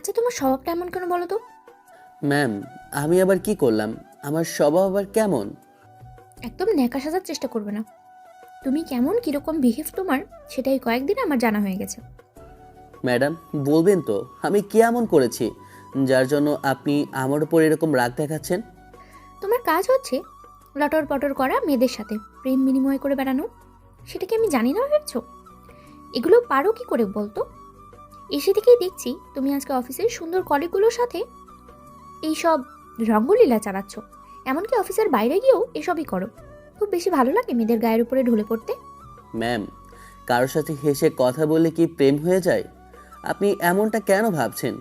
আচ্ছা, তোমার স্বভাবটা এমন কেন বলো তো? ম্যাম, আমি আবার কি করলাম? আমার স্বভাব আবার কেমন? একদম ন্যাকা সাজার চেষ্টা করবে না। তুমি কেমন কিরকম বিহেভ তোমার, সেটাই কয়েকদিন আমার জানা হয়ে গেছে। ম্যাডাম, বলবেন তো আমি কি এমন করেছি যার জন্য আপনি আমার উপর এরকম রাগ দেখাচ্ছেন? তোমার কাজ হচ্ছে লটর পটর করা মেয়েদের সাথে প্রেম বিনিময় করে বেড়ানো। সেটা কি আমি জানি না ভেবেছো? এগুলো পারো কি করে বলতো? এসে থেকেই দেখছি তুমি আজকে অফিসের সুন্দর কলিগগুলোর সাথে এইসব রঙ্গলীলা চালাচ্ছ। এমনকি অফিসের বাইরে গিয়েও এসবই করো। খুব বেশি ভালো লাগে মেয়েদের গায়ের উপরে ঢলে পড়তে। ম্যাম, কারোর সাথে হেসে কথা বললে কি প্রেম হয়ে যায়? আপনি এমনটা কেন ভাবছেন?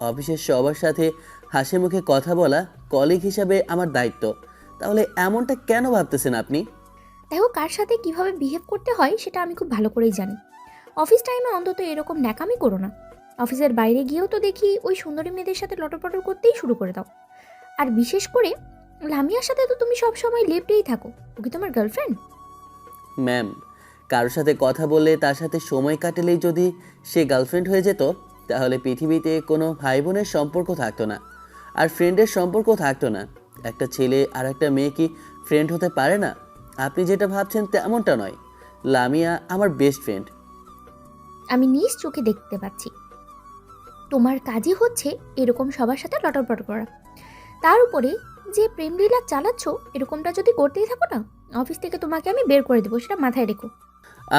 অফিসের সবার সাথে হাসি মুখে কথা বলা কলিগ হিসাবে আমার দায়িত্ব। তাহলে এমনটা কেন ভাবতেছেন আপনি? দেখো, কার সাথে কিভাবে বিহেভ করতে হয় সেটা আমি খুব ভালো করেই জানি। অফিস টাইমে অন্তত এরকম ন্যাকামি করো না। অফিসের বাইরে গিয়েও তো দেখি ওই সুন্দরী মেয়েদের সাথে লটরপটর করতেই শুরু করে দাও। আর বিশেষ করে লামিয়ার সাথে তো তুমি সব সময় লেপটেই থাকো। ও কি তোমার গার্লফ্রেন্ড? ম্যাম, কারোর সাথে কথা বললে তার সাথে সময় কাটালেই যদি সে গার্লফ্রেন্ড হয়ে যেত, তাহলে পৃথিবীতে কোনো ভাই বোনের সম্পর্ক থাকতো না, আর ফ্রেন্ডের সম্পর্ক থাকতো না। একটা ছেলে আর একটা মেয়ে কি ফ্রেন্ড হতে পারে না? আপনি যেটা ভাবছেন তেমনটা নয়। লামিয়া আমার বেস্ট ফ্রেন্ড। আমি নিজ চোখে দেখতে পাচ্ছি তোমার কাজই হচ্ছে এরকম সবার সাথে লটরপটর করা। তার উপরে যে প্রেম লীলা চালাচ্ছ, এরকমটা যদি করতেই থাকো না, অফিস থেকে তোমাকে আমি বের করে দেবো, সেটা মাথায় রেখো।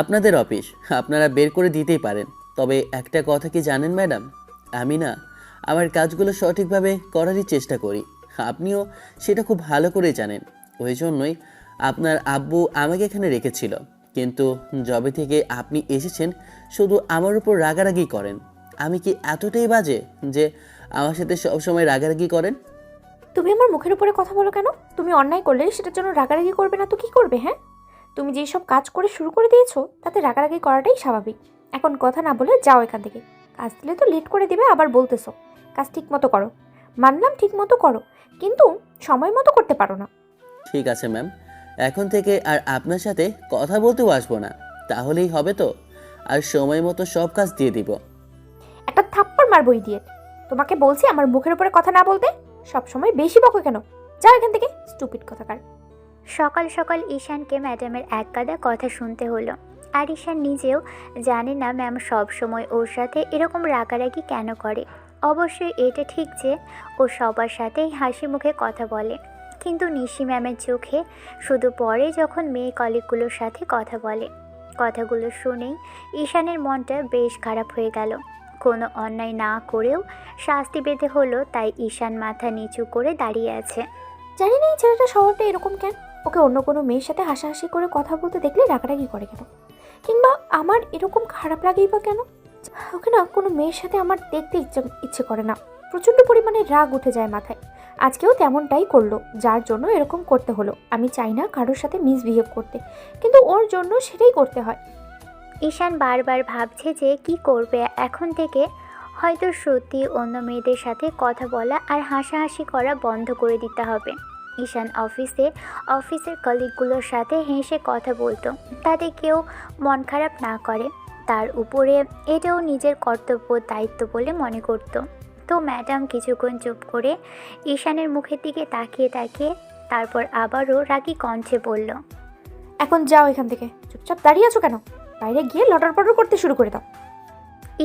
আপনাদের অফিস, আপনারা বের করে দিতেই পারেন। তবে একটা কথা কি জানেন ম্যাডাম, আমি না আমার কাজগুলো সঠিকভাবে করারই চেষ্টা করি। আপনিও সেটা খুব ভালো করে জানেন। ওই জন্যই আপনার আব্বু আমাকে এখানে রেখেছিল। কিন্তু যবে থেকে আপনি এসেছেন শুধু আমার উপর রাগারাগি করেন। আমি কি এতটাই বাজে যে আমার সাথে সবসময় রাগারাগি করেন? তুমি আমার মুখের উপরে কথা বলো কেন? তুমি অন্যায় করলে সেটার জন্য রাগারাগি করবে না তো কি করবে? হ্যাঁ, তুমি যেই সব কাজ করে শুরু করে দিয়েছো তাতে রাগারাগি করাটাই স্বাভাবিক। এখন কথা না বলে যাও এখান থেকে। কাজ দিলে তো লেট করে দিবে, আবার বলতেছো কাজ ঠিক মতো করো। মানলাম ঠিক মতো করো, কিন্তু সময় মতো করতে পারো না। ঠিক আছে ম্যাম, এখন থেকে আর আপনার সাথে কথা বলতেও আসবো না। তাহলেই হবে তো? আর সময় মতো সব কাজ দিয়ে দিব। একটা থাপ্পড় মারবো দিয়ে। তোমাকে বলছি আমার মুখের উপরে কথা না বলতে। সব সময় বেশি বকো কেন? যাও এখান থেকে, স্টুপিড কথাকার। সকাল সকাল ঈশানকে ম্যাডামের এক গাদা কথা শুনতে হলো। আর ঈশান নিজেও জানে না ম্যাম সবসময় ওর সাথে এরকম রাগারাগি কেন করে। অবশ্যই এটা ঠিক যে ও সবার সাথেই হাসি মুখে কথা বলে, কিন্তু নিশি ম্যামের চোখে শুধু পড়ে যখন মেয়ে কলিগগুলোর সাথে কথা বলে। কথাগুলো শুনেই ঈশানের মনটা বেশ খারাপ হয়ে গেল। কোনো অন্যায় না করেও শাস্তি পেতে হলো, তাই ঈশান মাথা নিচু করে দাঁড়িয়ে আছে। জানি না এই ছেলেটা স্বভাবটা এরকম কেন। ওকে অন্য কোনো মেয়ের সাথে হাসাহাসি করে কথা বলতে দেখলে রাগারাগি করে কেন? কিংবা আমার এরকম খারাপ লাগেই বা কেন? ওকে না কোনো মেয়ের সাথে আমার দেখতে ইচ্ছে করে না। প্রচণ্ড পরিমাণে রাগ উঠে যায় মাথায়। আজকেও তেমনটাই করলো, যার জন্য এরকম করতে হলো। আমি চাই না কারোর সাথে মিসবিহেভ করতে, কিন্তু ওর জন্য সেটাই করতে হয়। ঈশান বারবার ভাবছে যে কি করবে এখন থেকে। হয়তো সত্যি অন্য মেয়েদের সাথে কথা বলা আর হাসাহাসি করা বন্ধ করে দিতে হবে। ঈশান অফিসের কলিগগুলোর সাথে হেসে কথা বলতো, তাতে কেউ মন খারাপ না করে। তার উপরে এটাও নিজের কর্তব্য দায়িত্ব বলে মনে করত। তো ম্যাডাম কিছুক্ষণ চুপ করে ঈশানের মুখের দিকে তাকিয়ে তাকিয়ে তারপর আবারও রাগী কণ্ঠে বলল, এখন যাও এখান থেকে। চুপচাপ দাঁড়িয়ে আছো কেন? বাইরে গিয়ে লটর পটর করতে শুরু করে দাও।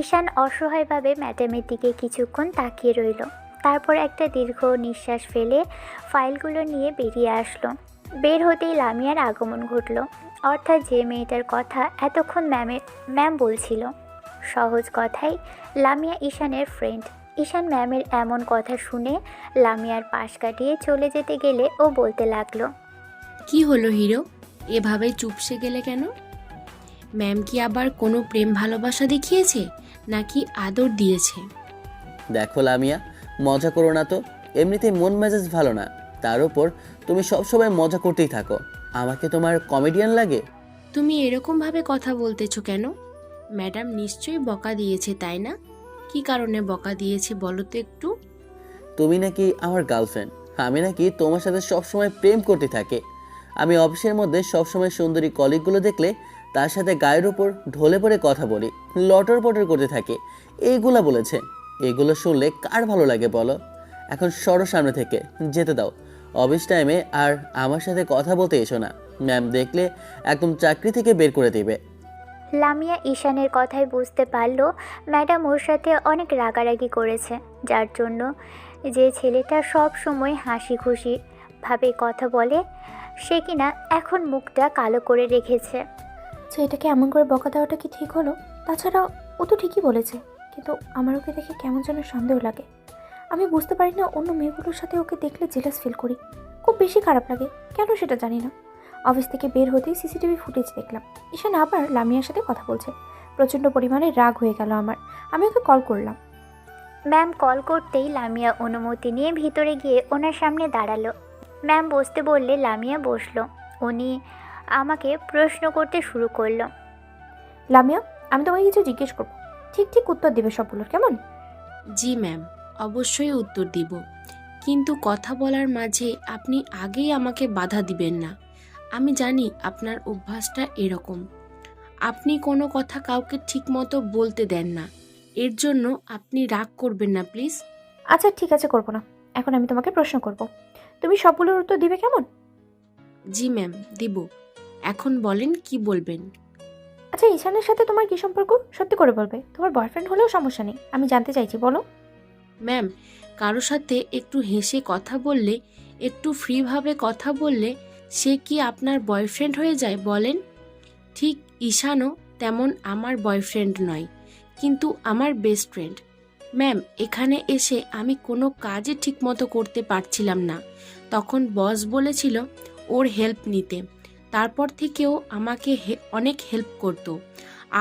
ঈশান অসহায়ভাবে ম্যাডামের দিকে কিছুক্ষণ তাকিয়ে রইল। তারপর একটা দীর্ঘ নিঃশ্বাস ফেলে ফাইলগুলো নিয়ে বেরিয়ে আসলো। বের হতেই লামিয়ার আগমন ঘটল, অর্থাৎ যে মেয়েটার কথা এতক্ষণ ম্যাম বলছিল। সহজ কথাই, লামিয়া ঈশানের ফ্রেন্ড। ঈশান ম্যামের এমন কথা শুনে লামিয়ার পাশ কাটিয়ে চলে যেতে গেলে ও বলতে লাগলো, কি হলো হিরো, এভাবে চুপসে গেলে কেন? ম্যাম কি আবার কোনো প্রেম ভালোবাসা দেখিয়েছে নাকি আদর দিয়েছে? দেখো লামিয়া, মজা করো না তো। এমনিতেই মন মেজাজ ভালো না, তার উপর তুমি সবসময় মজা করতেই থাকো। আমাকে তোমার কমেডিয়ান লাগে? তুমি এরকমভাবে কথা বলতেছো কেন? ম্যাডাম নিশ্চয়ই বকা দিয়েছে, তাই না? কি কারণে বকা দিয়েছে বলো তো একটু। তুমি নাকি আমার গার্লফ্রেন্ড, আমি নাকি তোমার সাথে সবসময় প্রেম করতে থাকি। আমি অফিসের মধ্যে সবসময় সুন্দরী কলিগগুলো দেখলে তার সাথে গায়ের উপর ঢলে পড়ে কথা বলি, লটর পটর করতে থাকি, এইগুলা বলেছে। এগুলো শুনলে কার ভালো লাগে বলো? এখন সরো সামনে থেকে, যেতে দাও। অফিস টাইমে আর আমার সাথে কথা বলতে এসো না। ম্যাম দেখলে একদম চাকরি থেকে বের করে দেবে। লামিয়া ঈশানের কথাই বুঝতে পারল ম্যাডাম ওর সাথে অনেক রাগারাগি করেছে, যার জন্য যে ছেলেটা সব সময় হাসি খুশি ভাবে কথা বলে সে কিনা এখন মুখটা কালো করে রেখেছে। তো এটাকে এমন করে বকা দেওয়াটা কি ঠিক হলো? তাছাড়া ও তো ঠিকই বলেছে, কিন্তু আমার ওকে দেখে কেমন যেন সন্দেহ লাগে। আমি বুঝতে পারি না, অন্য মেয়েগুলোর সাথে ওকে দেখলে জেলাস ফিল করি, খুব বেশি খারাপ লাগে। কেন সেটা জানি না। অফিস থেকে বের হতেই সিসিটিভি ফুটেজ দেখলাম, ঈশান আবার লামিয়ার সাথে কথা বলছে। প্রচণ্ড পরিমাণে রাগ হয়ে গেল আমার। আমি ওকে কল করলাম। ম্যাম কল করতেই লামিয়া অনুমতি নিয়ে ভিতরে গিয়ে ওনার সামনে দাঁড়ালো। ম্যাম বসতে বললে লামিয়া বসলো। উনি আমাকে প্রশ্ন করতে শুরু করলো। লামিয়া, আমি তোমাকে কিছু জিজ্ঞেস করবো, ঠিক ঠিক উত্তর দেবে সবগুলোর, কেমন? জি ম্যাম, অবশ্যই উত্তর দিব, কিন্তু কথা বলার মাঝে আপনি আগেই আমাকে বাধা দিবেন না। আমি জানি আপনার অভ্যাসটা এরকম, আপনি কোনো কথা কাউকে ঠিকমতো বলতে দেন না। এর জন্য আপনি রাগ করবেন না প্লিজ। আচ্ছা ঠিক আছে, করবো না। এখন আমি তোমাকে প্রশ্ন করব, তুমি সবগুলোর উত্তর দিবে, কেমন? জি ম্যাম, দিব। এখন বলেন কি বলবেন। আচ্ছা, ঈশানের সাথে তোমার কি সম্পর্ক? সত্যি করে বলবে। তোমার বয়ফ্রেন্ড হলেও সমস্যা নেই, আমি জানতে চাইছি, বলো। ম্যাম, কারো সাথে একটু হেসে কথা বললে, একটু ফ্রিভাবে কথা বললে সে কি আপনার বয়ফ্রেন্ড হয়ে যায় বলেন? ঠিক ঈশানও তেমন আমার বয়ফ্রেন্ড নয়, কিন্তু আমার বেস্ট ফ্রেন্ড। ম্যাম, এখানে এসে আমি কোনো কাজই ঠিকমতো করতে পারছিলাম না, তখন বস বলেছিল ওর হেল্প নিতে। তারপর থেকেও আমাকে অনেক হেল্প করতো,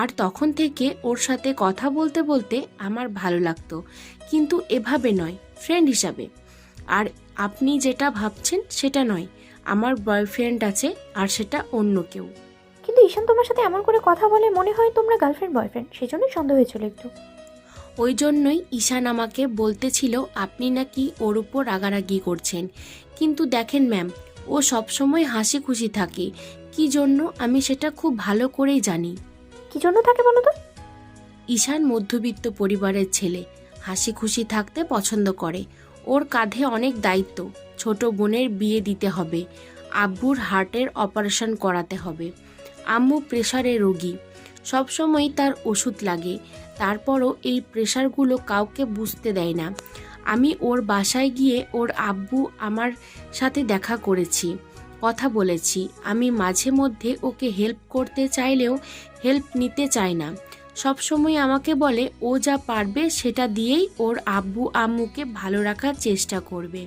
আর তখন থেকে ওর সাথে কথা বলতে বলতে আমার ভালো লাগতো, কিন্তু এভাবে নয়, ফ্রেন্ড হিসাবে। আর আপনি যেটা ভাবছেন সেটা নয়, আমার বয়ফ্রেন্ড আছে, আর সেটা অন্য কেউ। কিন্তু ঈশান তোমার সাথে এমন করে কথা বলে, মনে হয় তোমরা গার্লফ্রেন্ড বয়ফ্রেন্ড, সেই জন্যই সন্দেহ হয়েছিল একটু। ওই জন্যই ঈশান আমাকে বলতেছিল আপনি নাকি ওর উপর রাগারাগি করছেন, কিন্তু দেখেন ম্যাম, ও সবসময় হাসি খুশি থাকে। কি জন্য আমি সেটা খুব ভালো করেই জানি। কি জন্য থাকে বলো তো? ঈশান মধ্যবিত্ত পরিবারের ছেলে, হাসি খুশি থাকতে পছন্দ করে। ওর কাঁধে অনেক দায়িত্ব, ছোট বোনের বিয়ে দিতে হবে, আব্বুর হার্টের অপারেশন করাতে হবে, আম্মু প্রেশারে রোগী, সবসময় তার ওষুধ লাগে। তারপরও এই প্রেশারগুলো কাউকে বুঝতে দেয় না। আমি ওর বাসায় গিয়ে ওর আব্বু আমার সাথে দেখা করেছি, কথা বলেছি। আমি মাঝে মধ্যে ওকে হেল্প করতে চাইলেও হেল্প নিতে চায় না। সবসময় আমাকে বলে ও যা পারবে সেটা দিয়েই ওর আব্বু আম্মুকে ভালো রাখার চেষ্টা করবে।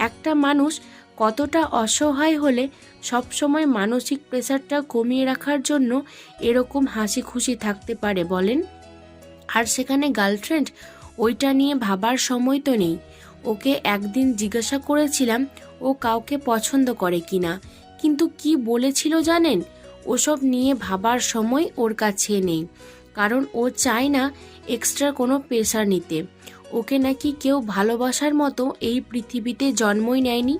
একটা মানুষ কতটা অসহায় হলে সবসময় মানসিক প্রেশারটা কমিয়ে রাখার জন্য এরকম হাসি খুশি থাকতে পারে বলেন? আর সেখানে গার্লফ্রেন্ড, ওইটা নিয়ে ভাবার সময় তো নেই। ওকে একদিন জিজ্ঞাসা করেছিলাম ও কাউকে পছন্দ করে কিনা, কিন্তু কি বলেছিল জানেন? ওসব নিয়ে ভাবার সময় ওর কাছে নেই, কারণ ও চায় না এক্সট্রা কোনো প্রেশার নিতে। ওকে নাকি কেউ ভালোবাসার মতো এই পৃথিবীতে জন্মই নেয়নি।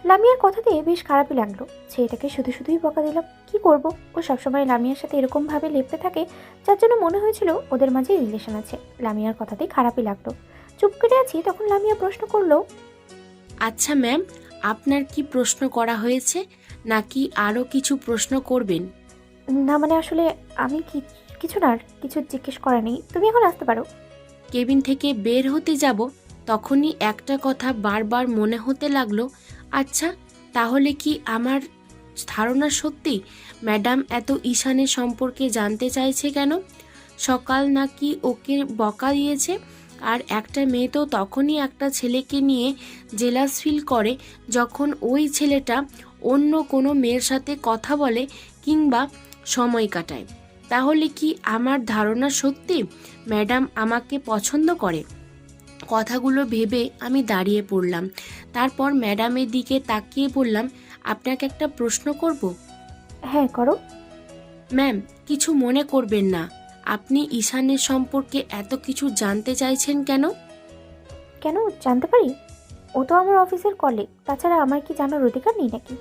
লামিয়ার কথাতে বেশ খারাপই লাগলো। ছেলেটাকে শুধু শুধুই বকা দিলাম, কি করব? ও সবসময় লামিয়ার সাথে এরকম ভাবে লেপতে থাকে, যার জন্য মনে হয়েছিল ওদের মাঝে রিলেশন আছে। লামিয়ার কথাতেই খারাপই লাগলো। চুপ করে আছি, তখন লামিয়া প্রশ্ন করলো, আচ্ছা ম্যাম, আপনার কি প্রশ্ন করা হয়েছে, নাকি আরও কিছু প্রশ্ন করবেন? না মানে আসলে আমি কিছু না, আর কিছু জিজ্ঞেস করা নেই, তুমি এখন আসতে পারো। কেবিন থেকে বের হতে যাব, তখনই একটা কথা বারবার মনে হতে লাগলো। আচ্ছা, তাহলে কি আমার ধারণা সত্যি? ম্যাডাম এত ঈশানের সম্পর্কে জানতে চাইছে কেন? সকাল নাকি ওকে বকা দিয়েছে, আর একটা মেয়ে তো তখনই একটা ছেলেকে নিয়ে জেলাস ফিল করে যখন ওই ছেলেটা অন্য কোনো মেয়ের সাথে কথা বলে কিংবা সময় কাটায়। তাহলে কি আমার ধারণা সত্যি ম্যাডাম আমাকে পছন্দ করে? কথাগুলো ভেবে আমি দাঁড়িয়ে পড়লাম। তারপর ম্যাডামের দিকে তাকিয়ে বললাম, আপনাকে একটা প্রশ্ন করব? হ্যাঁ করো। ম্যাম, কিছু মনে করবেন না, আপনি ঈশানের সম্পর্কে এত কিছু জানতে চাইছেন কেন? কেন জানতে পারি? ও তো আমার অফিসের কলিগ, তাছাড়া আমার কি জানার অধিকার নেই নাকি?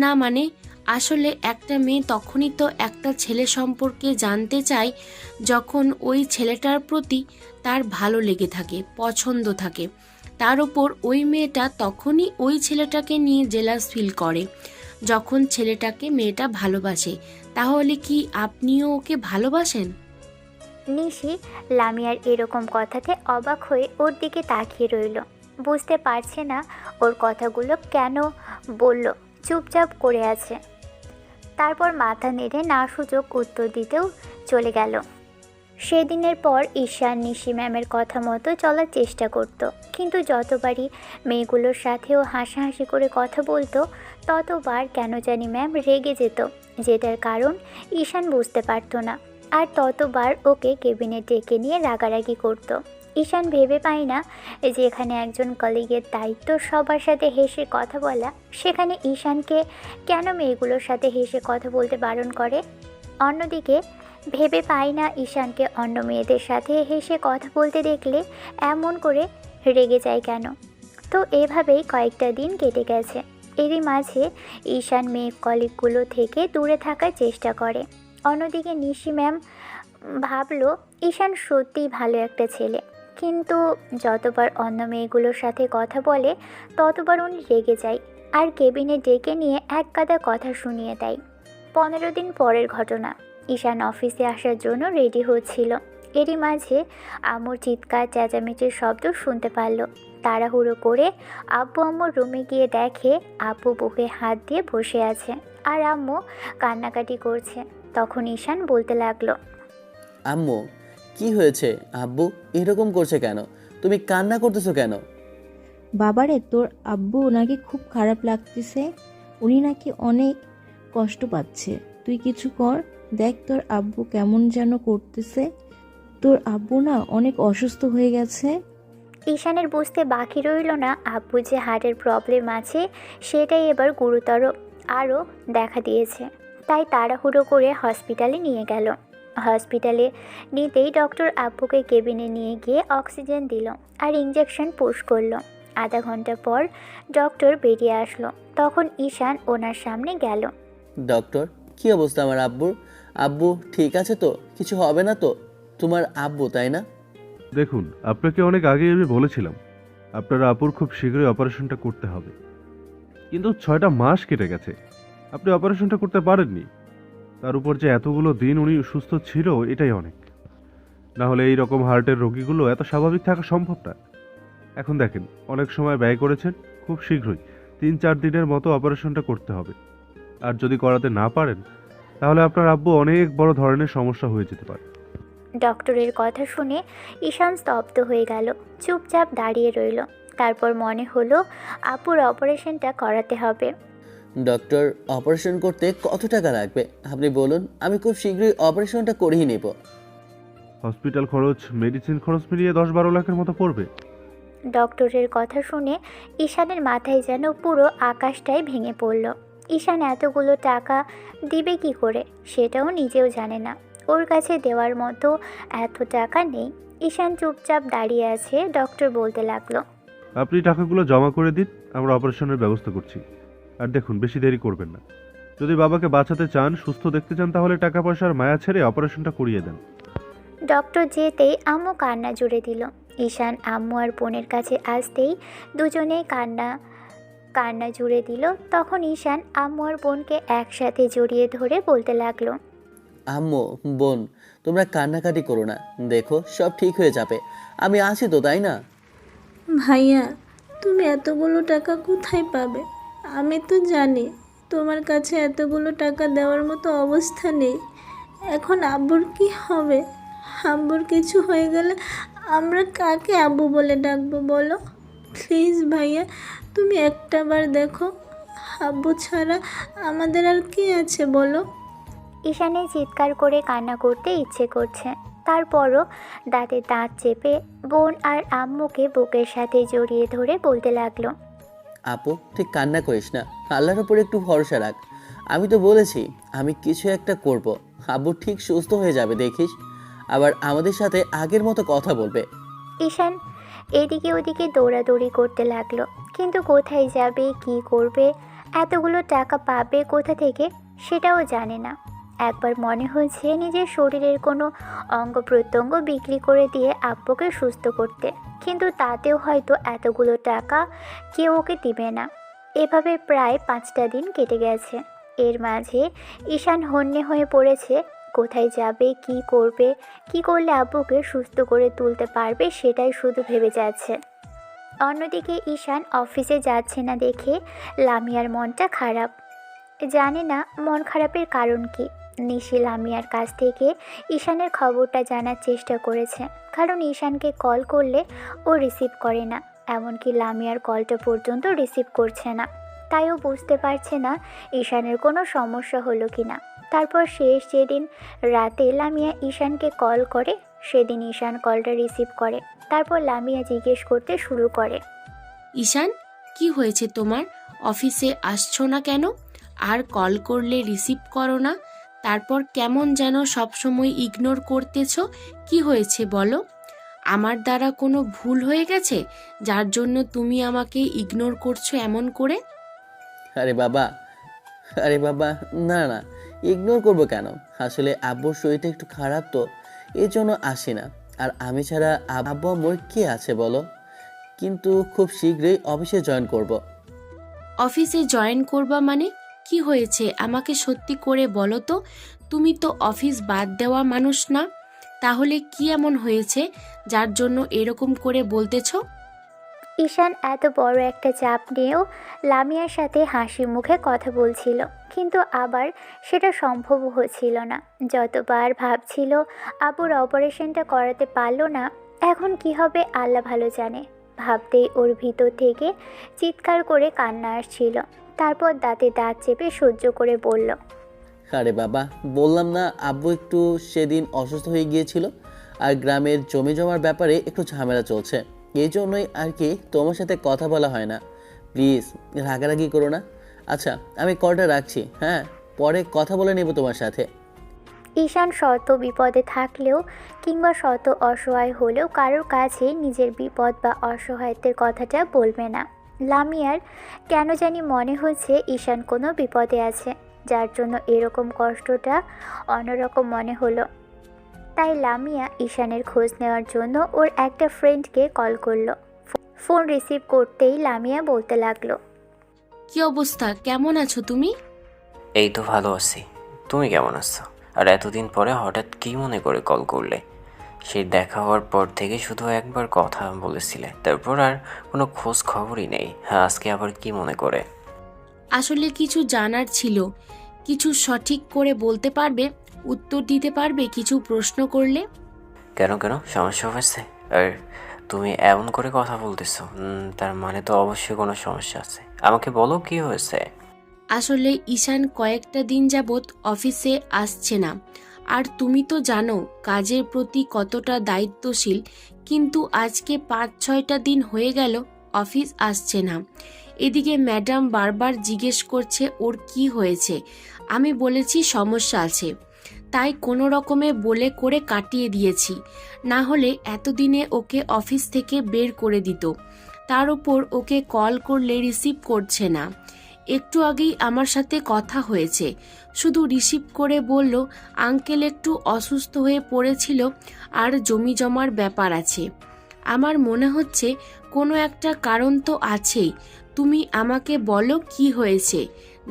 না মানে, আসলে একটা মেয়ে তখনই তো একটা ছেলে সম্পর্কে জানতে চায় যখন ওই ছেলেটার প্রতি তার ভালো লেগে থাকে, পছন্দ থাকে। তার ওপর ওই মেয়েটা তখনই ওই ছেলেটাকে নিয়ে জেলাস ফিল করে যখন ছেলেটাকে মেয়েটা ভালোবাসে। তাহলে কি আপনিও ওকে ভালোবাসেন? নিশি লামিয়ার এরকম কথাতে অবাক হয়ে ওর দিকে তাকিয়ে রইল। বুঝতে পারছে না ওর কথাগুলো কেন বলল, চুপচাপ করে আছে। তারপর মাথা নেড়ে না সুযোগ উত্তর দিতেও চলে গেল। সেদিনের পর ঈশান নিশি ম্যামের কথা মতো চলার চেষ্টা করত, কিন্তু যতবারই মেয়েগুলোর সাথেও হাসাহাসি করে কথা বলতো ততবার কেন জানি ম্যাম রেগে যেত, যেটার কারণ ঈশান বুঝতে পারতো না। আর ততবার ওকে কেবিনে ডেকে নিয়ে রাগারাগি করত। ঈশান ভেবে পায় না যে এখানে একজন কলিগের দায়িত্ব সবার সাথে হেসে কথা বলা, সেখানে ঈশানকে কেন মেয়েগুলোর সাথে হেসে কথা বলতে বারণ করে। অন্যদিকে ভেবে পায় না ঈশানকে অন্য মেয়েদের সাথে হেসে কথা বলতে দেখলে এমন করে রেগে যায় কেন। তো এভাবেই কয়েকটা দিন কেটে গেছে। এরই মাঝে ঈশান মেয়ে কলিগগুলো থেকে দূরে থাকার চেষ্টা করে। অন্যদিকে নিশি ম্যাম ভাবলো ঈশান সত্যিই ভালো একটা ছেলে, কিন্তু যতবার অন্য মেয়েগুলোর সাথে কথা বলে ততবার উনি রেগে যায় আর কেবিনে ডেকে নিয়ে এক গাদা কথা শুনিয়ে দেয়। 15 দিন পরের ঘটনা। ঈশান অফিসে আসার জন্য রেডি হচ্ছিল। এরই মাঝে আম্মুর চিৎকার চেঁচামেচির শব্দ শুনতে পারল। তাড়াহুড়ো করে আব্বু আম্মুর রুমে গিয়ে দেখে আব্বু বুকে হাত দিয়ে বসে আছে আর আম্মু কান্নাকাটি করছে। তখন ঈশান বলতে লাগলো, আম্মু, কি হয়েছে? আব্বু এরকম করছে কেন? তুমি কান্না করতেছো কেন? বাবারে, তোর আব্বু নাকি খুব খারাপ লাগতেছে। উনি নাকি অনেক কষ্ট পাচ্ছে। তুই কিছু কর, দেখ তোর আব্বু কেমন যেন করতেছে। তোর আব্বু না অনেক অসুস্থ হয়ে গেছে। ঈশানের বুঝতে বাকি রইল না আব্বু যে হার্টের প্রবলেম আছে সেটাই এবার গুরুতর আরও দেখা দিয়েছে। তাই তাড়াহুড়ো করে হসপিটালে নিয়ে গেল। হসপিটালে নিতেই ডক্টর আব্বুকে কেবিনে নিয়ে গিয়ে অক্সিজেন দিল আর ইঞ্জেকশন পুশ করলো। আধা ঘন্টা পর ডক্টর বেরিয়ে আসলো। তখন ঈশান ওনার সামনে গেল। ডক্টর, কি অবস্থা আমার আব্বুর? আব্বু ঠিক আছে তো? কিছু হবে না তো? তোমার আব্বু, তাই না? দেখুন, আপনাকে অনেক আগেই আমি বলেছিলাম আপনার আপুর খুব শীঘ্রই অপারেশনটা করতে হবে, কিন্তু 6টা মাস কেটে গেছে, আপনি অপারেশনটা করতে পারেননি। তার উপর যে এতগুলো দিন উনি সুস্থ ছিল, এটাই অনেক। না হলে এই রকম হার্টের রোগীগুলো এত স্বাভাবিক থাকা সম্ভব না। এখন দেখেন, অনেক সময় ব্যয় করেছেন, খুব শীঘ্রই 3-4 দিনের মতো অপারেশনটা করতে হবে। আর যদি করাতে না পারেন তাহলে আপনার আব্বু অনেক বড় ধরনের সমস্যা হয়ে যেতে পারে। ডক্টরের কথা শুনে ঈশান স্তব্ধ হয়ে গেল, চুপচাপ দাঁড়িয়ে রইল। তারপর মনে হলো আপুর অপারেশনটা করাতে হবে। ডক্টর, অপারেশন করতে কত টাকা লাগবে আপনি বলুন, আমি খুব শীঘ্রই অপারেশনটা করিয়ে নেব। হসপিটাল খরচ, মেডিসিন খরচ মিলিয়ে 10-12 লাখের মতো পড়বে। ডক্টরের কথা শুনে ঈশানের মাথায় যেন পুরো আকাশটাই ভেঙে পড়ল। ঈশান এতগুলো টাকা দিবে কি করে সেটাও নিজেও জানে না। ওর কাছে দেওয়ার মতো এত টাকা নেই। ঈশান চুপচাপ দাঁড়িয়ে আছে। ডক্টর বলতে লাগলো, আপনি টাকাগুলো জমা করে দিন, আমরা অপারেশনের ব্যবস্থা করছি। আর দেখুন, বেশি দেরি করবেন না। যদি বাবাকে বাঁচাতে চান, সুস্থ দেখতে চান, তাহলে টাকা পয়সার মায়া ছেড়ে অপারেশনটা করিয়ে দেন। ডক্টর যেতেই আম্মু কান্না জুড়ে দিল। ঈশান আম্মু আর বোনের কাছে আসতেই দুজনেই কান্না জুড়ে দিল। তখন ঈশান আম্মু আর বোনকে একসাথে জড়িয়ে ধরে বলতে লাগলো, আম্মু, বোন, তোমরা কান্নাকাটি করো না, দেখো সব ঠিক হয়ে যাবে। আমি আছি তো, তাই না? ভাইয়া, তুমি এতগুলো টাকা কোথায় পাবে? আমি তো জানি তোমার কাছে এতগুলো টাকা দেওয়ার মতো অবস্থা নেই। এখন আব্বুর কি হবে? আব্বুর কিছু হয়ে গেলে আমরা কাকে আব্বু বলে ডাকবো বলো? প্লিজ ভাইয়া, তুমি একটাবার দেখো, আব্বু ছাড়া আমাদের আর কে আছে বলো? ঈশানের চিৎকার করে কান্না করতে ইচ্ছে করছে। তারপরও দাঁতে দাঁত চেপে বোন আর আম্মুকে বুকের সাথে জড়িয়ে ধরে বলতে লাগলো, আপু, ঠিক কান্না করিস না, আল্লাহর উপর একটু ভরসা রাখ। আমি তো বলেছি আমি কিছু একটা করব। আব্বু ঠিক সুস্থ হয়ে যাবে, দেখিস। আবার আমাদের সাথে আগের মতো কথা বলবে। ঈশান এদিকে ওদিকে দৌড়াদৌড়ি করতে লাগলো, কিন্তু কোথায় যাবে, কি করবে, এতগুলো টাকা পাবে কোথা থেকে সেটাও জানে না। একবার মনে হয়েছে নিজের শরীরের কোনো অঙ্গ প্রত্যঙ্গ বিক্রি করে দিয়ে আব্বুকে সুস্থ করতে, কিন্তু তাতেও হয়তো এতগুলো টাকা কেউ ওকে দিবে না। এভাবে প্রায় 5টা দিন কেটে গেছে। এর মাঝে ঈশান হন্যে হয়ে পড়েছে। কোথায় যাবে, কি করবে, কি করলে আব্বুকে সুস্থ করে তুলতে পারবে সেটাই শুধু ভেবে যাচ্ছে। অন্যদিকে ঈশান অফিসে যাচ্ছে না দেখে লামিয়ার মনটা খারাপ। জানে না মন খারাপের কারণ কি। নিশি লামিয়ার কাছ থেকে ঈশানের খবরটা জানার চেষ্টা করেছে, কারণ ঈশানকে কল করলে ও রিসিভ করে না, এমনকি লামিয়ার কলটা পর্যন্ত রিসিভ করছে না। তাই ও বুঝতে পারছে না ঈশানের কোনো সমস্যা হলো কি না। তারপর শেষ যেদিন রাতে লামিয়া ঈশানকে কল করে, সেদিন ঈশান কলটা রিসিভ করে। তারপর লামিয়া জিজ্ঞেস করতে শুরু করে, ঈশান, কি হয়েছে তোমার? অফিসে আসছো না কেন? আর কল করলে রিসিভ করো না? তারপর কেমন যেন সবসময় ইগনোর করতেছো। কি হয়েছে বলো? আমার দ্বারা কোনো ভুল হয়ে গেছে যার জন্য তুমি আমাকে ইগনোর করছো এমন করে? আরে বাবা, আরে বাবা, না না, ইগনোর করবো কেন? আসলে আব্বুর শরীরটা একটু খারাপ তো, এই জন্য আসি না। আর আমি ছাড়া আব্বু আম্মুর কে আছে বলো? কিন্তু খুব শীঘ্রই অফিসে জয়েন করব। অফিসে জয়েন করবা মানে? কি হয়েছে আমাকে সত্যি করে বলো তো। তুমি তো অফিস বাদ দেওয়া মানুষ না। তাহলে কি এমন হয়েছে যার জন্য এরকম করে বলতেছো? ঈশান এত বড় একটা চাপ নিয়েও লামিয়ার সাথে হাসি মুখে কথা বলছিল, কিন্তু আবার সেটা সম্ভবও হচ্ছিল না। যতবার ভাবছিল আবুর অপারেশনটা করাতে পারলো না, এখন কি হবে আল্লাহ ভালো জানে। ভাবতেই ওর ভিতর থেকে চিৎকার করে কান্না আসছিল। তারপর দাঁতে দাঁত চেপে সহ্য করে বলল, আরে বাবা, বললাম না আব্বু একটু সেদিন অসুস্থ হয়ে গিয়েছিল, আর গ্রামের জমি জমার ব্যাপারে একটু ঝামেলা চলছে, এই জন্যই আর কি তোমার সাথে কথা বলা হয় না। প্লিজ রাগারাগি করো না। আচ্ছা, আমি কলটা রাখছি, হ্যাঁ, পরে কথা বলে নেব তোমার সাথে। ঈশান শত বিপদে থাকলেও কিংবা শত অসহায় হলেও কারোর কাছে নিজের বিপদ বা অসহায়ত্বের কথাটা বলবে না। লামিয়ার কেন জানি মনে হচ্ছে ঈশান কোনো বিপদে আছে, যার জন্য এরকম কষ্টটা অন্যরকম মনে হলো। তাই লামিয়া ঈশানের খোঁজ নেওয়ার জন্য ওর একটা ফ্রেন্ডকে কল করলো। ফোন রিসিভ করতেই লামিয়া বলতে লাগলো, কি অবস্থা, কেমন আছো তুমি? এই তো ভালো আছি। তুমি কেমন আছো? আর এতদিন পরে হঠাৎ কি মনে করে কল করলে? সেই দেখা হওয়ার পর থেকে শুধু একবার কথা বলেছিলে, তারপর আর কোনো খোঁজ খবরই নেই। হ্যাঁ, আজকে আবার কি মনে করে? আসলে কিছু জানার ছিল। কিছু সঠিক করে বলতে পারবে? উত্তর দিতে পারবে কিছু প্রশ্ন করলে? কেন কেন, সমস্যা হয়েছে? আর তুমি এমন করে কথা বলতেছো, তার মানে তো অবশ্যই কোনো সমস্যা আছে। আমাকে বলো কি হয়েছে। আসলে ঈশান কয়েকটা দিন যাবৎ অফিসে আসছে না। আর তুমি তো জানো কাজের প্রতি কতটা দায়িত্বশীল, কিন্তু আজকে 5-6টা দিন হয়ে গেল অফিস আসছে না। এদিকে ম্যাডাম বারবার জিজ্ঞেস করছে ওর কি হয়েছে। আমি বলেছি সমস্যা আছে, তাই কোনো রকমে বলে করে কাটিয়ে দিয়েছি। না হলে এতদিনে ওকে অফিস থেকে বের করে দিত। তার উপর ওকে কল করলে রিসিভ করছে না। একটু আগেই আমার সাথে কথা হয়েছে, শুধু রিসিভ করে বলল আঙ্কেল একটু অসুস্থ হয়ে পড়েছিল আর জমি জমার ব্যাপার আছে। আমার মনে হচ্ছে কোনো একটা কারণ তো আছেই। তুমি আমাকে বলো কি হয়েছে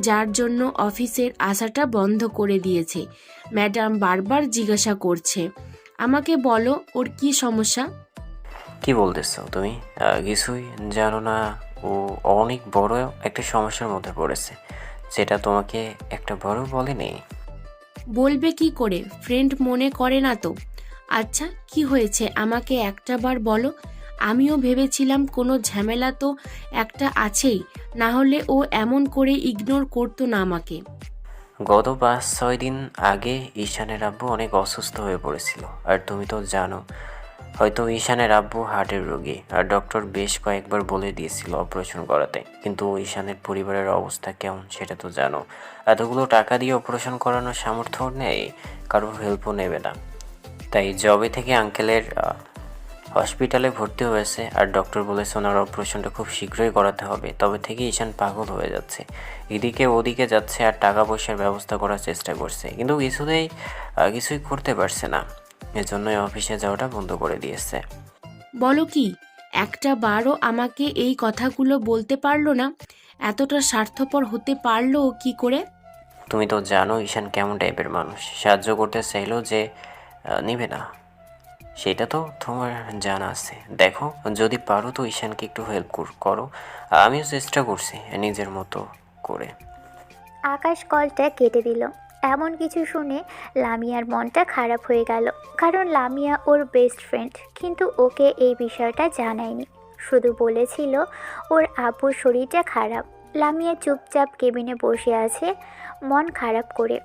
যার জন্য অফিসের আসাটা বন্ধ করে দিয়েছে। ম্যাডাম বারবার জিজ্ঞাসা করছে, আমাকে বলো ওর কি সমস্যা। কি বলতেছো তুমি? কিছুই জানো না? ও অনেক বড় একটা সমস্যার মধ্যে পড়েছে, যেটা তোমাকে একটা বড় বলেনি। বলবে কি করে, ফ্রেন্ড মনে করে না তো? আচ্ছা কি হয়েছে আমাকে একটা বার বলো। আমিও ভেবেছিলাম কোনো ঝামেলা তো একটা আছেই, না হলে ও এমন করে ইগনোর করতো না আমাকে। গত 5-6 দিন আগে ঈশানের আব্বু অনেক অসুস্থ হয়ে পড়েছিল। আর তুমি তো জানো হয়তো ঈশানের আব্বু হার্টের রোগী, আর ডক্টর বেশ কয়েকবার বলে দিয়েছিল অপারেশন করাতে। কিন্তু ঈশানের পরিবারের অবস্থা কেমন সেটা তো জানো। এতগুলো টাকা দিয়ে অপারেশন করানোর সামর্থ্য নেই, কারোর হেল্পও নেবে না। তাই জবে থেকে আঙ্কেলের হসপিটালে ভর্তি হয়েছে আর ডক্টর বলেছে ওনার অপারেশনটা খুব শীঘ্রই করাতে হবে। তবে থেকে ঈশান পাগল হয়ে যাচ্ছে, এদিকে ওদিকে যাচ্ছে আর টাকা পয়সার ব্যবস্থা করার চেষ্টা করছে, কিন্তু কিছুই করতে পারছে না। এজন্যই অফিসে যাওয়াটা বন্ধ করে দিয়েছে। বলো কি, একটা বারও আমাকে এই কথাগুলো বলতে পারলো না? এতটা স্বার্থপর হতে পারলো ও কি করে? তুমি তো জানো ঈশান কেমন টাইপের মানুষ, সাহায্য করতে চাইলেও যে নিবে না, সেটা তো তোমার জানা আছে। দেখো, যদি পারো তো ঈশানকে একটু হেল্প করো। আমিও চেষ্টা করছি নিজের মতো করে। আকাশ কলটা কেটে দিল। এমন কিছু শুনে লামিয়ার মনটা খারাপ হয়ে গেল, কারণ লামিয়া ওর বেস্ট ফ্রেন্ড, কিন্তু ওকে এই বিষয়টা জানায়নি, শুধু বলেছিল ওর আব্বুর শরীরটা খারাপ। লামিয়া চুপচাপ কেবিনে বসে আছে মন খারাপ করে।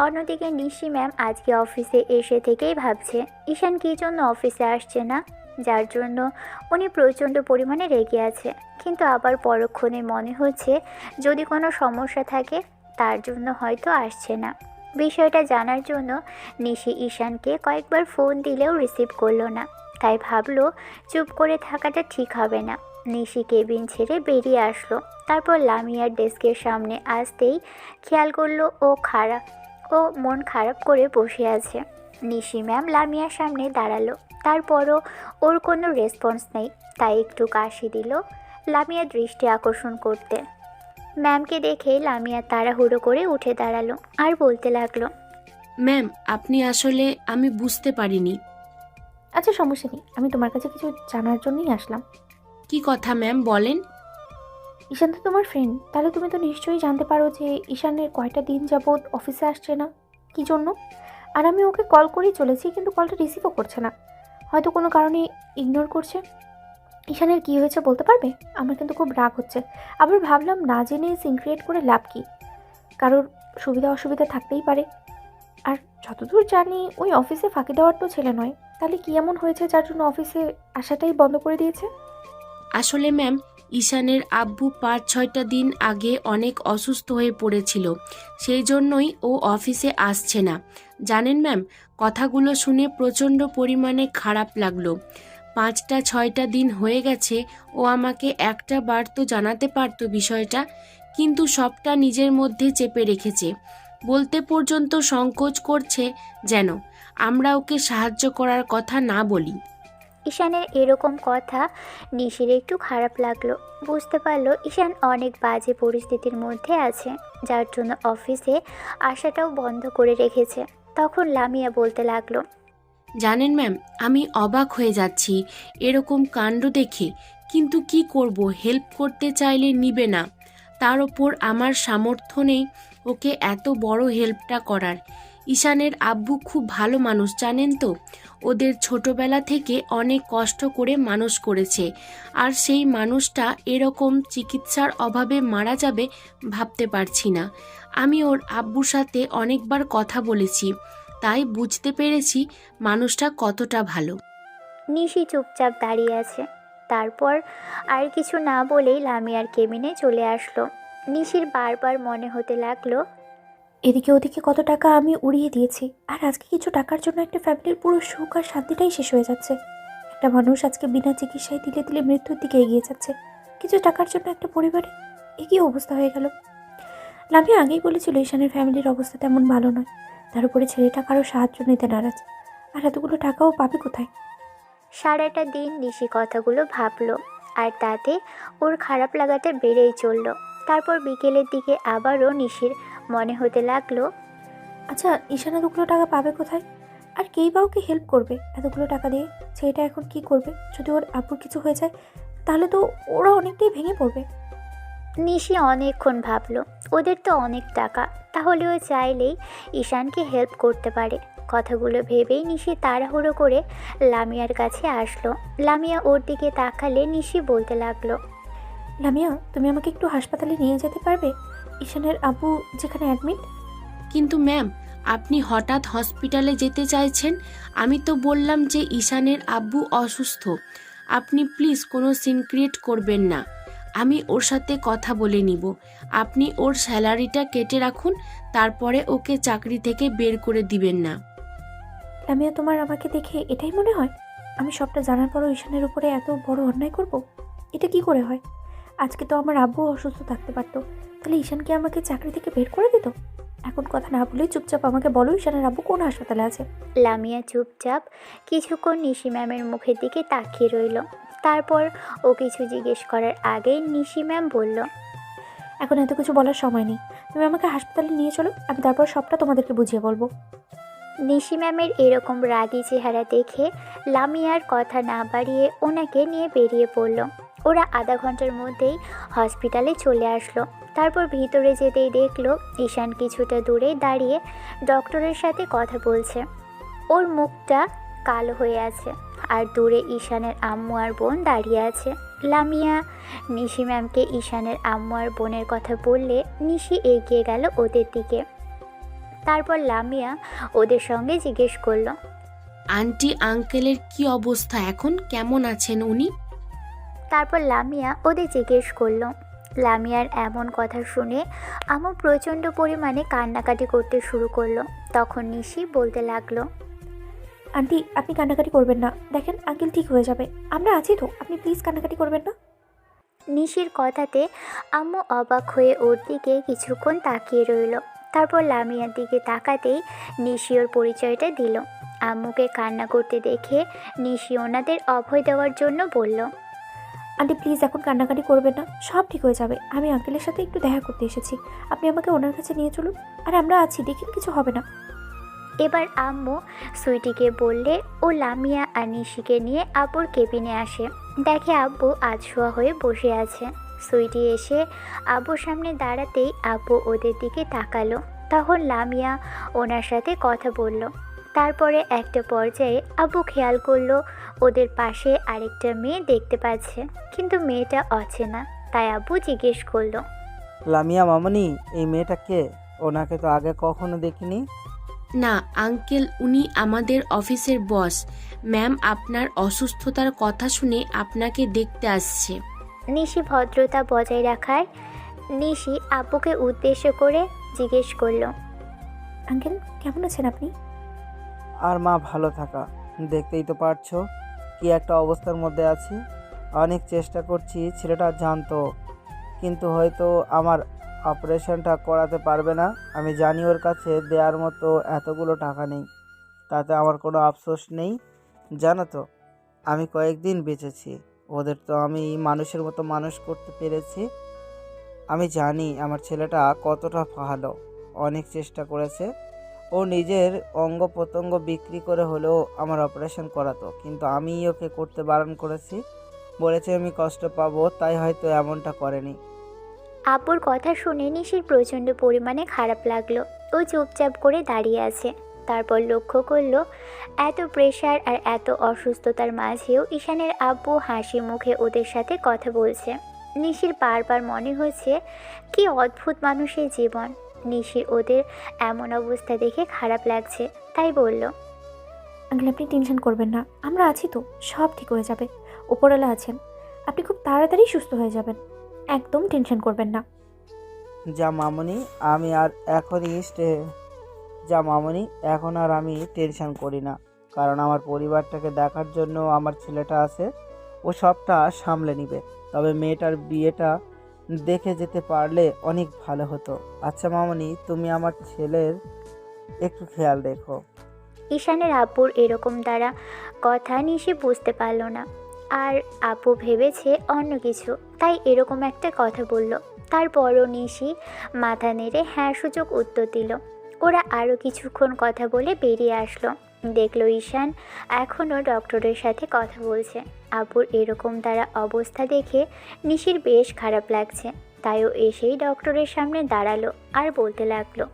অন্যদিকে নিশি ম্যাম আজকে অফিসে এসে থেকেই ভাবছে ঈশান কী জন্য অফিসে আসছে না, যার জন্য উনি প্রচণ্ড পরিমাণে রেগে আছে। কিন্তু আবার পরক্ষণে মনে হচ্ছে যদি কোনো সমস্যা থাকে তার জন্য হয়তো আসছে না। বিষয়টা জানার জন্য নিশি ঈশানকে কয়েকবার ফোন দিলেও রিসিভ করলো না, তাই ভাবলো চুপ করে থাকাটা ঠিক হবে না। নিশি কেবিন ছেড়ে বেরিয়ে আসলো। তারপর লামিয়ার ডেস্কের সামনে আসতেই খেয়াল করলো ও মন খারাপ করে বসে আছে। নিশি ম্যাম লামিয়ার সামনে দাঁড়ালো, তারপরও ওর কোনো রেসপন্স নেই, তাই একটু কাশি দিল লামিয়ার দৃষ্টি আকর্ষণ করতে। ম্যামকে দেখে লামিয়া তাড়াহুড়ো করে উঠে দাঁড়ালো আর বলতে লাগলো, ম্যাম, আপনি আসলে, আমি বুঝতে পারিনি। আচ্ছা সমস্যা নেই, আমি তোমার কাছে কিছু জানার জন্যই আসলাম। কি কথা ম্যাম, বলেন। ঈশান তো তোমার ফ্রেন্ড, তাহলে তুমি তো নিশ্চয়ই জানতে পারো যে ঈশানের কয়টা দিন যাবৎ অফিসে আসছে না, কী জন্য। আর আমি ওকে কল করেই চলেছি, কিন্তু কলটা রিসিভও করছে না, হয়তো কোনো কারণে ইগনোর করছে। ঈশানের কী হয়েছে বলতে পারবে? আমার কিন্তু খুব রাগ হচ্ছে। আবার ভাবলাম না জেনে সিন ক্রিয়েট করে লাভ কী, কারোর সুবিধা অসুবিধা থাকতেই পারে। আর যতদূর জানি ওই অফিসে ফাঁকি দেওয়ার তো ছেলে নয়, তাহলে কী এমন হয়েছে যার জন্য অফিসে আসাটাই বন্ধ করে দিয়েছে? আসলে ম্যাম, ঈশানের আব্বু 5-6টা দিন আগে অনেক অসুস্থ হয়ে পড়েছিল, সেই জন্যই ও অফিসে আসছে না। জানেন ম্যাম, কথাগুলো শুনে প্রচণ্ড পরিমাণে খারাপ লাগলো। 5-6টা দিন হয়ে গেছে, ও আমাকে একটা বার তো জানাতে পারতো বিষয়টা, কিন্তু সবটা নিজের মধ্যে চেপে রেখেছে। বলতে পর্যন্ত সংকোচ করছে যেন আমরা ওকে সাহায্য করার কথা না বলি। ঈশানের এরকম কথা নিশির একটু খারাপ লাগলো। বুঝতে পারলো ঈশান অনেক বাজে পরিস্থিতির মধ্যে আছে, যার জন্য অফিসে আসাটাও বন্ধ করে রেখেছে। তখন লামিয়া বলতে লাগলো, জানেন ম্যাম, আমি অবাক হয়ে যাচ্ছি এরকম কাণ্ড দেখে, কিন্তু কি করব, হেল্প করতে চাইলে নিবে না। তার ওপর আমার সামর্থ্য নেই ওকে এত বড় হেল্পটা করার। ঈশানের আব্বু খুব ভালো মানুষ, জানেন তো, ওদের ছোটবেলা থেকে অনেক কষ্ট করে মানুষ করেছে, আর সেই মানুষটা এরকম চিকিৎসার অভাবে মারা যাবে ভাবতে পারছি না। আমি ওর আব্বুর সাথে অনেকবার কথা বলেছি, তাই বুঝতে পেরেছি মানুষটা কতটা ভালো। নিশি চুপচাপ দাঁড়িয়ে আছে। তারপর আর কিছু না বলেই লামিয়ার কেবিনে চলে আসলো। নিশির বারবার মনে হতে লাগলো, এদিকে ওদিকে কত টাকা আমি উড়িয়ে দিয়েছি, আর আজকে কিছু টাকার জন্য একটা ফ্যামিলির পুরো সুখ আর শান্তিটাই শেষ হয়ে যাচ্ছে। একটা মানুষ আজকে বিনা চিকিৎসায় ধীরে ধীরে মৃত্যুর দিকে এগিয়ে যাচ্ছে, কিছু টাকার জন্য একটা পরিবারে একই অবস্থা হয়ে গেল। লামিয়া আগেই বলেছিল ঈশানের ফ্যামিলির অবস্থা তেমন ভালো নয়, তার উপরে ছেলেটা কারো সাহায্য নিতে নারাজ, আর এতগুলো টাকাও পাবে কোথায়? সারাটা দিন নিশি কথাগুলো ভাবলো, আর তাতে ওর খারাপ লাগাটা বেড়েই চলল। তারপর বিকেলের দিকে আবারও নিশির মনে হতে লাগলো, আচ্ছা ঈশান এতগুলো টাকা পাবে কোথায়? আর কেই বা ওকে হেল্প করবে এতগুলো টাকা দিয়ে? ছেলেটা এখন কি করবে? যদি ওর আব্বুর কিছু হয়ে যায় তাহলে তো ওরা অনেকটাই ভেঙে পড়বে। নিশি অনেকক্ষণ ভাবলো, ওদের তো অনেক টাকা, তাহলে ও চাইলেই ঈশানকে হেল্প করতে পারে। কথাগুলো ভেবেই নিশি তাড়াহুড়ো করে লামিয়ার কাছে আসলো। লামিয়া ওর দিকে তাকালে নিশি বলতে লাগলো, লামিয়া, তুমি আমাকে একটু হাসপাতালে নিয়ে যেতে পারবে? ঈশানের আব্বু যেখানে অ্যাডমিট। কিন্তু ম্যাম, আপনি হঠাৎ হসপিটালে যেতে চাইছেন? আমি তো বললাম যে ঈশানের আব্বু অসুস্থ। আপনি প্লিজ কোনো সিন ক্রিয়েট করবেন না, আমি ওর সাথে কথা বলে নিব। আপনি ওর স্যালারিটা কেটে রাখুন, তারপরে ওকে চাকরি থেকে বের করে দিবেন না। লামিয়া, তোমার আমাকে দেখে এটাই মনে হয়? আমি সবটা জানার পরও ঈশানের উপরে এত বড় অন্যায় করব? এটা কি করে হয়? আজকে তো আমার আব্বু অসুস্থ থাকতে পারতো, তাহলে ঈশান কি আমাকে চাকরি থেকে বের করে দিত? এখন কথা না বলেই চুপচাপ আমাকে বলো ঈশানের আব্বু কোন হাসপাতালে আছে। লামিয়া চুপচাপ কিছুক্ষণ নিশি ম্যামের মুখের দিকে তাকিয়ে রইল। তারপর ও কিছু জিজ্ঞেস করার আগেই নিশি ম্যাম বলল, এখন এত কিছু বলার সময় নেই, তুমি আমাকে হাসপাতালে নিয়ে চলো, আমি তারপর সবটা তোমাদেরকে বুঝিয়ে বলবো। নিশি ম্যামের এরকম রাগী চেহারা দেখে লামিয়ার কথা না বাড়িয়ে ওনাকে নিয়ে বেরিয়ে পড়ল। ওরা আধা ঘন্টার মধ্যেই হসপিটালে চলে আসলো। তারপর ভিতরে যেতেই দেখলো ঈশান কিছুটা দূরে দাঁড়িয়ে ডক্টরের সাথে কথা বলছে। ওর মুখটা কালো হয়ে আছে, আর দূরে ঈশানের আম্মু আর বোন দাঁড়িয়ে আছে। লামিয়া নিশি ম্যামকে ঈশানের আম্মু আর বোনের কথা বললে নিশি এগিয়ে গেল ওদের দিকে। তারপর লামিয়া ওদের সঙ্গে জিজ্ঞেস করলো, আন্টি আঙ্কেলের কি অবস্থা এখন, কেমন আছেন উনি? তারপর লামিয়া ওদের জিজ্ঞেস করলো। লামিয়ার এমন কথা শুনে আম্মু প্রচণ্ড পরিমাণে কান্নাকাটি করতে শুরু করলো। তখন নিশি বলতে লাগলো, আন্টি আপনি কান্নাকাটি করবেন না, দেখেন আঙ্কেল ঠিক হয়ে যাবে, আমরা আছি তো, আপনি প্লিজ কান্নাকাটি করবেন না। নিশির কথাতে আম্মু অবাক হয়ে ওর দিকে কিছুক্ষণ তাকিয়ে রইল। তারপর লামিয়ার দিকে তাকাতেই নিশি ওর পরিচয়টা দিল। আম্মুকে কান্না করতে দেখে নিশি ওনাদের অভয় দেওয়ার জন্য বলল, আন্টি প্লিজ এখন কান্নাকাটি করবেন না, সব ঠিক হয়ে যাবে, আমি আঙ্কেলের সাথে একটু দেখা করতে এসেছি, আপনি আমাকে ওনার কাছে নিয়ে চলুন, আর আমরা আছি, দেখেন কিছু হবে না। এবার আম্মু সুইটিকে বললে ও লামিয়া আর নিশিকে নিয়ে আব্বুর কেবিনে আসে। দেখে আব্বু আধশোয়া হয়ে বসে আছে। সুইটি এসে আব্বুর সামনে দাঁড়াতেই আব্বু ওদের দিকে তাকালো। তখন লামিয়া ওনার সাথে কথা বলল। তারপরে একটা পর্যায়ে আব্বু খেয়াল করলো ওদের পাশে আরেকটা মেয়ে দেখতে পাচ্ছে, কিন্তু মেয়েটা অচেনা। তাই আব্বু জিজ্ঞেস করলো, লামিয়া মামনি, এই মেয়েটা কে? ওনাকে তো আগে কখনো দেখিনি। না আঙ্কেল, উনি আমাদের অফিসের বস। ম্যাম আপনার অসুস্থতার কথা শুনে আপনাকে দেখতে আসছে। নিশি ভদ্রতা বজায় রাখায় নিশি আব্বুকে উদ্দেশ্য করে জিজ্ঞেস করলো, আঙ্কেল কেমন আছেন আপনি? আর মা ভালো থাকা, দেখতেই তো পারছো কি একটা অবস্থার মধ্যে আছি। অনেক চেষ্টা করছি ছেলেটা জানতো, কিন্তু হয়তো আমার অপারেশনটা করাতে পারবে না। আমি জানি ওর কাছে দেওয়ার মতো এতগুলো টাকা নেই, তাতে আমার কোনো আফসোস নেই। জানো তো, আমি কয়েকদিন বেঁচেছি, ওদের তো আমি মানুষের মতো মানুষ করতে পেরেছি। আমি জানি আমার ছেলেটা কতটা ভালো, অনেক চেষ্টা করেছে। ও নিজের অঙ্গ প্রত্যঙ্গ বিক্রি করে হলেও আমার অপারেশন করাতো, কিন্তু আমি ওকে করতে বারণ করেছি। বলেছে আমি কষ্ট পাবো, তাই হয়তো এমনটা করেনি। আব্বুর কথা শুনে নিশির প্রচণ্ড পরিমাণে খারাপ লাগলো। ও চুপচাপ করে দাঁড়িয়ে আছে। তারপর লক্ষ্য করলো এত প্রেশার আর এত অসুস্থতার মাঝেও ঈশানের আব্বু হাসি মুখে ওদের সাথে কথা বলছে। নিশির বারবার মনে হচ্ছে কি অদ্ভুত মানুষের জীবন। নিশির ওদের এমন অবস্থা দেখে খারাপ লাগছে, তাই বলল, আঙ্কেল আপনি টেনশন করবেন না, আমরা আছি তো, সব ঠিক হয়ে যাবে, ওপরওয়ালা আছেন, আপনি খুব তাড়াতাড়ি সুস্থ হয়ে যাবেন, একদম টেনশন করবেন না। যা মামনি, আমি আর এখন আর আমি টেনশন করি না, কারণ আমার পরিবারটাকে দেখার জন্য আমার ছেলেটা আছে, ও সবটা সামলে নিবে। তবে মেয়েটার বিয়েটা দেখে যেতে পারলে অনেক ভালো হতো। আচ্ছা মামনি, তুমি আমার ছেলের একটু খেয়াল রেখো। ঈশানের আব্বুর এরকম দ্বারা কথা নিশি বুঝতে পারল না, আর আব্বু ভেবেছে অন্য কিছু, তাই এরকম একটা কথা বলল। তারপরও নিশি মাথা নেড়ে হ্যাঁ সূচক উত্তর দিল। ওরা আরও কিছুক্ষণ কথা বলে বেরিয়ে আসলো। দেখলো ঈশান এখনও ডক্টরের সাথে কথা বলছে। আব্বুর এরকম দ্বারা অবস্থা দেখে নিশির বেশ খারাপ লাগছে, তাইও এসেই ডক্টরের সামনে দাঁড়ালো আর বলতে লাগলো,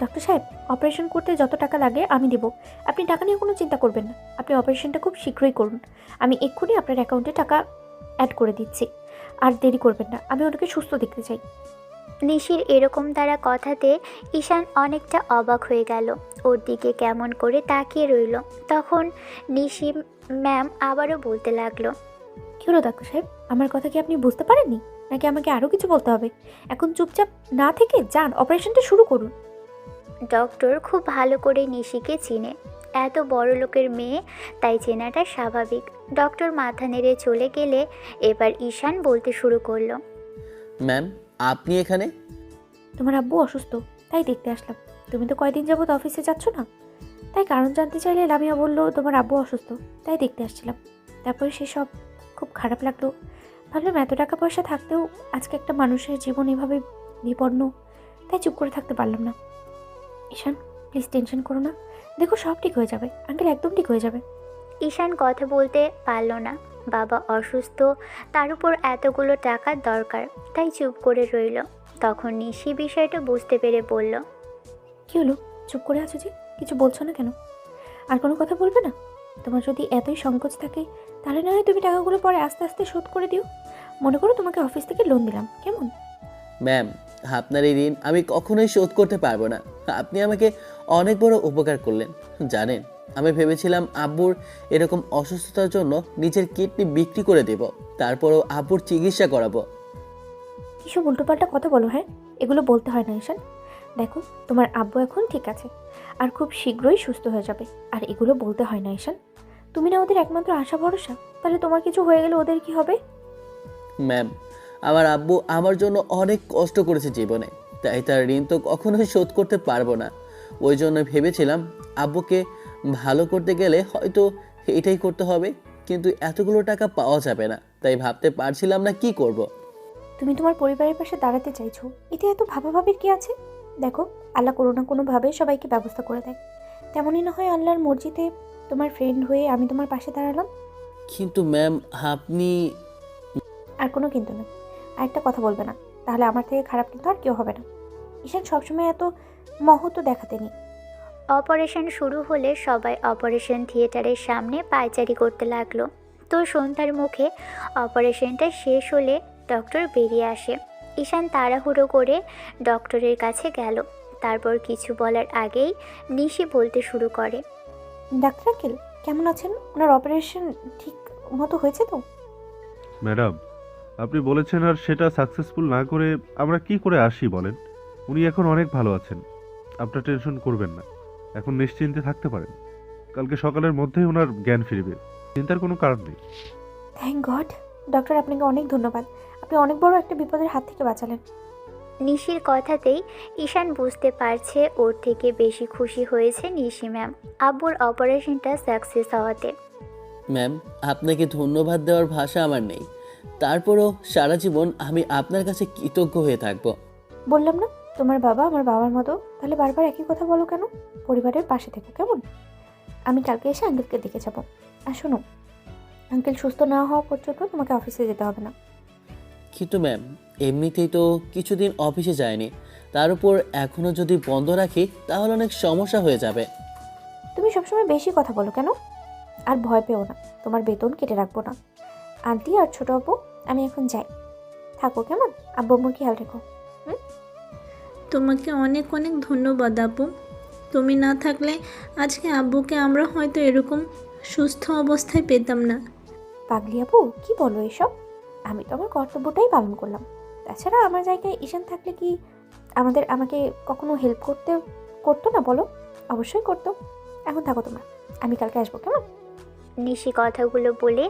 ডক্টর সাহেব, অপারেশন করতে যত টাকা লাগে আমি দেব, আপনি টাকা নিয়ে কোনো চিন্তা করবেন না, আপনি অপারেশনটা খুব শীঘ্রই করুন, আমি এক্ষুনি আপনার অ্যাকাউন্টে টাকা অ্যাড করে দিচ্ছি, আর দেরি করবেন না, আমি ওনাকে সুস্থ দেখতে চাই। নিশির এরকম দ্বারা কথাতে ঈশান অনেকটা অবাক হয়ে গেল, ওর দিকে কেমন করে তাকিয়ে রইল। তখন নিশি ম্যাম আবারও বলতে লাগলো, কী হলো ডাক্তার সাহেব, আমার কথা কি আপনি বুঝতে পারেননি, নাকি আমাকে আরও কিছু বলতে হবে? এখন চুপচাপ না থেকে যান, অপারেশনটা শুরু করুন। ডক্টর খুব ভালো করে নিশিকে চিনে। এত বড় লোকের মেয়ে, তাই চেনাটা স্বাভাবিক। ডক্টর মাথা নেড়ে চলে গেলে এবার ঈশান বলতে শুরু করলো। ম্যাম, আপনি এখানে? তোমার আব্বু অসুস্থ, তাই দেখতে আসলাম। তুমি তো কয়দিন যাবত অফিসে যাচ্ছ না, তাই কারণ জানতে চাইলে লামিয়া বললো তোমার আব্বু অসুস্থ, তাই দেখতে আসছিলাম। তারপরে সেসব খুব খারাপ লাগলো। ভাবলাম এত টাকা পয়সা থাকতেও আজকে একটা মানুষের জীবন এভাবে বিপন্ন, তাই চুপ করে থাকতে পারলাম না। ঈশান, প্লিজ টেনশন করো না, দেখো সব ঠিক হয়ে যাবে, আঙ্কেল একদম ঠিক হয়ে যাবে। ঈশান কথা বলতে পারল না। বাবা অসুস্থ, তার উপর এতগুলো টাকার দরকার, তাই চুপ করে রইল। তখন নিশি বিষয়টা বুঝতে পেরে বলল। কি হলো, চুপ করে আছো যে, কিছু বলছো না কেন? আর কোনো কথা বলবে না? তোমার যদি এতই সংকোচ থাকে তাহলে না হয় তুমি টাকাগুলো পরে আস্তে আস্তে শোধ করে দিও। মনে করো তোমাকে অফিস থেকে লোন দিলাম, কেমন? ম্যাম, আপনার এই ঋণ আমি কখনোই শোধ করতে পারবো না। আপনি আমাকে অনেক বড় উপকার করলেন। জানেন, আমি ভেবেছিলাম আব্বুর এরকম অসুস্থতার জন্য নিজের কিডনি বিক্রি করে দেব, তারপরও আব্বুর চিকিৎসা করাবো। কিসব উল্টোপাল্টা কথা বলো, হ্যাঁ? এগুলো বলতে হয় না ঈশান। দেখো, তোমার আব্বু এখন ঠিক আছে আর খুব শীঘ্রই সুস্থ হয়ে যাবে, আর এগুলো বলতে হয় না ঈশান। তুমি না ওদের একমাত্র আশা ভরসা, তাহলে তোমার কিছু হয়ে গেলে ওদের কি হবে? ম্যাম, আমার আব্বু আমার জন্য অনেক কষ্ট করেছে জীবনে, তাই তার ঋণ তো কখনোই শোধ করতে পারবো না। ওই জন্য ভেবেছিলাম আব্বুকে ভালো করতে গেলে হয়তো এটাই করতে হবে, কিন্তু এতগুলো টাকা পাওয়া যাবে না, তাই ভাবতে পারছিলাম না কি করব। তুমি তোমার পরিবারের পাশে দাঁড়াতে চাইছো, এতে এত ভাবাভাবির কি আছে? দেখো, আল্লাহ কোনো না কোনোভাবে সবাইকে ব্যবস্থা করে দেয়। তেমনই না হয় আল্লাহর মর্জিতে তোমার ফ্রেন্ড হয়ে আমি তোমার পাশে দাঁড়ালাম। কিন্তু ম্যাম, আপনি... আর কোনো কিন্তু না। আর একটা কথা বলবে না, তাহলে আমার থেকে খারাপ কিন্তু আর কেউ হবে না। ঈশান সবসময় এত মহত্ব দেখাতে নেই। অপারেশন শুরু হলে সবাই অপারেশন থিয়েটারের সামনে পায়চারি করতে লাগলো। তো সন্ধ্যার মুখে অপারেশনটা শেষ হলে ডক্টর বেরিয়ে আসে। ঈশান তাড়াহুড়ো করে ডক্টরের কাছে গেল। তারপর কিছু বলার আগেই নিশি বলতে শুরু করে। ডাক্তার আঙ্কেল কেমন আছেন? ওনার অপারেশন ঠিক মতো হয়েছে তো? ম্যাডাম, আপনি বলেছেন আর সেটা সাকসেসফুল না করে আমরা কি করে আসি বলেন? উনি এখন অনেক ভালো আছেন, আপনার টেনশন করবেন না, এখন নিশ্চিন্তে থাকতে পারেন। কালকে সকালের মধ্যেই ওনার জ্ঞান ফিরবে, চিন্তার কোনো কারণ নেই। Thank god. ডক্টর, আপনাকে অনেক ধন্যবাদ, আপনি অনেক বড় একটা বিপদের হাত থেকে বাঁচালেন। নিশির কথাতেই ঈশান বুঝতে পারছে ওর থেকে বেশি খুশি হয়েছে নিশি ম্যাম আব্বুর অপারেশনটা সাকসেস হওয়াতে। ম্যাম, আপনাকে ধন্যবাদ দেওয়ার ভাষা আমার নেই, তারপরও সারা জীবন আমি আপনার কাছে কৃতজ্ঞ হয়ে থাকবো। বললাম না তোমার বাবা আমার বাবার মতো, তাহলে বারবার একই কথা বলো কেন? পরিবারের পাশে থেকো, কেমন? আমি কালকে এসে আঙ্কেলকে দেখে যাবো। আর শোনো, আঙ্কেল সুস্থ না হওয়া পর্যন্ত তোমাকে অফিসে যেতে হবে না। কিন্তু ম্যাম, এমনিতেই তো কিছুদিন অফিসে যায়নি, তার উপর এখনও যদি বন্ধ রাখি তাহলে অনেক সমস্যা হয়ে যাবে। তুমি সবসময় বেশি কথা বলো কেন? আর ভয় পেও না, তোমার বেতন কেটে রাখবো না। আন্টি আর ছোট আব্বু, আমি এখন যাই, থাকো কেমন? আব্বু আম্মুর খেয়াল রেখো। তোমাকে অনেক অনেক ধন্যবাদ আপু। তুমি না থাকলে আজকে আব্বুকে আমরা হয়তো এরকম সুস্থ অবস্থায় পেতাম না। পাগলি আপু, কি বলো এসব? আমি তো আমার কর্তব্যটাই পালন করলাম। তাছাড়া আমার জায়গায় ঈশান থাকলে কি আমাকে কখনো হেল্প করতো না বলো? অবশ্যই করতো। এখন থাকো তোমরা, আমি কালকে আসবো, কেমন? নিশি কথাগুলো বলে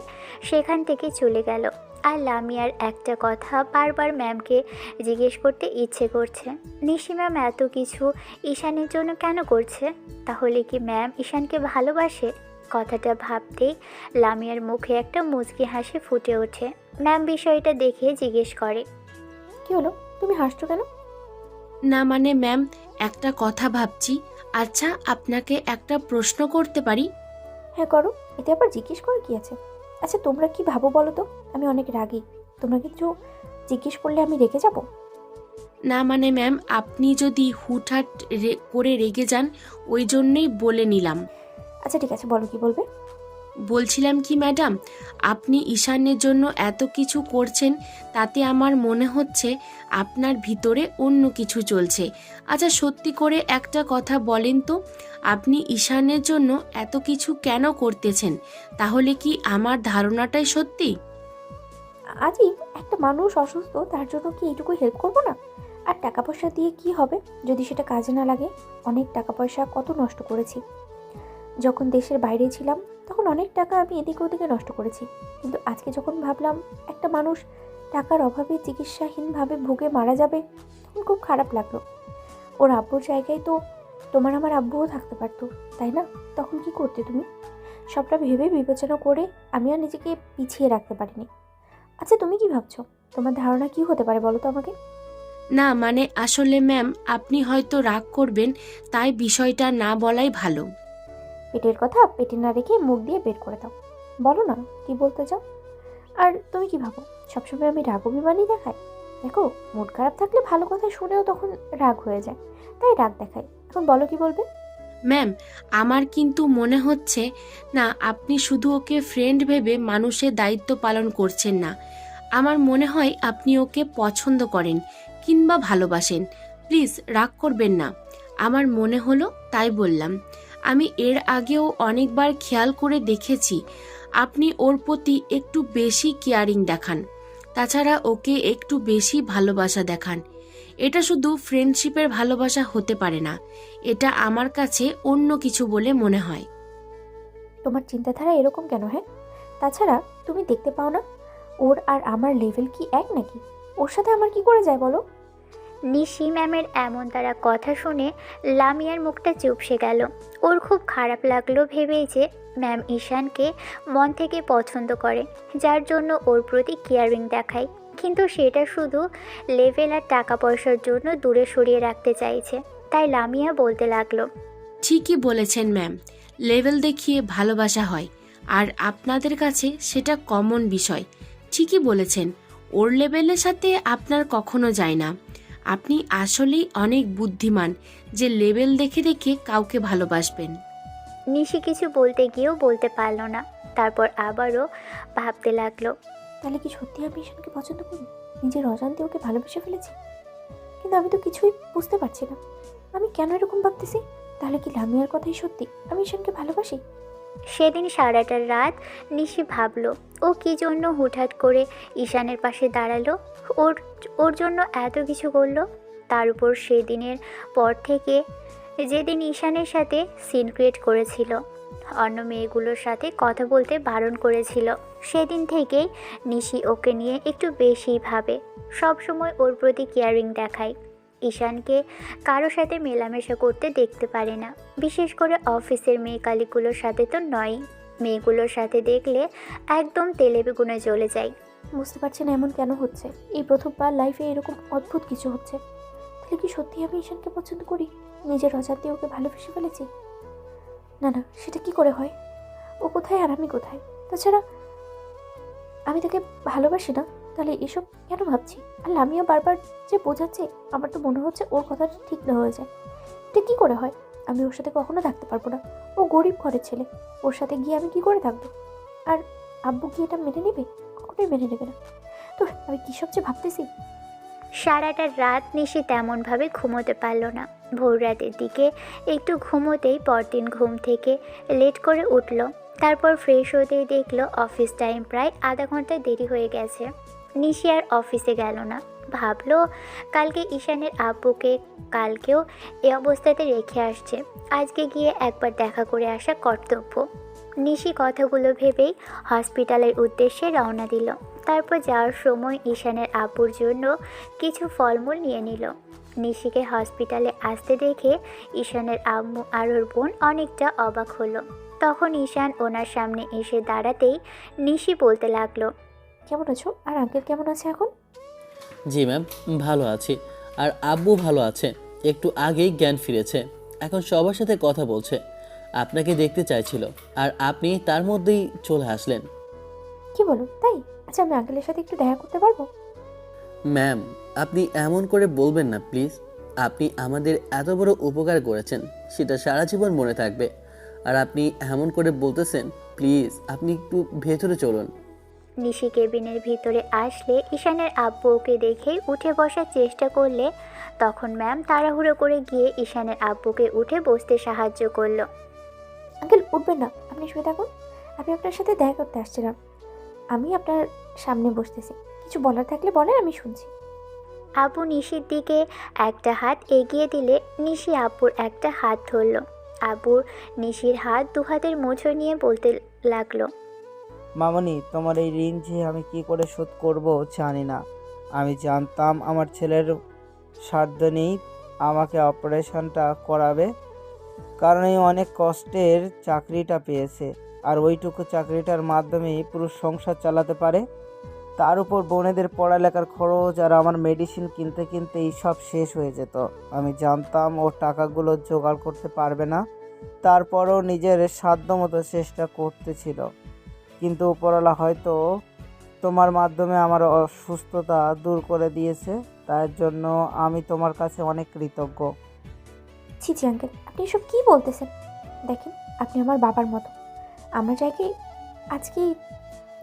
সেখান থেকে চলে গেল। আর লামিয়ার একটা কথা বারবার ম্যামকে জিজ্ঞেস করতে ইচ্ছে করছে, নিশি ম্যাম এত কিছু ঈশানের জন্য কেন করছে? তাহলে কি ম্যাম ঈশানকে ভালোবাসে? কথাটা ভাবতেই লামিয়ার মুখে একটা মুচকি হাসি ফুটে ওঠে। ম্যাম বিষয়টা দেখে জিজ্ঞেস করে। কি হলো, তুমি হাসছো কেন? না মানে ম্যাম, একটা কথা ভাবছি। আচ্ছা, আপনাকে একটা প্রশ্ন করতে পারি? হ্যাঁ করো, এতে আবার জিজ্ঞেস করার কি আছে? আচ্ছা তোমরা কি ভাবো বলো তো? আমি অনেক রাগী, তোমরা কিছু জিজ্ঞেস করলে আমি রেগে যাব? না মানে ম্যাম, আপনি যদি হুটহাট করে রেগে যান, ওই জন্যই বলে নিলাম। আচ্ছা ঠিক আছে, বলো কি বলবে। বলছিলাম কি ম্যাডাম, আপনি ঈশানের জন্য এত কিছু করছেন, তাতে আমার মনে হচ্ছে আপনার ভিতরে অন্য কিছু চলছে। আচ্ছা সত্যি করে একটা কথা বলেন তো, আপনি ঈশানের জন্য এত কিছু কেন করতেছেন? তাহলে কি আমার ধারণাটাই সত্যি? আজই একটা মানুষ অসুস্থ, তার জন্য কি এইটুকু হেল্প করবো না? আর টাকা পয়সা দিয়ে কি হবে যদি সেটা কাজে না লাগে? অনেক টাকা পয়সা কত নষ্ট করেছি। যখন দেশের বাইরে ছিলাম তখন অনেক টাকা আমি এদিকে ওদিকে নষ্ট করেছি, কিন্তু আজকে যখন ভাবলাম একটা মানুষ টাকার অভাবে চিকিৎসাহীনভাবে ভুগে মারা যাবে, তখন খুব খারাপ লাগলো। ওর আব্বুর জায়গায় তো তোমার আমার আব্বুও থাকতে পারতো, তাই না? তখন কি করতে তুমি? সবটা ভেবে বিবেচনা করে আমি আর নিজেকে পিছিয়ে রাখতে পারিনি। আচ্ছা, তুমি কি ভাবছো? তোমার ধারণা কি হতে পারে বলো তো আমাকে। না মানে আসলে ম্যাম, আপনি হয়তো রাগ করবেন, তাই বিষয়টা না বলাই ভালো। পেটের কথা পেটে না রেখে মুখ দিয়ে বের করে দাও। বলো না কি বলতে চাও। আর তুমি কি ভাবো সবসময় আমি রাগ অভিমানই দেখাই? দেখো, মুড খারাপ থাকলে ভালো কথা শুনেও তখন রাগ হয়ে যায়, তাই রাগ দেখাই। এখন বলো কি বলবে। ম্যাম, আমার কিন্তু মনে হচ্ছে না আপনি শুধু ওকে ফ্রেন্ড ভেবে মানুষের দায়িত্ব পালন করছেন না। আমার মনে হয় আপনি ওকে পছন্দ করেন কিংবা ভালোবাসেন। প্লিজ রাগ করবেন না। আমার মনে হলো তাই বললাম। আমি এর আগেও অনেকবার খেয়াল করে দেখেছি আপনি ওর প্রতি একটু বেশি কেয়ারিং দেখান, তাছাড়া ওকে একটু বেশি ভালোবাসা দেখান। এটা শুধু ফ্রেন্ডশিপের ভালোবাসা হতে পারে না, এটা আমার কাছে অন্য কিছু বলে মনে হয়। তোমার চিন্তাধারা এরকম কেন? হ্যাঁ, তাছাড়া তুমি দেখতে পাও না ওর আর আমার লেভেল কি এক নাকি? ওর সাথে আমার কি করে যায় বলো। নিশি ম্যামের এমন তারা কথা শুনে লামিয়ার মুখটা চুপসে গেল। ওর খুব খারাপ লাগলো ভেবেই যে ম্যাম ঈশানকে মন থেকে পছন্দ করে, যার জন্য ওর প্রতি কেয়ারিং দেখায়, কিন্তু সেটা শুধু লেভেল আর টাকা পয়সার জন্য দূরে সরিয়ে রাখতে চাইছে। তাই লামিয়া বলতে লাগলো, ঠিকই বলেছেন ম্যাম, লেভেল দেখিয়ে ভালোবাসা হয়, আর আপনাদের কাছে সেটা কমন বিষয়। ঠিকই বলেছেন, ওর লেভেলের সাথে আপনার কখনো যায় না। আপনি আসলেই অনেক বুদ্ধিমান যে লেভেল দেখে দেখে কাউকে ভালোবাসবেন। নিশি কিছু বলতে গিয়েও বলতে পারল না। তারপর আবারও ভাবতে লাগলো, তাহলে কি সত্যি আমি ঈশানকে পছন্দ করি? নিজের অজান্তে ওকে ভালোবেসে ফেলেছি, কিন্তু আমি তো কিছুই বুঝতে পারছি না আমি কেন এরকম ভাবতেছি। তাহলে কি লামিয়ার কথাই সত্যি, আমি ঈশানকে ভালোবাসি? সেদিন সারাটা রাত নিশি ভাবলো ও কী জন্য হুটহাট করে ঈশানের পাশে দাঁড়ালো, ওর ওর জন্য এত কিছু করলো। তার উপর সেদিনের পর থেকে, যেদিন ঈশানের সাথে সিন ক্রিয়েট করেছিল, অন্য মেয়েগুলোর সাথে কথা বলতে বারণ করেছিল, সেদিন থেকেই নিশি ওকে নিয়ে একটু বেশিই ভাবে, সবসময় ওর প্রতি কেয়ারিং দেখায়। ঈশানকে কারো সাথে মেলামেশা করতে দেখতে পারে না, বিশেষ করে অফিসের মেয়ে কালীগুলোর সাথে তো নয়। মেয়েগুলোর সাথে দেখলে একদম তেলে বেগুনে জ্বলে যায়। বুঝতে পারছি না এমন কেন হচ্ছে। এই প্রথমবার লাইফে এরকম অদ্ভুত কিছু হচ্ছে। তাহলে কি সত্যি আমি ঈশানকে পছন্দ করি, নিজের অজান্তে ওকে ভালোবেসে ফেলেছি? না না, সেটা কি করে হয়? ও কোথায় আর আমি কোথায়? তাছাড়া আমি তাকে ভালোবাসি না, তাহলে এসব কেন ভাবছি? আর লামিয়া বারবার যে বোঝাচ্ছে, আমার তো মনে হচ্ছে ওর কথাটা ঠিক না হয়ে যায়। এটা কি করে হয়? আমি ওর সাথে কখনো থাকতে পারবো না। ও গরিব ঘরের ছেলে, ওর সাথে গিয়ে আমি কি করে থাকবো? আর আব্বু কি এটা মেনে নেবে? কখনোই মেনে নেবে না। তো আমি কী সব যে ভাবতেছি। সারাটা রাত নিশি তেমনভাবে ঘুমোতে পারল না। ভোর রাতের দিকে একটু ঘুমোতেই পরদিন ঘুম থেকে লেট করে উঠল। তারপর ফ্রেশ হতেই দেখলো অফিস টাইম প্রায় আধা ঘন্টা দেরি হয়ে গেছে। নিশি আর অফিসে গেল না। ভাবলো কালকে ঈশানের আব্বুকে কালকেও এ অবস্থাতে রেখে আসছে, আজকে গিয়ে একবার দেখা করে আসা কর্তব্য। নিশি কথাগুলো ভেবেই হসপিটালের উদ্দেশ্যে রওনা দিল। তারপর যাওয়ার সময় ঈশানের আব্বুর জন্য কিছু ফলমূল নিয়ে নিল। নিশিকে হসপিটালে আসতে দেখে ঈশানের আম্মু আর ওর বোন অনেকটা অবাক হলো। তখন ঈশান ওনার সামনে এসে দাঁড়াতেই নিশি বলতে লাগলো, কেমন আছো? আর আঙ্কেল কেমন আছে এখন? জি ম্যাম, ভালো আছি। আর আব্বু ভালো আছে, একটু আগেই জ্ঞান ফিরেছে, এখন সবার সাথে কথা বলছে। আপনাকে দেখতে চাইছিল, আর আপনি তার মধ্যেই চলে আসলেন। কি বলো তাই? আচ্ছা, আমি আঙ্কেলের সাথে একটু দেখা করতে পারবো? ম্যাম, আপনি এমন করে বলবেন না প্লিজ। আপনি আমাদের এত বড় উপকার করেছেন, সেটা সারা জীবন মনে থাকবে। আর আপনি এমন করে বলতেছেন, প্লিজ আপনি একটু ভেতরে চলুন। নিশি কেবিনের ভিতরে আসলে ঈশানের আব্বু ওকে দেখেই উঠে বসার চেষ্টা করলে, তখন ম্যাম তাড়াহুড়ো করে গিয়ে ঈশানের আব্বুকে উঠে বসতে সাহায্য করলো। আঙ্কেল উঠবেন না, আপনি শুয়ে থাকুন। আমি আপনার সাথে দেখা করতে আসছিলাম। আমি আপনার সামনে বসতেছি, কিছু বলার থাকলে বলেন, আমি শুনছি। আব্বু নিশির দিকে একটা হাত এগিয়ে দিলে নিশি আব্বুর একটা হাত ধরল। আব্বুর নিশির হাত দুহাতের মুঠোয় নিয়ে বলতে লাগলো, মামনি, তোমার এই ঋণ যে আমি কি করে শোধ করব জানি না। আমি জানতাম আমার ছেলের সাধ্য নেই আমাকে অপারেশনটা করাবে, কারণ এই অনেক কষ্টের চাকরিটা পেয়েছে, আর ওইটুকু চাকরিটার মাধ্যমেই পুরো সংসার চালাতে পারে। তার উপর বোনেদের পড়ালেখার খরচ আর আমার মেডিসিন কিনতে কিনতেই সব শেষ হয়ে যেত। আমি জানতাম ও টাকাগুলো জোগাড় করতে পারবে না, তারপরও নিজের সাধ্যমতো চেষ্টা করতেছিল। কিন্তু উপরওয়ালা হয়তো তোমার মাধ্যমে আমার অসুস্থতা দূর করে দিয়েছে, তার জন্য আমি তোমার কাছে অনেক কৃতজ্ঞ। ছি ছি আঙ্কেল, আপনি এসব কী বলতেছেন? দেখেন, আপনি আমার বাবার মতো। আমার জায়গায় আজকে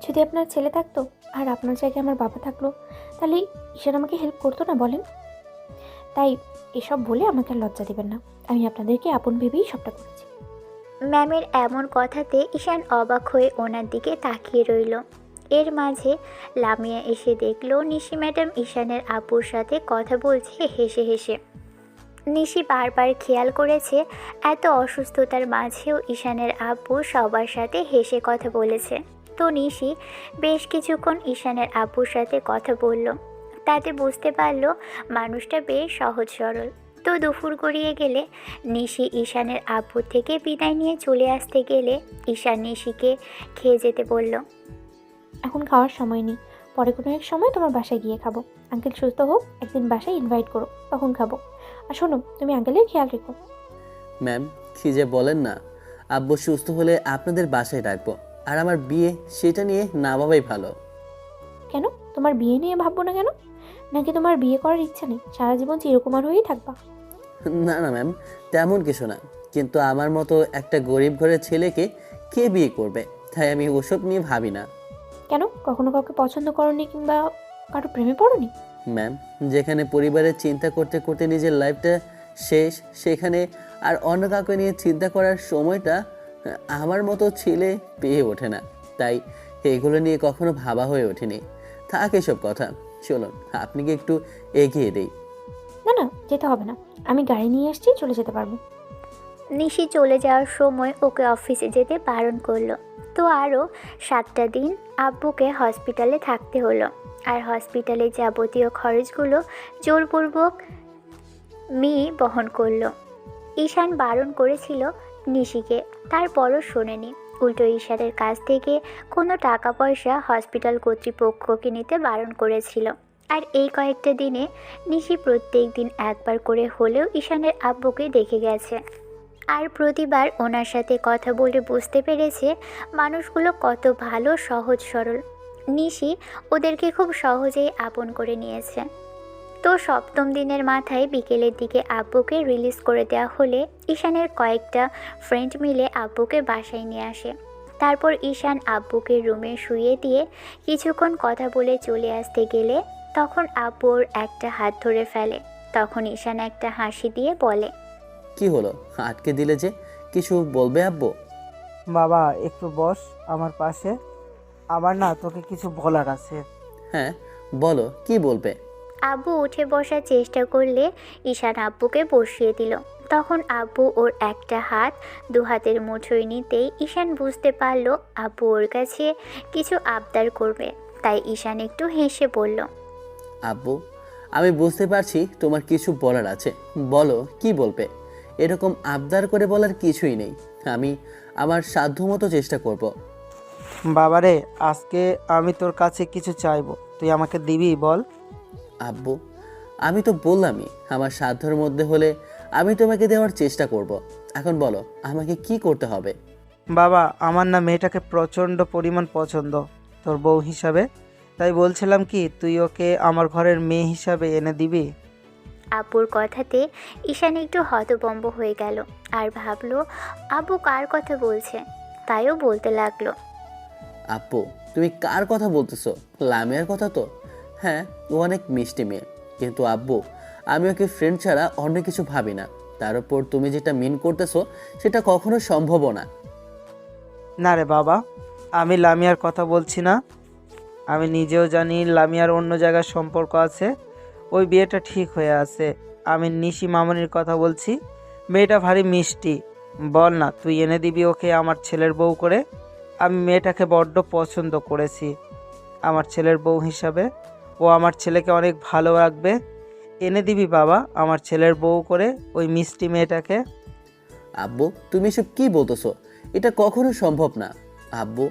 যদি আপনার ছেলে থাকতো আর আপনার জায়গায় আমার বাবা থাকলো, তাহলে ঈশান আমাকে হেল্প করতো না বলেন? তাই এসব বলে আমাকে আর লজ্জা দেবেন না। আমি আপনাদেরকে আপন ভেবেই সবটা করেছি। ম্যামের এমন কথাতে ঈশান অবাক হয়ে ওনার দিকে তাকিয়ে রইল। এর মাঝে লামিয়া এসে দেখল নিশি ম্যাডাম ঈশানের আব্বুর সাথে কথা বলছে হেসে হেসে। নিশি বারবার খেয়াল করেছে এত অসুস্থতার মাঝেও ঈশানের আব্বু সবার সাথে হেসে কথা বলেছে। তো নিশি বেশ কিছুক্ষণ ঈশানের আব্বুর সাথে কথা বলল। তাতে বুঝতে পারল মানুষটা বেশ সহজ সরল। তো দুপুর গড়িয়ে গেলে নিশি ঈশানের আব্বুর থেকে বিদায় নিয়ে চলে আসতে গেলে ঈশান নিশিকে খেয়ে যেতে বলল। এখন খাওয়ার সময় নেই, পরে কোনো এক সময় তোমার বাসায় গিয়ে খাবো। আঙ্কেল সুস্থ হোক, একদিন বাসায় ইনভাইট করো, তখন খাবো। আর শোনো, তুমি আঙ্কেলের খেয়াল রেখো। ম্যাম, কি যে বলেন না। আব্বু সুস্থ হলে আপনাদের বাসায় রাখবো, আর আমার বিয়ে সেটা নিয়ে না ভাবাই ভালো। কেন তোমার বিয়ে নিয়ে ভাববো না কেন? নাকি তোমার বিয়ে করার ইচ্ছা নেই, সারা জীবন চিরকুমার হয়েই থাকবা? না না ম্যাম, তেমন কিছু না, কিন্তু আমার মতো একটা গরিব ঘরের ছেলেকে কে বিয়ে করবে, তাই আমি ওসব নিয়ে ভাবি না। কেন, কখনো কাউকে পছন্দ করনি কিংবা কারো প্রেমে পড়োনি? ম্যাম, যেখানে পরিবারের চিন্তা করতে করতে নিজের লাইফটা শেষ, সেখানে আর অন্য কাউকে নিয়ে চিন্তা করার সময়টা আমার মতো ছেলে পেয়ে ওঠে না, তাই এগুলো নিয়ে কখনো ভাবা হয়ে ওঠেনি। থাক এসব কথা, চলুন আপনি কি একটু এগিয়ে দেই। না না, যেতে হবে না, আমি গাড়ি নিয়ে আসছি, চলে যেতে পারবো। নিশি চলে যাওয়ার সময় ওকে অফিসে যেতে বারণ করলো। তো আরও 7টা দিন আব্বুকে হসপিটালে থাকতে হলো। আর হসপিটালে যাবতীয় খরচগুলো জোরপূর্বক বহন করলো। ঈশান বারণ করেছিল নিশিকে, তারপরও শোনেনি। উল্টো ঈশানের কাছ থেকে কোনো টাকা পয়সা হসপিটাল কর্তৃপক্ষকে নিতে বারণ করেছিল। আর এই কয়েকটা দিনে নিশি প্রত্যেক দিন একবার করে হলেও ঈশানের আব্বুকে দেখে গেছে। আর প্রতিবার ওনার সাথে কথা বলে বুঝতে পেরেছে মানুষগুলো কত ভালো, সহজ সরল। নিশি ওদেরকে খুব সহজেই আপন করে নিয়েছে। তো 7ম দিনের মাথায় বিকেলের দিকে আব্বুকে রিলিজ করে দেওয়া হলে ঈশানের কয়েকটা ফ্রেন্ড মিলে আব্বুকে বাসায় নিয়ে আসে। তারপর ঈশান আব্বুকে রুমে শুইয়ে দিয়ে কিছুক্ষণ কথা বলে চলে আসতে গেলে তখন আব্বুর একটা হাত ধরে ফেলে। তখন ঈশান একটা হাসি দিয়ে বলে, কি হলো, আটকে দিলে যে? কিছু বলবে আব্বু? বাবা, একটু বস আমার পাশে, আমার না তোকে কিছু বলার আছে। হ্যাঁ বলো, কি বলবে? আব্বু উঠে বসার চেষ্টা করলে ঈশান আব্বুকে বসিয়ে দিল। তখন আব্বু ওর একটা হাত দুহাতের মুঠোয় নিতেই ঈশান বুঝতে পারল আব্বু ওর কাছে কিছু আবদার করবে। তাই ঈশান একটু হেসে বলল, আব্বু, আমি বুঝতে পারছি তোমার কিছু বলার আছে, বলো কি বলবে। এরকম আবদার করে বলার কিছুই নেই, আমি আমার সাধ্যমতো চেষ্টা করব। বাবারে, আজকে আমি তোর কাছে কিছু চাইবো, তুই আমাকে দিবি বল? আব্বু, আমি তো বললামই আমার সাধ্যের মধ্যে হলে আমি তোমাকে দেওয়ার চেষ্টা করব। এখন বলো আমাকে কি করতে হবে। বাবা, আমার না মেয়েটাকে প্রচণ্ড পরিমাণ পছন্দ তোর বউ হিসাবে, তাই বলছিলাম কি তুই ওকে আমার ঘরের মেয়ে হিসাবে এনে দিবি? আব্বুর কথাতে ঈশান একটু হতভম্ব হয়ে গেল আর ভাবলো আব্বু কার কথা বলছে, তাইও বলতে লাগলো, আব্বু, তুমি কার কথা বলতেছো? লামিয়ার কথা তো? হ্যাঁ, ও অনেক মিষ্টি মেয়ে, কিন্তু আব্বু আমি ওকে ফ্রেন্ড ছাড়া অন্য কিছু ভাবি না। তার উপর তুমি যেটা মিন করতেছো সেটা কখনো সম্ভব না। না রে বাবা, আমি লামিয়ার কথা বলছি না। আমি নিজেও জানি লামিয়ার অন্য জায়গায় সম্পর্ক আছে, ওই বিয়েটা ঠিক হয়ে আছে। আমি নিশি মামনির কথা বলছি। মেয়েটা ভারী মিষ্টি, বল না, তুই এনে দিবি ওকে আমার ছেলের বউ করে। আমি মেয়েটাকে বড্ড পছন্দ করেছি আমার ছেলের বউ হিসাবে। ও আমার ছেলেকে অনেক ভালো রাখবে। এনে দিবি বাবা আমার ছেলের বউ করে ওই মিষ্টি মেয়েটাকে। আব্বু, তুমি এসব কী বলতেছো? এটা কখনো সম্ভব না। আব্বু,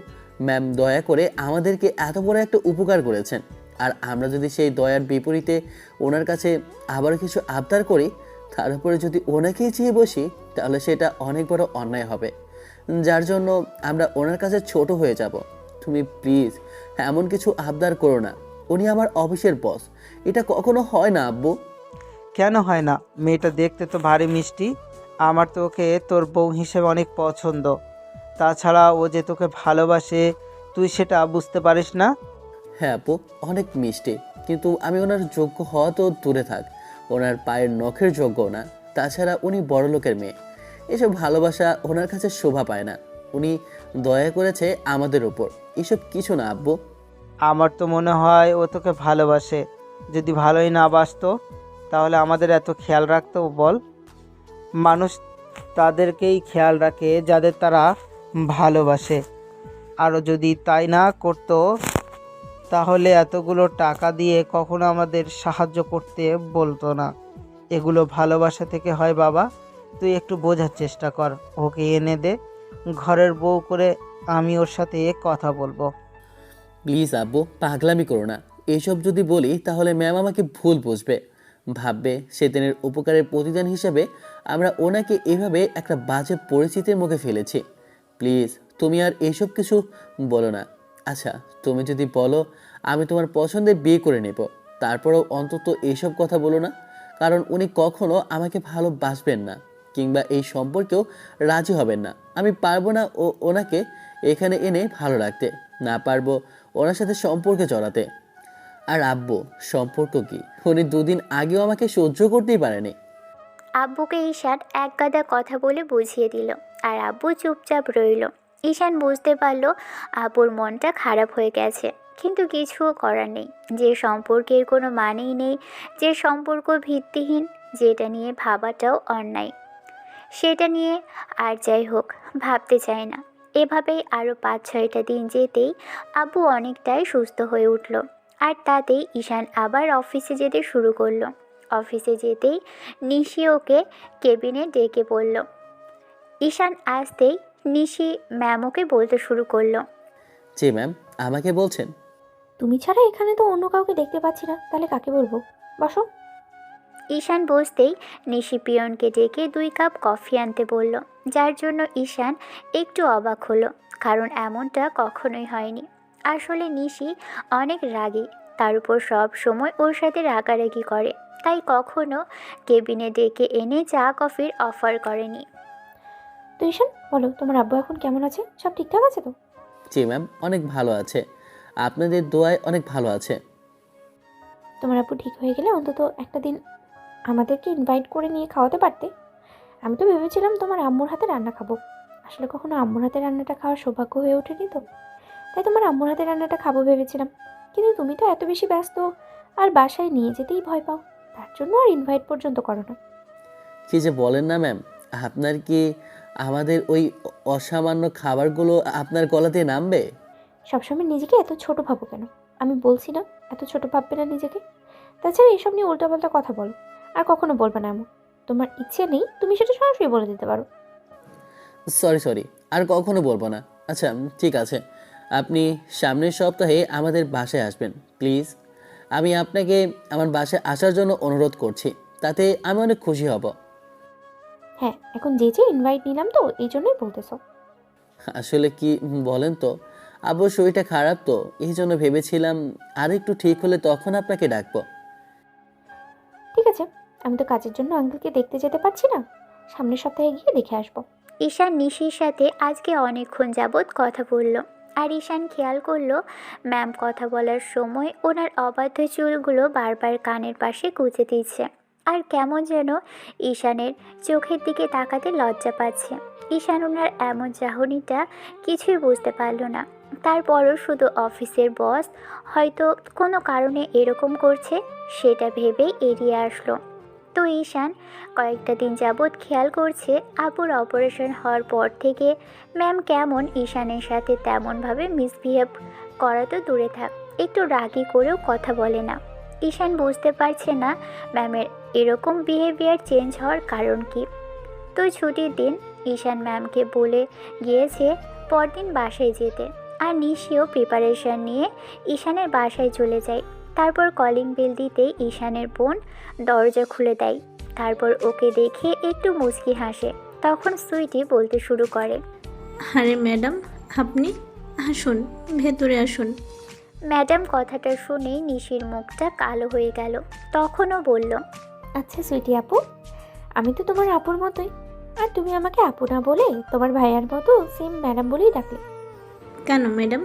ম্যাম দয়া করে আমাদেরকে এত বড় একটা উপকার করেছেন, আর আমরা যদি সেই দয়ার বিপরীতে ওনার কাছে আবার কিছু আবদার করি, তার উপরে যদি ওনাকেই চেয়ে বসি, তাহলে সেটা অনেক বড় অন্যায় হবে, যার জন্য আমরা ওনার কাছে ছোট হয়ে যাব। তুমি প্লিজ এমন কিছু আবদার করো না। উনি আমার অফিসের বস। এটা কখনো হয় না আব্বু। কেন হয় না? মেয়েটা দেখতে তো ভারী মিষ্টি। আমার তো ওকে তোর বউ হিসেবে অনেক পছন্দ। তাছাড়া ও যে তোকে ভালোবাসে, তুই সেটা বুঝতে পারিস না? হ্যাঁ আপু, অনেক মিষ্টি, কিন্তু আমি ওনার যোগ্য হওয়া তো দূরে থাক, ওনার পায়ের নখের যোগ্য না। তাছাড়া উনি বড়লোকের মেয়ে। এসব ভালোবাসা ওনার কাছে শোভা পায় না। উনি দয়া করেছে আমাদের উপর, এসব কিছু না আব্বু। আমার তো মনে হয় ও তোকে ভালোবাসে। যদি ভালোই না বাসতো তাহলে আমাদের এত খেয়াল রাখতো বল? মানুষ তাদেরকেই খেয়াল রাখে যাদের তারা ভালোবাসে। আরও যদি তাই না করতো তাহলে এতগুলো টাকা দিয়ে কখনো আমাদের সাহায্য করতে বলতো না। এগুলো ভালোবাসা থেকে হয় বাবা। তুই একটু বোঝার চেষ্টা কর, ওকে এনে দে ঘরের বউ করে। আমি ওর সাথে কথা বলবো। প্লিজ আব্বু, পাগলামি করো না। এসব যদি বলি তাহলে ম্যাম আমাকে ভুল বুঝবে, ভাববে সেদিনের উপকারের প্রতিদান হিসাবে আমরা ওনাকে এভাবে একটা বাজে পরিস্থিতির মুখে ফেলেছি। প্লিজ তুমি আর এসব কিছু বলো না। আচ্ছা, তুমি যদি বলো আমি তোমার পছন্দের বিয়ে করে নেব, তারপরেও অন্তত এইসব কথা বলো না, কারণ উনি কখনো আমাকে ভালোবাসবেন না, কিংবা এই সম্পর্কেও রাজি হবেন না। আমি পারবো না ওনাকে এখানে এনে ভালো রাখতে, না পারবো ওনার সাথে সম্পর্কে জড়াতে। আর আব্বু, সম্পর্ক কি? উনি দুদিন আগেও আমাকে সহ্য করতেই পারেনি। আব্বুকে ঈশান এক গাদা কথা বলে বুঝিয়ে দিল, আর আব্বু চুপচাপ রইল। ঈশান বুঝতে পারল আব্বুর মনটা খারাপ হয়ে গেছে, কিন্তু কিছুও করার নেই। যে সম্পর্কের কোনো মানেই নেই, যে সম্পর্ক ভিত্তিহীন, যেটা নিয়ে ভাবাটাও অন্যায়, সেটা নিয়ে আর যাই হোক ভাবতে চায় না। এভাবেই আরও 5-6টা দিন যেতেই আব্বু অনেকটাই সুস্থ হয়ে উঠল। আর তাতেই ঈশান আবার অফিসে যেতে শুরু করলো। অফিসে যেতেই নিশি ওকে কেবিনে ডেকে পড়ল। ঈশান আসতেই নিশি ম্যাম ওকে বলতে শুরু করলো, জি ম্যাম, আমাকে বলছেন? তুমি ছাড়া এখানে তো অন্য কাউকে দেখতে পাচ্ছি না, তাহলে কাকে বলবো? বসো। ঈশান বসতেই নিশি পিয়নকে ডেকে 2 কাপ কফি আনতে বলল, যার জন্য ঈশান একটু অবাক হলো, কারণ এমনটা কখনোই হয়নি। আসলে নিশি অনেক রাগী, তার উপর সব সময় ওর সাথে রাগারাগি করে, তাই কখনো কেবিনে ডেকে এনে চা কফির অফার করেনি। তো ঈশান, বলো তোমার আব্বু এখন কেমন আছে? সব ঠিকঠাক আছে তো? জি ম্যাম, অনেক ভালো আছে, আপনাদের দোয়ায় অনেক ভালো আছে। তোমার আব্বু ঠিক হয়ে গেলে অন্তত একটা দিন আমাদেরকে ইনভাইট করে নিয়ে খাওয়াতে পারতে। আমি তো ভেবেছিলাম তোমার আম্মুর হাতে রান্না খাবো। আসলে কখনো আম্মুর হাতে রান্নাটা খাওয়ার সৌভাগ্য হয়ে ওঠেনি তো, তাই তোমার আম্মুর হাতে রান্নাটা খাবো ভেবেছিলাম। কিন্তু তুমি তো এত বেশি ব্যস্ত আর বাসায় নিয়ে যেতেই ভয় পাও, তার জন্য আর ইনভাইট পর্যন্ত করো না। কি যে বলেন না ম্যাম, আপনার কি আমাদের ওই অসামান্য খাবারগুলো আপনার গলা দিয়ে নামবে? সবসময় নিজেকে এত ছোট ভাবো কেন? আমি বলছি না এত ছোট ভাববে না নিজেকে। তাছাড়া এইসব নিয়ে উল্টাপাল্টা কথা বলো আর কখনো বলবে না এমন। তোমার ইচ্ছে নেই, তুমি সেটা সরাসরি বলে দিতে পারো। সরি সরি, আর কখনো বলবো না। আচ্ছা ঠিক আছে, আপনি সামনের সপ্তাহে আমাদের বাসায় আসবেন প্লিজ। আমি আপনাকে আমার বাসায় আসার জন্য অনুরোধ করছি, তাতে আমি অনেক খুশি হব। হ্যাঁ, এখন যে যে ইনভাইট নিলাম তো এই জন্যই বলতেছো। আসলে কি বলেন তো, আব্বুর শরীরটা খারাপ তো, এই জন্য ভেবেছিলাম আর একটু ঠিক হলে তখন আপনাকে ডাকবো। ঠিক আছে, আমি তো কাজের জন্য আঙ্কেলকে দেখতে যেতে পারছি না, সামনের সপ্তাহে গিয়ে দেখে আসবো। ঈশান নিশির সাথে আজকে অনেকক্ষণ যাবৎ কথা বলল, আর ঈশান খেয়াল করলো ম্যাম কথা বলার সময় ওনার অবাধ্য চুলগুলো বারবার কানের পাশে গুঁজে দিচ্ছে, আর কেমন যেন ঈশানের চোখের দিকে তাকাতে লজ্জা পাচ্ছে। ঈশান ওনার এমন চাহনিটা কিছুই বুঝতে পারল না, তারপরও শুধু অফিসের বস হয়তো কোনো কারণে এরকম করছে সেটা ভেবেই এড়িয়ে আসলো। তো ঈশান কয়েকটা দিন যাবৎ খেয়াল করছে আপুর অপারেশন হওয়ার পর থেকে ম্যাম কেমন ঈশানের সাথে তেমনভাবে মিসবিহেভ করা তো দূরে থাক, একটু রাগি করেও কথা বলে না। ঈশান বুঝতে পারছে না ম্যামের এরকম বিহেভিয়ার চেঞ্জ হওয়ার কারণ কি। তো ছুটির দিন ঈশান ম্যামকে বলে গিয়েছে পরদিন বাসায় যেতে, আর নিশিও প্রিপারেশন নিয়ে ঈশানের বাসায় চলে যায়। তারপর কলিং বেল দিতেই ঈশানের বোন দরজা খুলে দেয়। তারপর ওকে দেখে একটু মুচকি হাসে। তখন সুইটি বলতে শুরু করে, আরে ম্যাডাম, আপনি আসুন, ভেতরে আসুন। ম্যাডাম কথাটা শুনেই নিশির মুখটা কালো হয়ে গেল। তখনও বলল, আচ্ছা সুইটি আপু, আমি তো তোমার আপুর মতোই, আর তুমি আমাকে আপু না বলে তোমার ভাইয়ার মতো সেম ম্যাডাম বলেই ডাকলে। কেন ম্যাডাম?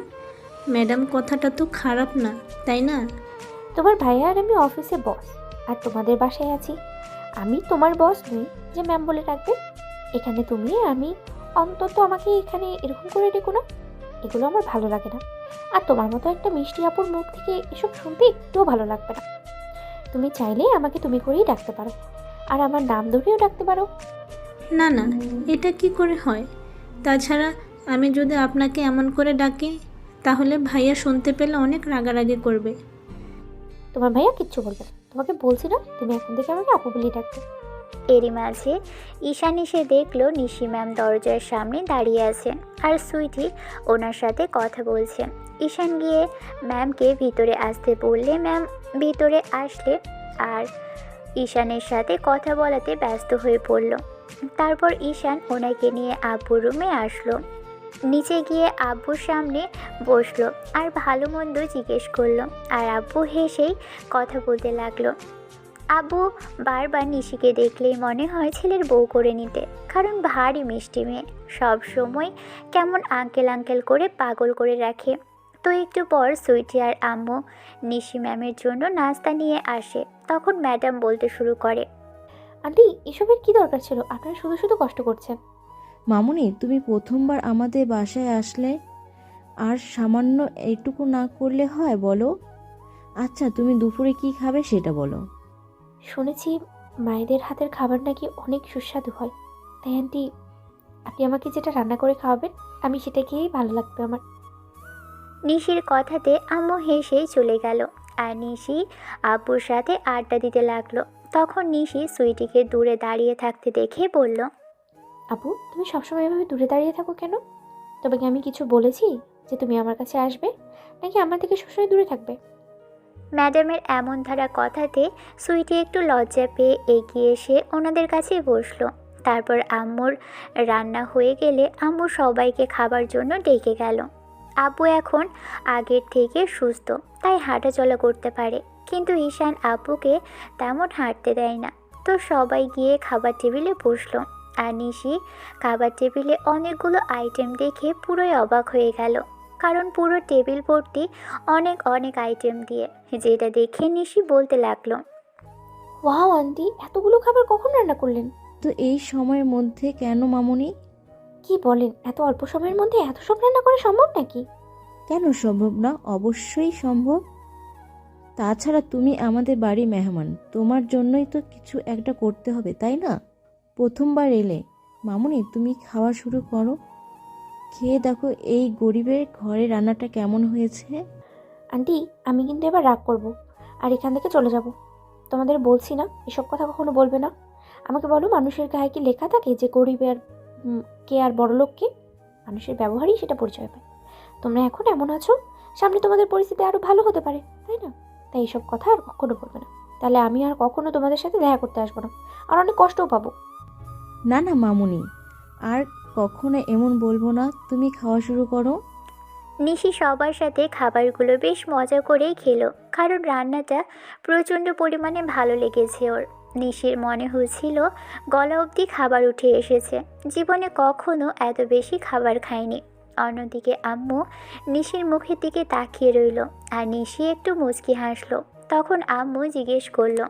ম্যাডাম কথাটা তো খারাপ না, তাই না? তোমার ভাইয়া আর আমি অফিসে বস, আর তোমাদের বাসায় আছি। আমি তোমার বস নই যে ম্যাম বলে ডাকবে। এখানে তুমি আমি, অন্তত আমাকে এখানে এরকম করে ডেকো না, এগুলো আমার ভালো লাগে না। আর তোমার মতো একটা মিষ্টি আপুর মুখ থেকে এসব শুনতে একটুও ভালো লাগবে না। তুমি চাইলে আমাকে তুমি করেই ডাকতে পারো, আর আমার নাম ধরেও ডাকতে পারো। না না, এটা কি করে হয়? তাছাড়া আমি যদি আপনাকে এমন করে ডাকি তাহলে ভাইয়া শুনতে পেলে অনেক রাগারাগি করবে। তোমার ভাইয়া কিচ্ছু বলবে না, তোমাকে বলছি না তুমি এখন থেকে আমাকে আপু বলেই ডাকবে। এরই মাঝে ঈশান এসে দেখলো নিশি ম্যাম দরজার সামনে দাঁড়িয়ে আছে আর সুইটি ওনার সাথে কথা বলছে। ঈশান গিয়ে ম্যামকে ভিতরে আসতে বললে ম্যাম ভিতরে আসলে আর ঈশানের সাথে কথা বলাতে ব্যস্ত হয়ে পড়ল। তারপর ঈশান ওনাকে নিয়ে আব্বুর রুমে আসলো। নিচে গিয়ে আব্বুর সামনে বসলো আর ভালো মন্দ জিজ্ঞেস করলো, আর আব্বু হেসেই কথা বলতে লাগলো। আব্বু বারবার নিশিকে দেখলেই মনে হয় ছেলের বউ করে নিতে, কারণ ভারী মিষ্টি মেয়ে, সব সময় কেমন আঙ্কেল আঙ্কেল করে পাগল করে রাখে। তো একটু পর সুইটি আর আম্মু নিশি ম্যামের জন্য নাস্তা নিয়ে আসে। তখন ম্যাডাম বলতে শুরু করে, আন্টি এসবের কি দরকার ছিল? আপনারা শুধু শুধু কষ্ট করছেন। মামুনি, তুমি প্রথমবার আমাদের বাসায় আসলে আর সামান্য এইটুকু না করলে হয় বলো? আচ্ছা, তুমি দুপুরে কি খাবে সেটা বলো। শুনেছি মায়েদের হাতের খাবার নাকি অনেক সুস্বাদু হয়, তাই আন্টি আপনি আমাকে যেটা রান্না করে খাওয়াবেন আমি সেটা খেয়েই ভালো লাগবে আমার। নিশির কথাতে আম্মু হেসেই চলে গেল আর নিশি আব্বুর সাথে আড্ডা দিতে লাগলো। তখন নিশি সুইটিকে দূরে দাঁড়িয়ে থাকতে দেখে বলল, আপু তুমি সবসময় এভাবে দূরে দাঁড়িয়ে থাকো কেন? তবে কি আমি কিছু বলেছি যে তুমি আমার কাছে আসবে, নাকি আমার থেকে সবসময় দূরে থাকবে? ম্যাডামের এমন ধারা কথাতে সুইটি একটু লজ্জা পেয়ে এগিয়ে এসে ওনাদের কাছে বসলো। তারপর আম্মুর রান্না হয়ে গেলে আম্মু সবাইকে খাবার জন্য ডেকে গেল। আব্বু এখন আগের থেকে সুস্থ, তাই হাঁটাচলা করতে পারে, কিন্তু ঈশান আব্বুকে তেমন হাঁটতে দেয় না। তো সবাই গিয়ে খাবার টেবিলে বসলো আর নিশি খাবার টেবিলে অনেকগুলো আইটেম দেখে পুরোই অবাক হয়ে গেল, কারণ পুরো টেবিল ভর্তি অনেক অনেক আইটেম দিয়ে, যেটা দেখে নিশি বলতে লাগলো, ওয়াও আন্টি এতগুলো খাবার কখন রান্না করলেন? তো এই সময়ের মধ্যে কেন মামুনি? কি বলেন, এত অল্প সময়ের মধ্যে এত সব রান্না করা সম্ভব নাকি? কেন সম্ভব না? অবশ্যই সম্ভব। তাছাড়া তুমি আমাদের বাড়ি মেহমান, তোমার জন্যই তো কিছু একটা করতে হবে, তাই না? প্রথমবার এলে। মামুনি, তুমি খাওয়া শুরু করো। খেয়ে দেখো এই গরিবের ঘরে রান্নাটা কেমন হয়েছে। আন্টি আমি কিন্তু এবার রাগ করব আর এখান থেকে চলে যাব। তোমাদের বলছি না এসব কথা কখনো বলবে না। আমাকে বলো, মানুষের গায়ে কি লেখা থাকে যে গরিব আর কে আর বড়লোক কে? মানুষের ব্যবহারই সেটা পরিচয় পায়। তোমরা এখন এমন আছো, সামনে তোমাদের পরিস্থিতি আরও ভালো হতে পারে, তাই না? তাই এইসব কথা আর কখনো বলবে না, তাহলে আমি আর কখনো তোমাদের সাথে দেখা করতে আসবো না, আর অনেক কষ্টও পাবো। না না মামুনি, আর কখনো এমন বলবো না। তুমি খাওয়া শুরু করো। নিশি সবার সাথে খাবারগুলো বেশ মজা করেই খেলো, কারণ রান্নাটা প্রচণ্ড পরিমাণে ভালো লেগেছে ওর। নিশির মনে হয়েছিল গলা অবধি খাবার উঠে এসেছে, জীবনে কখনো এত বেশি খাবার খায়নি। অন্যদিকে আম্মু নিশির মুখের দিকে তাকিয়ে রইল আর নিশি একটু মুচকি হাসলো। তখন আম্মু জিজ্ঞেস করলো,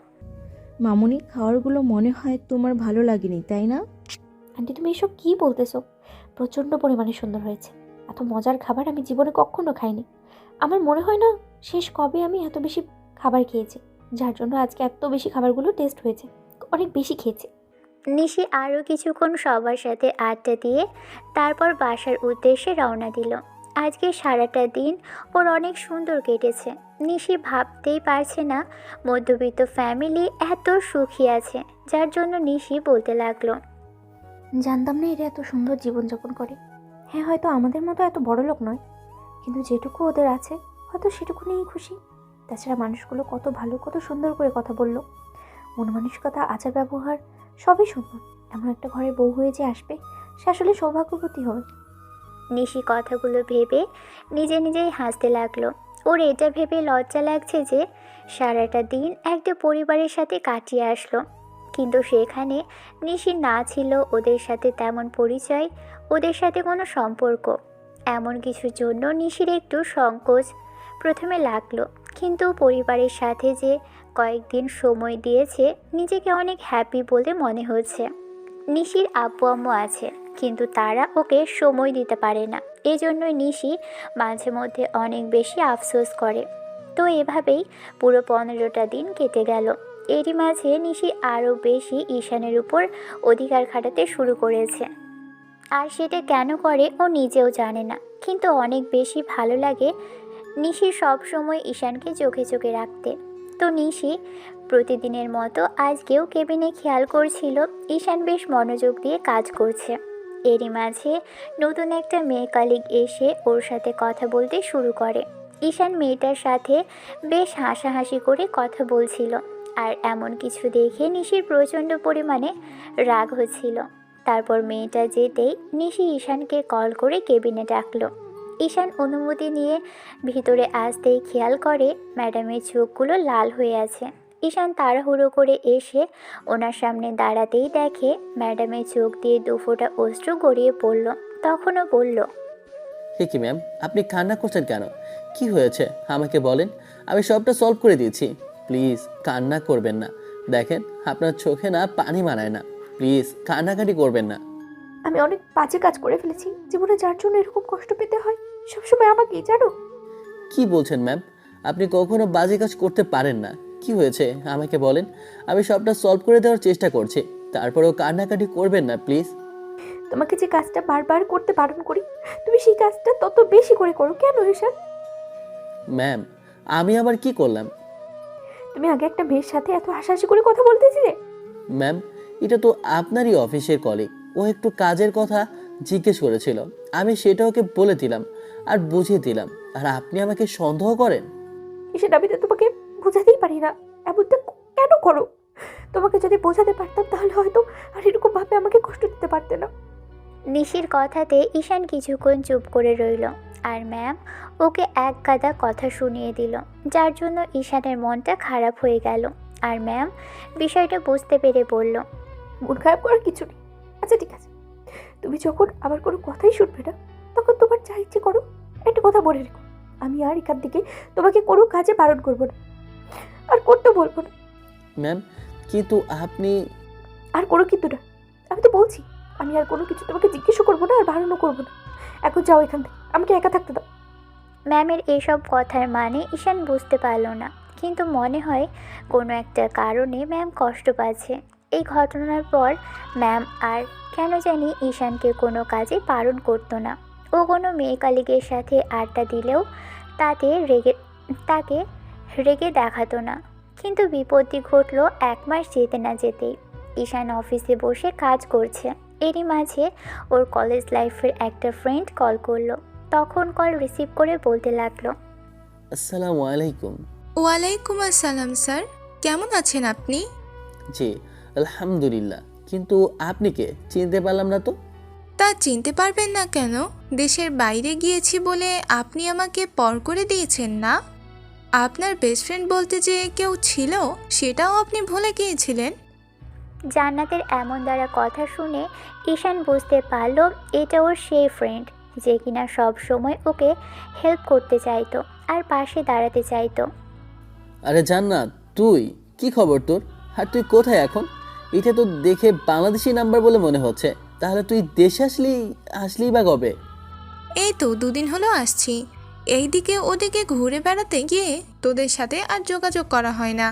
মামুনি, খাবারগুলো মনে হয় তোমার ভালো লাগেনি, তাই না? আন্টি তুমি এসব কী বলতেছো? প্রচণ্ড পরিমাণে সুন্দর হয়েছে। এত মজার খাবার আমি জীবনে কখনো খাইনি। আমার মনে হয় না শেষ কবে আমি এত বেশি খাবার খেয়েছি, যার জন্য আজকে এত বেশি খাবারগুলো টেস্ট হয়েছে। অনেক বেশি খেয়েছে। নিশি আরও কিছুক্ষণ সবার সাথে আড্ডা দিয়ে তারপর বাসার উদ্দেশ্যে রওনা দিল। আজকে সারাটা দিন ওর অনেক সুন্দর কেটেছে। নিশি ভাবতেই পারছে না মধ্যবিত্ত ফ্যামিলি এত সুখী আছে, যার জন্য নিশি বলতে লাগলো, জানতাম না এরা এত সুন্দর জীবনযাপন করে। হ্যাঁ, হয়তো আমাদের মতো এত বড় লোক নয়, কিন্তু যেটুকু ওদের আছে হয়তো সেটুকু নিয়েই খুশি। তাছাড়া মানুষগুলো কত ভালো, কত সুন্দর করে কথা বললো, মন মানসিকতা, আচার ব্যবহার সবই সুন্দর। এমন একটা ঘরে বউ হয়ে যে আসবে, সে আসলে সৌভাগ্যবতী হবে। নিশি কথাগুলো ভেবে নিজে নিজেই হাসতে লাগলো। ওর এটা ভেবে লজ্জা লাগছে যে সারাটা দিন একটা পরিবারের সাথে কাটিয়ে আসলো, কিন্তু সেখানে নিশি না ছিল ওদের সাথে তেমন পরিচয়, ওদের সাথে কোনো সম্পর্ক। এমন কিছুর জন্য নিশির একটু সংকোচ প্রথমে লাগলো, কিন্তু পরিবারের সাথে যে কয়েকদিন সময় দিয়েছে নিজেকে অনেক হ্যাপি বলে মনে হচ্ছে। নিশির আব্বু আম্মু আছে, কিন্তু তারা ওকে সময় দিতে পারে না। এজন্যই নিশি মাঝে মধ্যে অনেক বেশি আফসোস করে। তো এভাবেই পুরো 15টা দিন কেটে গেল। এরই মাঝে নিশি আরও বেশি ঈশানের উপর অধিকার খাটাতে শুরু করেছে, আর সেটা কেন করে ও নিজেও জানে না, কিন্তু অনেক বেশি ভালো লাগে নিশি সব সময় ঈশানকে চোখে চোখে রাখতে। তো নিশি প্রতিদিনের মতো আজকেও কেবিনে খেয়াল করছিল ঈশান বেশ মনোযোগ দিয়ে কাজ করছে। এরই মাঝে নতুন একটা মেয়ে কলিগ এসে ওর সাথে কথা বলতে শুরু করে। ঈশান মেয়েটার সাথে বেশ হাসাহাসি করে কথা বলছিল, আর এমন কিছু দেখে নিশির প্রচণ্ড পরিমাণে রাগ হচ্ছিল। তারপর মেয়েটা যেতেই নিশি ঈশানকে কল করে কেবিনে ডাকলো। ঈশান অনুমতি নিয়ে ভিতরে আসতেই খেয়াল করে ম্যাডামের চোখগুলো লাল হয়ে আছে। ঈশান তাড়াহুড়ো করে এসে ওনার সামনে দাঁড়াতেই দেখে ম্যাডামের চোখ দিয়ে দুফোঁটা অশ্রু গড়িয়ে পড়ল। তখনও বলল, হে কি ম্যাম, আপনি কান্না করছেন কেন? কি হয়েছে আমাকে বলেন, আমি সবটা সলভ করে দিয়েছি। প্লিজ কান্না করবেন না, দেখেন আপনার চোখে না পানি মানায় না। প্লিজ কান্নাকাটি করবেন না। আমি অনেক বাজে কাজ করে ফেলেছি জীবনে, যার জন্য এরকম কষ্ট পেতে হয় সবসময় আমাকেই, জানো? কি বলছেন ম্যাম? আপনি কখনো বাজে কাজ করতে পারেন না। কি হয়েছে আমাকে বলেন, আমি সবটা সলভ করে দেওয়ার চেষ্টা করছি। তারপরেও কান্নাকাটি করবেন না প্লিজ। তোমাকে যে কাজটা বারবার করতে বারণ করি, তুমি সেই কাজটা তত বেশি করে করো কেন ঈশান? ম্যাম, আমি আবার কি করলাম? তুমি আগে একটা মেয়ের সাথে এত হাসাহাসি করে কথা বলতেছিলে। ম্যাম, এটা তো আপনারই অফিসের কলিগ। ও একটু কাজের কথা জিজ্ঞেস করেছিল, আমি সেটা ওকে বলে দিলাম আর বুঝিয়ে দিলাম, আর আপনি আমাকে সন্দেহ করেন? ঈশান, আমি তো তোমাকে বোঝাতেই পারি না, এমনটা কেন করো? তোমাকে যদি বোঝাতে পারতাম তাহলে হয়তো আর এরকম ভাবে আমাকে কষ্ট দিতে পারতে না। নিশির কথাতে ঈশান কিছুক্ষণ চুপ করে রইল, আর ম্যাম ওকে এক গাদা কথা শুনিয়ে দিল, যার জন্য ঈশানের মনটা খারাপ হয়ে গেল। আর ম্যাম বিষয়টা বুঝতে পেরে বলল, মন খারাপ করার কিছু নেই। আচ্ছা ঠিক আছে, তুমি যখন আমার কোনো কথাই শুনবে না তখন তোমার যা ইচ্ছে করো। একটা কথা বলে রেখো, আমি আর এখান থেকে তোমাকে কোনো কাজে বারণ করবো না, আর করতে বলবো না। ম্যাম, কিন্তু আপনি... আর কোনো কিন্তু না, আমি তো বলছি আমি আর কোনো কিছু তোমাকে জিজ্ঞেসও করবো না আর বারণও করবো না। এখন যাও এখান থেকে, আমাকে একা থাকতে দাও। ম্যামের এসব কথার মানে ঈশান বুঝতে পারল না, কিন্তু মনে হয় কোনো একটা কারণে ম্যাম কষ্ট পাচ্ছে। এই ঘটনার পর ম্যাম আর কেন জানি ঈশানকে কোনো কাজে বারণ করতো না। ও কোনো মেয়ে কলিগের সাথে আড্ডা দিলেও তাকে রেগে দেখাতো না। কিন্তু বিপত্তি ঘটলো 1 মাস যেতে না যেতেই। ঈশান অফিসে বসে কাজ করছে, এরই মাঝে ওর কলেজ লাইফের একটা ফ্রেন্ড কল করলো। তখন কল রিসিভ করে বলতে লাগলো, আসসালামু আলাইকুম। ওয়ালাইকুম আসসালাম স্যার, কেমন আছেন আপনি? জি আলহামদুলিল্লাহ, কিন্তু আপনি কে? চিনতে পারলাম না তো। তা চিনতে পারবেন না কেন? দেশের বাইরে গিয়েছি বলে আপনি আমাকে পর করে দিয়েছেন না? আপনার বেস্ট ফ্রেন্ড বলতে যে কেউ ছিল সেটাও আপনি ভুলে গিয়েছিলেন। জান্নাতের এমন দ্বারা কথা শুনে ঈশান বুঝতে পারলো এটা ওর সেই ফ্রেন্ড যে কিনা সব সময় ওকে হেল্প করতে চাইতো আর পাশে দাঁড়াতে চাইতো। আরে জান্নাত, তুই কি খবর তোর? আর তুই কোথায় এখন? এটা তো দেখে বাংলাদেশি নাম্বার বলে মনে হচ্ছে। তাহলে তুই দেশে আসলি বা কবে? এই তো 2 দিন হলো আসছি। এইদিকে ওদিকে ঘুরে বেড়াতে গিয়ে তোদের সাথে আর যোগাযোগ করা হয় না।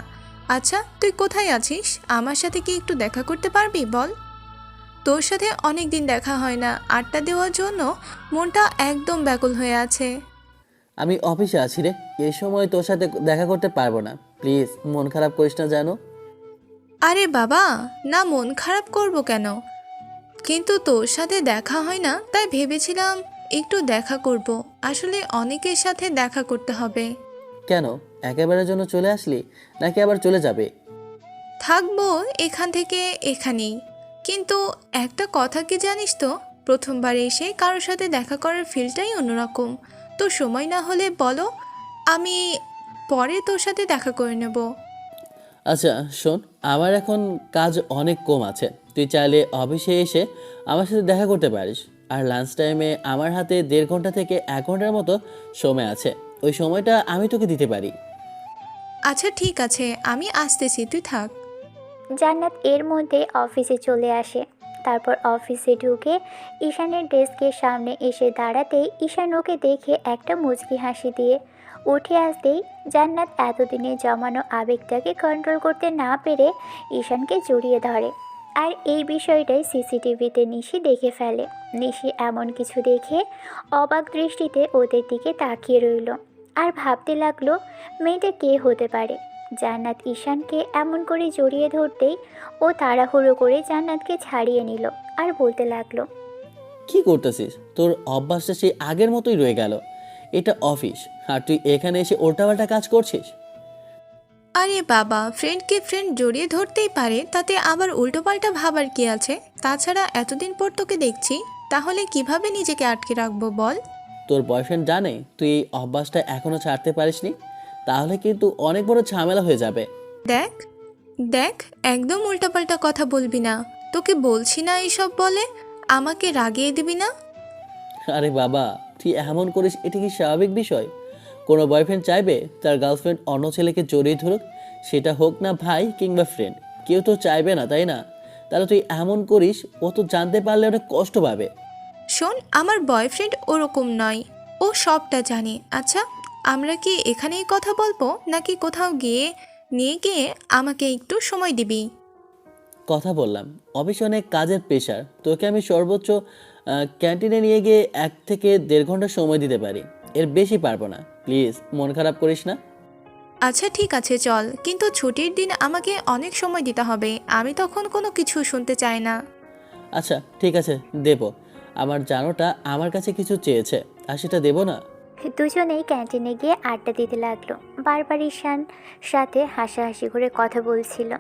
আচ্ছা, তুই কোথায় আছিস? আমার সাথে কি একটু দেখা করতে পারবি বল? তোর সাথে অনেক দিন দেখা হয় না, আড্ডা দেওয়ার জন্য মনটা একদম ব্যাকুল হয়ে আছে। আমি অফিসে আছি রে, এই সময় তোর সাথে দেখা করতে পারবো না। প্লিজ মন খারাপ করিস না জানো। আরে বাবা, না মন খারাপ করব কেন? কিন্তু তোর সাথে দেখা হয় না তাই ভেবেছিলাম একটু দেখা করব। আসলে অনেকের সাথে দেখা করতে হবে। কেন, একেবারের জন্য চলে আসলি নাকি আবার চলে যাবে? থাকবো এখান থেকে এখানেই। কিন্তু একটা কথা কি জানিস তো, প্রথমবার এসে কারোর সাথে দেখা করার ফিলটাই অন্যরকম। তো সময় না হলে বলো, আমি পরে তোর সাথে দেখা করে নেব। আচ্ছা শোন, আমার এখন কাজ অনেক কম আছে, তুই চাইলে অফিসে এসে আমার সাথে দেখা করতে পারিস। আর লাঞ্চ টাইমে আমার হাতে 1.5 ঘন্টা থেকে 1 ঘন্টার মতো সময় আছে, ওই সময়টা আমি তোকে দিতে পারি। আচ্ছা ঠিক আছে, আমি আসতেছি, তুই থাক। জান্নাত এর মধ্যে অফিসে চলে আসে। তারপর অফিসে ঢুকে ঈশানের ডেস্কের সামনে এসে দাঁড়াতেই ঈশান ওকে দেখে একটা মুচকি হাসি দিয়ে উঠে আসতেই জান্নাত এতদিনে জমানো আবেগটাকে কন্ট্রোল করতে না পেরে ঈশানকে জড়িয়ে ধরে। আর এই বিষয়টাই সিসিটিভিতে নিশি দেখে ফেলে। নিশি এমন কিছু দেখে অবাক দৃষ্টিতে ওদের দিকে তাকিয়ে রইল আর ভাবতে লাগলো মেয়েটা কে হতে পারে। জান্নাত ঈশানকে এমন করে জড়িয়ে ধরতেই ও তাড়াহুড়ো করে জান্নাতকে ছাড়িয়ে নিল আর বলতে লাগলো, কি করতেছিস? তোর অভ্যাসটা সেই আগের মতোই রয়ে গেল। এটা অফিস আর তুই এখানে এসে উল্টাপাল্টা কাজ করছিস। আরে বাবা, ফ্রেন্ডকে ফ্রেন্ড জড়িয়ে ধরতেই পারে, তাতে আবার উল্টোপাল্টা ভাবার কি আছে? তাছাড়া এতদিন পর তোকে দেখছি, তাহলে কিভাবে নিজেকে আটকে রাখবো বল? তোর বয়ফ্রেন্ড জানে তুই এই অভ্যাসটা এখনো ছাড়তে পারিসনি? তাহলে কিন্তু অনেক বড় ঝামেলা হয়ে যাবে। দেখ দেখ, একদম উল্টাপাল্টা কথা বলবি না। তোকে বলছি না এইসব বলে আমাকে রাগিয়ে দিবি না। আরে বাবা, তুই এমন করিস, এটা কি স্বাভাবিক বিষয়? কোনো বয়ফ্রেন্ড চাইবে তার গার্লফ্রেন্ড অন্য ছেলেকে জড়িয়ে ধরুক, সেটা হোক না ভাই কিংবা ফ্রেন্ড? কেউ তো চাইবে না, তাই না? তাহলে তুই এমন করিস, ও তো জানতে পারলে অনেক কষ্ট পাবে। শোন, আমার বয়ফ্রেন্ড ওরকম নয়, ও সবটা জানে। আচ্ছা, আমরা কি এখানেই কথা বলবো নাকি কোথাও নিয়ে গিয়ে আমাকে একটু সময় দিবি? কথা বললাম, অফিসে অনেক কাজের প্রেশার, তোকে আমি সর্বোচ্চ ক্যান্টিনে নিয়ে গিয়ে 1 থেকে 1.5 ঘন্টা সময় দিতে পারি, এর বেশি পারবো না। প্লিজ মন খারাপ করিস না। আচ্ছা ঠিক আছে চল, কিন্তু ছুটির দিন আমাকে অনেক সময় দিতে হবে। আমি তখন কোনো কিছু শুনতে চাই না। আচ্ছা ঠিক আছে, দেব। আমার জানোটা আমার কাছে কিছু চেয়েছে, আর সেটা দেবো না? দুজনেই ক্যান্টিনে গিয়ে আড্ডা দিতে লাগলো। বারবার ঈশান সাথে হাসাহাসি করে কথা বলছিল।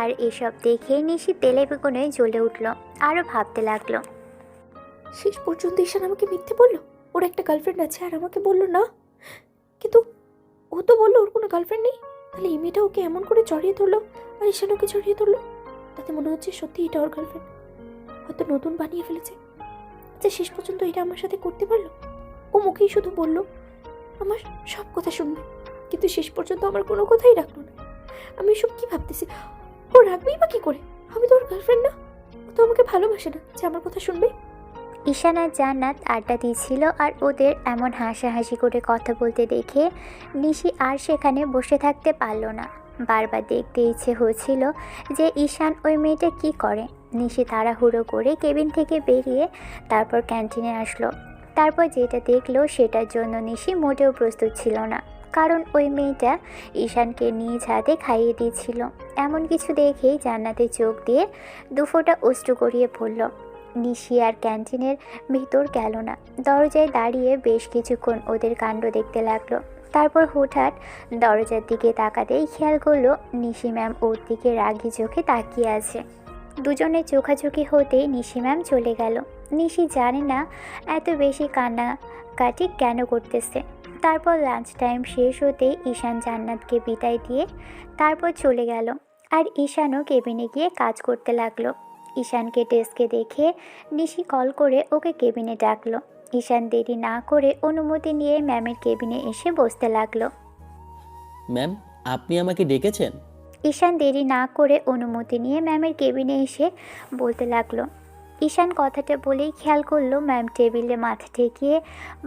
আর এসব দেখে নিশি তেলে বেগুনে জ্বলে উঠল, আরও ভাবতে লাগলো। শেষ পর্যন্ত ঈশান আমাকে মিথ্যে বললো ওর একটা গার্লফ্রেন্ড আছে, আর আমাকে বললো না। কিন্তু ও তো বললো ওর কোনো গার্লফ্রেন্ড নেই। তাহলে এই মেয়েটা ওকে এমন করে জড়িয়ে ধরলো আর ঈশান ওকে জড়িয়ে ধরলো, তাতে মনে হচ্ছে সত্যি এটা ওর গার্লফ্রেন্ড, হয়তো নতুন বানিয়ে ফেলেছে। আচ্ছা শেষ পর্যন্ত এটা আমার সাথে করতে পারলো? ও মুখেই শুধু বললো আমার সব কথা শুনবে, কিন্তু শেষ পর্যন্ত আমার কোনো কথাই রাখলো না। আমি এসব কি ভাবতেছি? ও রাখবেই বা কি করে? আমি তো ওর গার্লফ্রেন্ড না, ও তো আমাকে ভালোবাসে না যে আমার কথা শুনবে। ঈশান আর জান্নাত আড্ডা দিয়েছিল আর ওদের এমন হাসাহাসি করে কথা বলতে দেখে নিশি আর সেখানে বসে থাকতে পারল না। বারবার দেখতে ইচ্ছে হচ্ছিল যে ঈশান ওই মেয়েটা কি করে। নিশি তাড়াহুড়ো করে কেবিন থেকে বেরিয়ে তারপর ক্যান্টিনে আসলো। তারপর যেটা দেখলো সেটার জন্য নিশি মোটেও প্রস্তুত ছিল না, কারণ ওই মেয়েটা ঈশানকে নিজ হাতে খাইয়ে দিয়েছিল। এমন কিছু দেখেই জান্নাতের চোখ দিয়ে দুফোঁটা অশ্রু গড়িয়ে পড়ল। নিশি আর ক্যান্টিনের ভিতর গেল না, দরজায় দাঁড়িয়ে বেশ কিছুক্ষণ ওদের কাণ্ড দেখতে লাগলো। তারপর হঠাৎ দরজার দিকে তাকাতেই খেয়াল করলো নিশি ম্যাম ওর দিকে রাগি চোখে তাকিয়ে আছে। দুজনের চোখাচোখি হতেই নিশি ম্যাম চলে গেল। নিশি জানে না এত বেশি কান্নাকাটি কেন করতেছে। তারপর লাঞ্চ টাইম শেষ হতেই ঈশান জান্নাতকে বিদায় দিয়ে তারপর চলে গেল, আর ঈশানও কেবিনে গিয়ে কাজ করতে লাগলো। ঈশানকে ডেস্কে দেখে নিশি কল করে ওকে কেবিনে ডাকলো। ঈশান দেরি না করে অনুমতি নিয়ে ম্যামের কেবিনে এসে বসতে লাগলো। ম্যাম, আপনি আমাকে ডেকেছেন? ঈশান দেরি না করে অনুমতি নিয়ে ম্যামের কেবিনে এসে বলতে লাগলো। ঈশান কথাটা বলেই খেয়াল করলো ম্যাম টেবিলে মাথা ঠেকিয়ে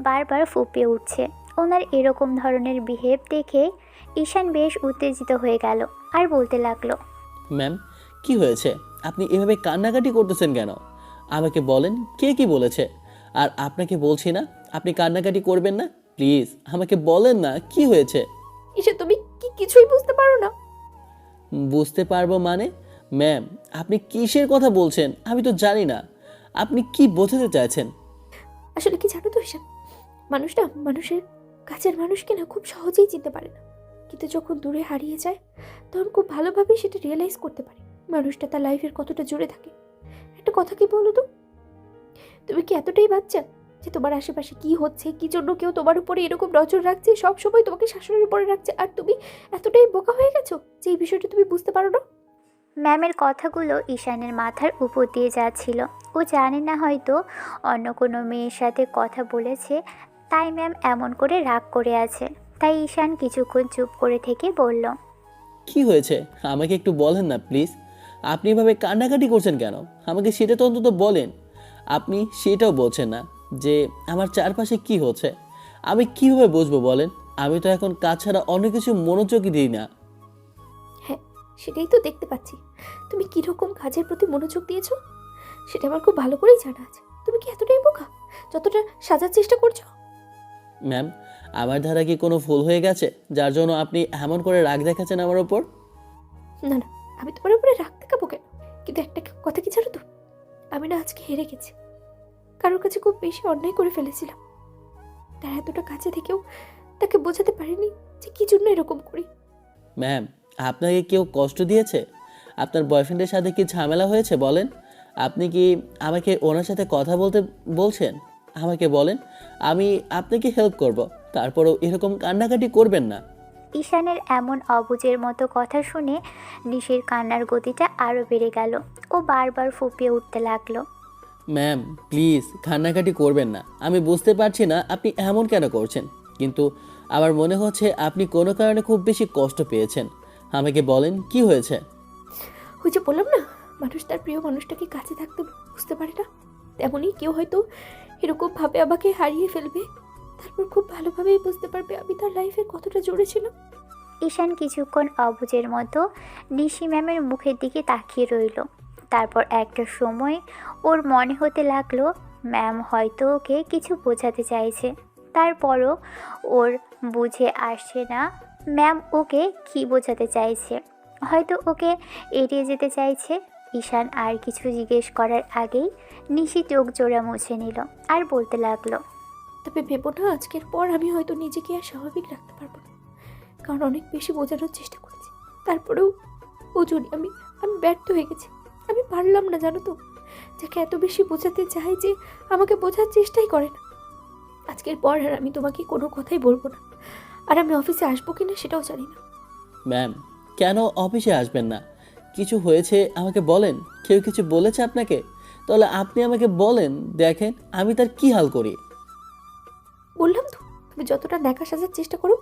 বারবার ফুঁপিয়ে উঠছে। ওনার এরকম ধরনের বিহেভ দেখে ঈশান বেশ উত্তেজিত হয়ে গেল আর বলতে লাগলো, ম্যাম, কি হয়েছে? আপনি এভাবে কান্নাকাটি করতেছেন কেন? আমাকে বলেন, কে কি বলেছে? আর আপনাকে বলছি না আপনি কান্নাকাটি করবেন না। প্লিজ আমাকে বলেন না কি হয়েছে। ঈশান, তুমি কি কিছুই বুঝতে পারো না? বুঝতে পারবো মানে? ম্যাম, আপনি কিসের কথা বলছেন আমি তো জানি না। আপনি কি বোঝাতে চাইছেন? আসলে কি জানো তো ঈশান, মানুষটা মানুষের কাছের মানুষকে না খুব সহজেই চিনতে পারে না, কিন্তু যখন দূরে হারিয়ে যায় তখন খুব ভালোভাবে সেটা রিয়েলাইজ করতে পারে মানুষটা তার লাইফের কতটা জুড়ে থাকে। একটা কথা কি বলো তো, তুমি কি এতটাই বাচ্চা যে তোমার আশেপাশে কি হচ্ছে, কি জন্য কেউ তোমার উপরে এরকম নজর রাখছে, সব সময় তোমাকে শাসনের উপরে রাখছে, আর তুমি এতটাই বোকা হয়ে গেছো যে এই বিষয়টা তুমি বুঝতে পারো না? ম্যামের কথাগুলো ঈশানের মাথার উপর দিয়ে যাচ্ছিল। ও জানে না হয়তো অন্য কোনো মেয়ের সাথে কথা বলেছে, তাই ম্যাম এমন করে রাগ করে আছে। তাই ঈশান কিছুক্ষণ চুপ করে থেকে বলল, কি হয়েছে আমাকে একটু বলেন না প্লিজ। আপনি এভাবে কান্নাকাটি করছেন কেন? আমাকে সেটা তো অন্তত বলেন। আপনি সেটাও বলছেন না যে আমার চারপাশে কি হচ্ছে। আমি কিভাবে বুঝবো বলেন? আমি তো এখন কাজ ছাড়া অন্য কিছু মনোযোগই দিই না। হ্যাঁ, সেটাই তো দেখতে পাচ্ছি তুমি কিরকম কাজের প্রতি মনোযোগ দিয়েছো, সেটা আমার খুব ভালো করেই জানা আছে। তুমি কি এতটাই বোকা যতটা সাজার চেষ্টা করছো? ম্যাম, আমার ধারা কি কোনো ভুল হয়ে গেছে যার জন্য আপনি এমন করে রাগ দেখাচ্ছেন আমার ওপর? না না, আমি তোমার উপরে রাগ দেখাবো কেন? কিন্তু একটা কথা কি জানো তো, আমি না আজকে হেরে গেছি। কারোর কাছে খুব বেশি অন্যায় করে ফেলেছিলাম। তার এতটা কাছে থেকেও তাকে বোঝাতে পারিনি যে কি জন্য এরকম করি। ম্যাম, আপনাকে কেউ কষ্ট দিয়েছে? আপনার বয়ফ্রেন্ডের সাথে কি ঝামেলা হয়েছে বলেন? আপনি কি আমাকে ওনার সাথে কথা বলতে বলছেন? আমাকে বলেন, আমি আপনাকে হেল্প করব। তারপরেও এরকম কান্নাকাটি করবেন না। ঈশানের এমন অবুঝের মতো কথা শুনে নিশির কান্নার গতিটা আরও বেড়ে গেল। ও বারবার ফুঁপিয়ে উঠতে লাগলো। ম্যাম, প্লিজ কান্নাকাটি করবেন না। আমি বুঝতে পারছি না আপনি এমন কেন করছেন, কিন্তু আমার মনে হচ্ছে আপনি কোনো কারণে খুব বেশি কষ্ট পেয়েছেন। আমাকে বলেন কি হয়েছে। ওই যে বললাম না, মানুষ তার প্রিয় মানুষটাকে কাছে থাকতে বুঝতে পারে না, তেমনই কেউ হয়তো এরকমভাবে আমাকে হারিয়ে ফেলবে, তারপর খুব ভালোভাবেই বুঝতে পারবে আমি তার লাইফে কতটা জুড়ে ছিলাম। ঈশান কিছুক্ষণ অবুঝের মতো নিশি ম্যামের মুখের দিকে তাকিয়ে রইল। তারপর একটা সময় ওর মনে হতে লাগলো ম্যাম হয়তো ওকে কিছু বোঝাতে চাইছে। তারপরও ওর বুঝে আসছে না ম্যাম ওকে কী বোঝাতে চাইছে। হয়তো ওকে এড়িয়ে যেতে চাইছে। ঈশান আর কিছু জিজ্ঞেস করার আগেই নিশি চোখ জোড়া মুছে নিল আর বলতে লাগলো, তবে ভেবো না আজকের পর আমি হয়তো নিজেকে আর স্বাভাবিক রাখতে পারবো না, কারণ অনেক বেশি বোঝানোর চেষ্টা করেছি, তারপরেও ওজনই আমি ব্যর্থ হয়ে গেছি। আমি পারলাম না, জানো তো, যাকে এত বেশি বোঝাতে চাই যে আমাকে বোঝার চেষ্টাই করে না। আজকের পর আর আমি তোমাকে কোনো কথাই বলবো না, আর আমি অফিসে আসবো কিনা সেটাও জানি না। ম্যাম, কেন অফিসে আসবেন না? কিছু হয়েছে আমাকে বলেন। কেউ কিছু বলেছে আপনাকে? তাহলে আপনি আমাকে বলেন, দেখেন আমি তার কি হাল করি। বললাম তো, তুমি যতটা ন্যাকা সাজার চেষ্টা করো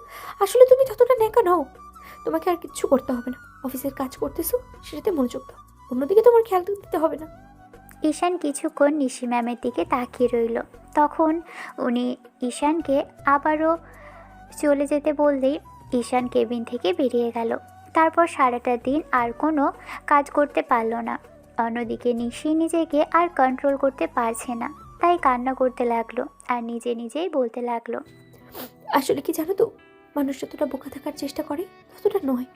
আসলে তুমি ততটা ন্যাকা নও। তোমাকে আর কিচ্ছু করতে হবে না, অফিসের কাজ করতেছো সেটাতে মনোযোগ দাও, অন্যদিকে তোমার খেয়াল দিতে হবে না। ঈশান কিছুক্ষণ নিশি ম্যামের দিকে তাকিয়ে রইল। তখন উনি ঈশানকে আবারও চলে যেতে বললেই ঈশান কেবিন থেকে বেরিয়ে গেল। তারপর সারাটা দিন আর কোনো কাজ করতে পারল না। অন্যদিকে নিশি নিজেকে আর কন্ট্রোল করতে পারছে না, তাই কান্না করতে লাগলো আর নিজে নিজেই বলতে লাগলো, আসলে কি জানো তো, মানুষ যতটা বোকা থাকার চেষ্টা করে ততটা নয়,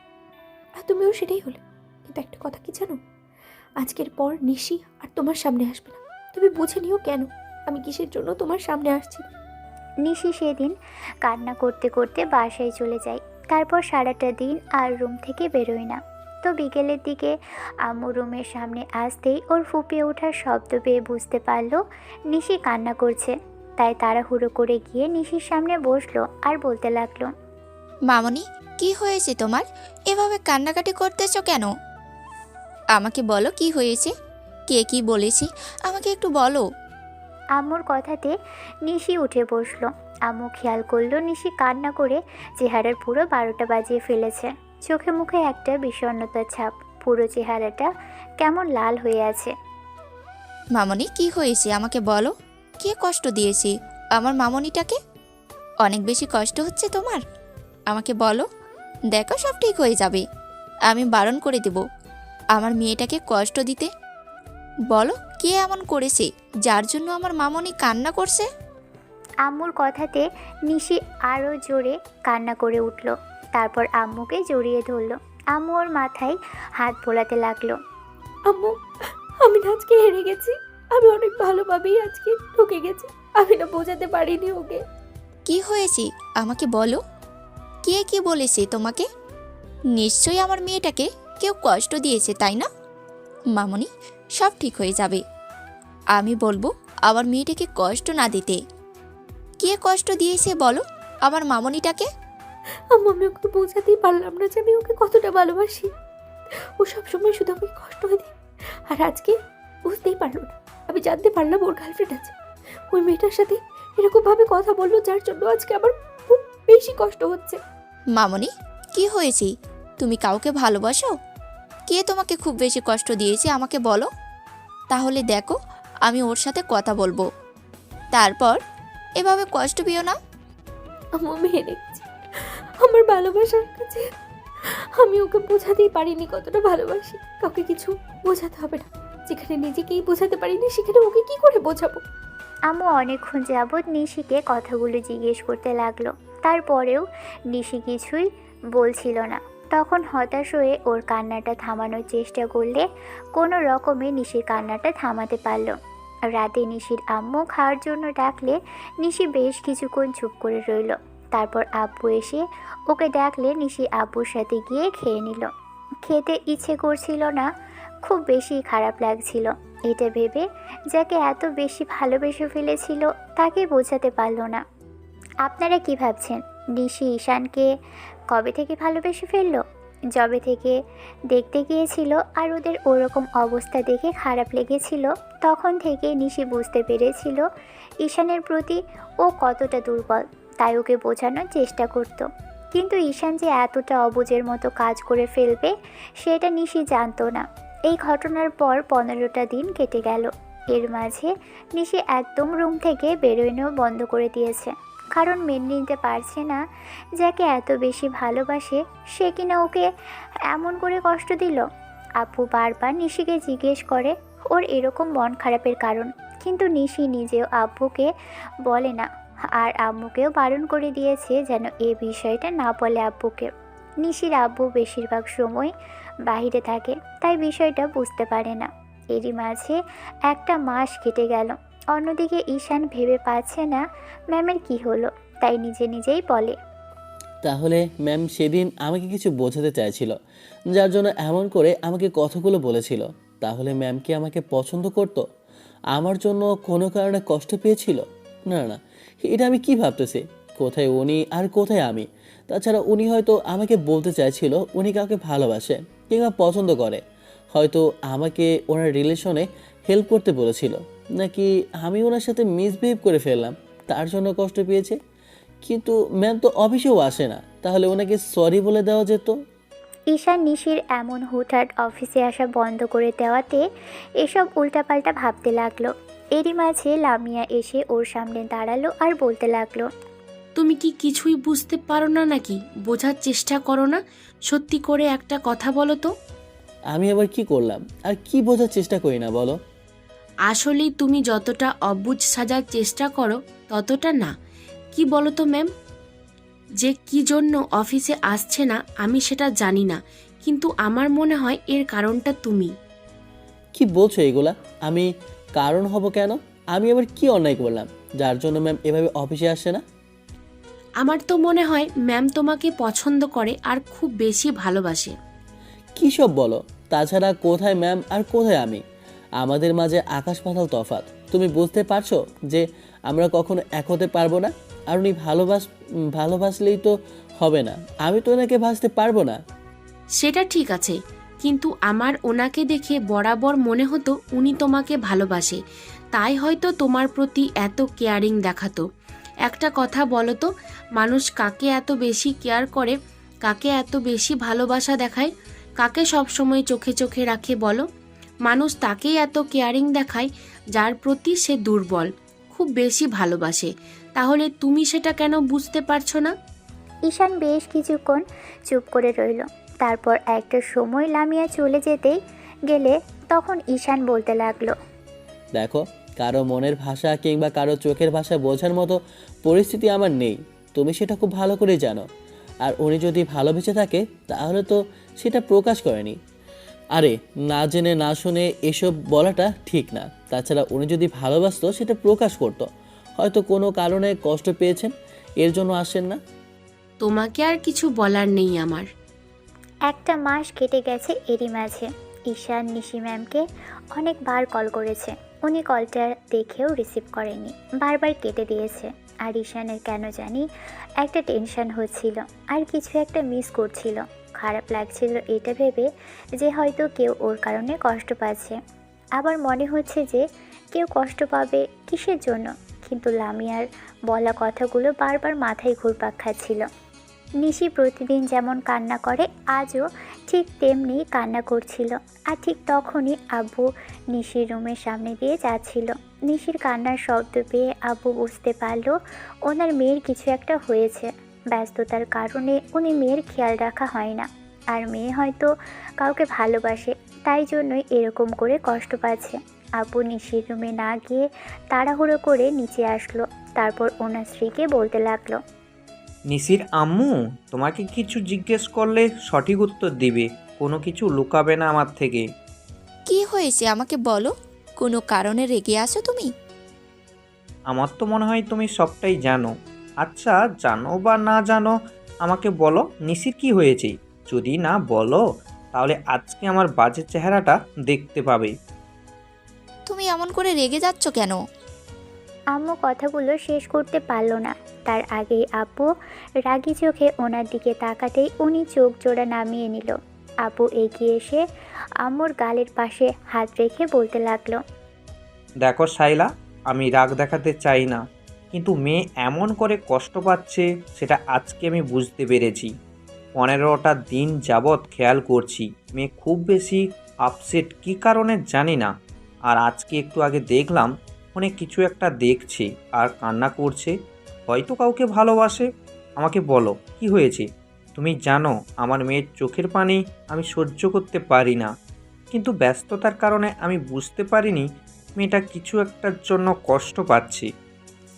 আর তুমিও সেটাই হলে। কিন্তু একটা কথা কি জানো, আজকের পর নিশি আর তোমার সামনে আসবে না। তুমি বুঝে নিও কেন আমি কিসের জন্য তোমার সামনে আসছি। নিশি সেদিন কান্না করতে করতে বাসায় চলে যায়। তারপর সারাটা দিন আর রুম থেকে বেরোয় না। তো বিকেলের দিকে আম্মু রুমের সামনে আসতেই ওর ফুঁপিয়ে ওঠার শব্দ পেয়ে বুঝতে পারলো নিশি কান্না করছে। তাই তাড়াহুড়ো করে গিয়ে নিশির সামনে বসলো আর বলতে লাগলো, মামনি, কি হয়েছে তোমার? এভাবে কান্নাকাটি করতেছো কেন? আমাকে বলো কি হয়েছে, কে কি বলেছে আমাকে একটু বলো। আম্মুর কথাতে নিশি উঠে বসলো। আম্মু খেয়াল করলো নিশি কান্না করে চেহারার পুরো 12টা বাজিয়ে ফেলেছে। চোখে মুখে একটা বিষণ্ণতার ছাপ, পুরো চেহারাটা কেমন লাল হয়ে আছে। মামনি, কি হয়েছে আমাকে বলো, কে কষ্ট দিয়েছে আমার মামনিটাকে? অনেক বেশি কষ্ট হচ্ছে তোমার? আমাকে বলো। দেখো সব ঠিক হয়ে যাবে। আমি বারণ করে দেব আমার মেয়েটাকে কষ্ট দিতে। বলো কে এমন করেছে যার জন্য আমার মামনি কান্না করছে? আম্মুর কথাতে নিশি আরও জোরে কান্না করে উঠল। তারপর আম্মুকে জড়িয়ে ধরল। আম্মু ওর মাথায় হাত বোলাতে লাগলো। আম্মু, আমি না আজকে হেরে গেছি। আমি অনেক ভালোভাবেই আজকে ঠকে গেছি। আমি না বোঝাতে পারিনি ওকে। কি হয়েছে আমাকে বলো। কে কি বলেছে তোমাকে? নিশ্চয়ই আমার মেয়েটাকে কেউ কষ্ট দিয়েছে, তাই না? মামনি, সব ঠিক হয়ে যাবে। আমি বলবো আমার মেয়েটাকে কষ্ট না দিতে। কে কষ্ট দিয়েছে বলো আমার মামনিটাকে? আম্মু, আমি ওকে বোঝাতেই পারলাম না যে আমি ওকে কতটা ভালোবাসি। ও সবসময় শুধু আমাকে কষ্ট হয়ে দেয়। আর আজকে বুঝতেই পারলো না। আমি জানতে পারলাম ওর গার্লফ্রেন্ড আছে। ওই মেয়েটার সাথে এরকমভাবে কথা বললো যার জন্য আজকে আমার খুব বেশি কষ্ট হচ্ছে। মামনি, কি হয়েছে? তুমি কাউকে ভালোবাসো? কে তোমাকে খুব বেশি কষ্ট দিয়েছে আমাকে বলো। তাহলে দেখো আমি ওর সাথে কথা বলবো। তারপর এভাবে কষ্ট পেও না। আম্মু, আমি হেরে গেছি। আমার ভালোবাসার কাছে আমি ওকে বোঝাতেই পারিনি কতটা ভালোবাসি। কাউকে কিছু বোঝাতে হবে না। যেখানে নিজেকেই বোঝাতে পারিনি সেখানে ওকে কি করে বোঝাবো? আম্মু অনেকক্ষণ যাবৎ নিশিকে কথাগুলো জিজ্ঞেস করতে লাগলো। তারপরেও নিশি কিছুই বলছিল না। তখন হতাশ হয়ে ওর কান্নাটা থামানোর চেষ্টা করলে কোনো রকমে নিশির কান্নাটা থামাতে পারল। রাতে নিশির আম্মু খাওয়ার জন্য ডাকলে নিশি বেশ কিছুক্ষণ চুপ করে রইল। তারপর আব্বু এসে ওকে ডাকলে নিশি আব্বুর সাথে গিয়ে খেয়ে নিল। খেতে ইচ্ছে করছিল না, খুব বেশি খারাপ লাগছিল। এটা ভেবে যাকে এত বেশি ভালোবেসে ফেলেছিল তাকে বোঝাতে পারল না। আপনারা কি ভাবছেন নিশি ঈশানকে কবে থেকে ভালোবেসে ফেললো? যবে থেকে দেখতে গিয়েছিল আর ওদের ওরকম অবস্থা দেখে খারাপ লেগেছিল তখন থেকে নিশি বুঝতে পেরেছিল ঈশানের প্রতি ও কতটা দুর্বল। তাই ওকে বোঝানোর চেষ্টা করত। কিন্তু ঈশান যে এতটা অবুঝের মতো কাজ করে ফেলবে সেটা নিশি জানতো না। এই ঘটনার পর 15টা দিন কেটে গেল। এর মাঝে নিশি একদম রুম থেকে বেরোনো বন্ধ করে দিয়েছে। কারণ মেনে নিতে পারছে না যাকে এত বেশি ভালোবাসে সে কিনা ওকে এমন করে কষ্ট দিল। আপু বারবার নিশিকে জিজ্ঞেস করে ওর এরকম মন খারাপের কারণ, কিন্তু নিশি নিজেও আব্বুকে বলে না। আর আম্মুকেও বারণ করে দিয়েছে যেন এ বিষয়টা না বলে আব্বুকে। নিশির আব্বু বেশিরভাগ সময় বাইরে থাকে, তাই বিষয়টা বুঝতে পারে না। এরই মাঝে একটা মাস কেটে গেল। অন্যদিকে ঈশান ভেবে পাচ্ছে না ম্যামের কি হলো, তাই নিজে নিজেই বলে, তাহলে ম্যাম সেদিন আমাকে কিছু বোঝাতে চাইছিল, যার জন্য এমন করে আমাকে কথাগুলো বলেছিল। তাহলে ম্যাম কি আমাকে পছন্দ করতো? আমার জন্য কোনো কারণে কষ্ট পেয়েছিল? না না, এটা আমি কি ভাবতেছি? কোথায় উনি আর কোথায় আমি? তাছাড়া উনি হয়তো আমাকে বলতে চাইছিল উনি কাউকে ভালোবাসে কিংবা পছন্দ করে। হয়তো আমাকে ওনার রিলেশনে হেল্প করতে বলেছিল, নাকি আমি ওনার সাথে মিসবিহেভ করে ফেললাম তার জন্য কষ্ট পেয়েছে। কিন্তু ম্যাম তো অফিসেও আসে না, তাহলে ওনাকে সরি বলে দেওয়া যেত। ঈশান নিশির এমন হুটহাট অফিসে আসা বন্ধ করে দেওয়াতে এসব উল্টাপাল্টা ভাবতে লাগলো। এরই মাঝে লামিয়া এসে ওর সামনে দাঁড়ালো আর বলতে লাগলো, তুমি কি কিছুই বুঝতে পারো না নাকি? বোঝার চেষ্টা করো না। সত্যি করে একটা কথা বলো তো। আমি আবার কি করলাম? আর কি বোঝার চেষ্টা করি না বলো? আসলেই তুমি যতটা অবুঝ সাজার চেষ্টা করো ততটা না। কি বলো তো ম্যাম, যে কি জন্য অফিসে আসছে না আমি সেটা জানি না, কিন্তু আমার মনে হয় এর কারণটা তুমি। কি বলছো এগুলা? আমি কারণ হব কেন? আমি আবার কি অন্যায় করলাম যার জন্য ম্যাম এভাবে অফিসে আসে না? আমার তো মনে হয় ম্যাম তোমাকে পছন্দ করে আর খুব বেশি ভালোবাসে। কী সব বলো? তাছাড়া কোথায় ম্যাম আর কোথায় আমি? আমাদের মাঝে আকাশ পাতাল তফাৎ। তুমি বুঝতে পারছো যে আমরা কখনো এক হতে পারবো না? আর উনি ভালোবাসলেই তো হবে না, আমি তো ওনাকে ভাসতে পারবো না। সেটা ঠিক আছে, কিন্তু আমার ওনাকে দেখে বরাবর মনে হতো উনি তোমাকে ভালোবাসে, তাই হয়তো তোমার প্রতি এত কেয়ারিং দেখাতো। একটা কথা বলো তো, মানুষ কাকে এত বেশি কেয়ার করে, কাকে এত বেশি ভালোবাসা দেখায়, কাকে সবসময় চোখে চোখে রাখে বলো? মানুষ তাকেই এত কেয়ারিং দেখায় যার প্রতি সে দুর্বল, খুব বেশি ভালোবাসে। তাহলে তুমি সেটা কেন বুঝতে পারছো না? ঈশান বেশ কিছুক্ষণ চুপ করে রইল। তারপর একটা সময় লামিয়া চলে যেতেই গেলে তখন ঈশান বলতে লাগলো, দেখো, কারো মনের ভাষা কিংবা কারো চোখের ভাষা বোঝার মতো পরিস্থিতি আমার নেই, তুমি সেটা খুব ভালো করে জানো। আর উনি যদি ভালোবেসে থাকে তাহলে তো সেটা প্রকাশ করেনি। আরে না জেনে না শুনে এসব বলাটা ঠিক না। তাছাড়া উনি যদি ভালোবাসতো সেটা প্রকাশ করতো। হয়তো কোনো কারণে কষ্ট পেয়েছেন, এর জন্য আসেন না। তোমাকে আর কিছু বলার নেই আমার। একটা মাস কেটে গেছে এরই মাঝে। ঈশান নিশি ম্যামকে অনেকবার কল করেছে, উনি কলটা দেখেও রিসিভ করেনি, বারবার কেটে দিয়েছে। আর ঈশানের কেন জানি একটা টেনশন হচ্ছিল, আর কিছু একটা মিস করছিল। খারাপ লাগছিল এটা ভেবে যে হয়তো কেউ ওর কারণে কষ্ট পাচ্ছে। আবার মনে হচ্ছে যে কেউ কষ্ট পাবে কিসের জন্য, কিন্তু লামিয়ার বলা কথাগুলো বারবার মাথায় ঘুরপাক খাচ্ছিল। নিশি প্রতিদিন যেমন কান্না করে আজও ঠিক তেমনি কান্না করছিল। আর ঠিক তখনই আব্বু নিশির রুমের সামনে দিয়ে যাচ্ছিল। নিশির কান্নার শব্দ পেয়ে আব্বু বুঝতে পারলো ওনার মেয়ের কিছু একটা হয়েছে। ব্যস্ততার কারণে উনি মেয়ের খেয়াল রাখা হয় না, আর মেয়ে হয়তো কাউকে ভালোবাসে, তাই জন্যই এরকম করে কষ্ট পাচ্ছে। আব্বু নিশির রুমে না গিয়ে তাড়াহুড়ো করে নিচে আসলো, তারপর ওনার স্ত্রীকে বলতে লাগলো, নিশির আম্মু তোমাকে কিছু জিজ্ঞেস করলে সঠিক উত্তর দিবে, কোনো কিছু লুকাবে না আমার থেকে। কি হয়েছে আমাকে বলো, কোনো কারণে রেগে আছো তুমি? আমার তো মনে হয় তুমি সবটাই জানো। আচ্ছা, জানো বা না জানো আমাকে বলো, নিশির কি হয়েছে? যদি না বলো তাহলে আজকে আমার বাজে চেহারাটা দেখতে পাবে। তুমি এমন করে রেগে যাচ্ছ কেন? আম্মু কথাগুলো শেষ করতে পারল না, তার আগেই আব্বু রাগী চোখে ওনার দিকে তাকাতেই উনি চোখ জোড়া নামিয়ে নিল। আব্বু এগিয়ে এসে আম্মুর গালের পাশে হাত রেখে বলতে লাগলো, দেখো শাইলা, আমি রাগ দেখাতে চাই না, কিন্তু মেয়ে এমন করে কষ্ট পাচ্ছে সেটা আজকে আমি বুঝতে পেরেছি। 15টা দিন যাবৎ খেয়াল করছি মেয়ে খুব বেশি আপসেট, কী কারণে জানি না। আর আজকে একটু আগে দেখলাম অনেক কিছু একটা দেখছে আর কান্না করছে, হয়তো কাউকে ভালোবাসে। আমাকে বলো কি হয়েছে? তুমি জানো আমার মেয়ের চোখের পানি আমি সহ্য করতে পারি না, কিন্তু ব্যস্ততার কারণে আমি বুঝতে পারিনি মেয়েটা কিছু একটার জন্য কষ্ট পাচ্ছে।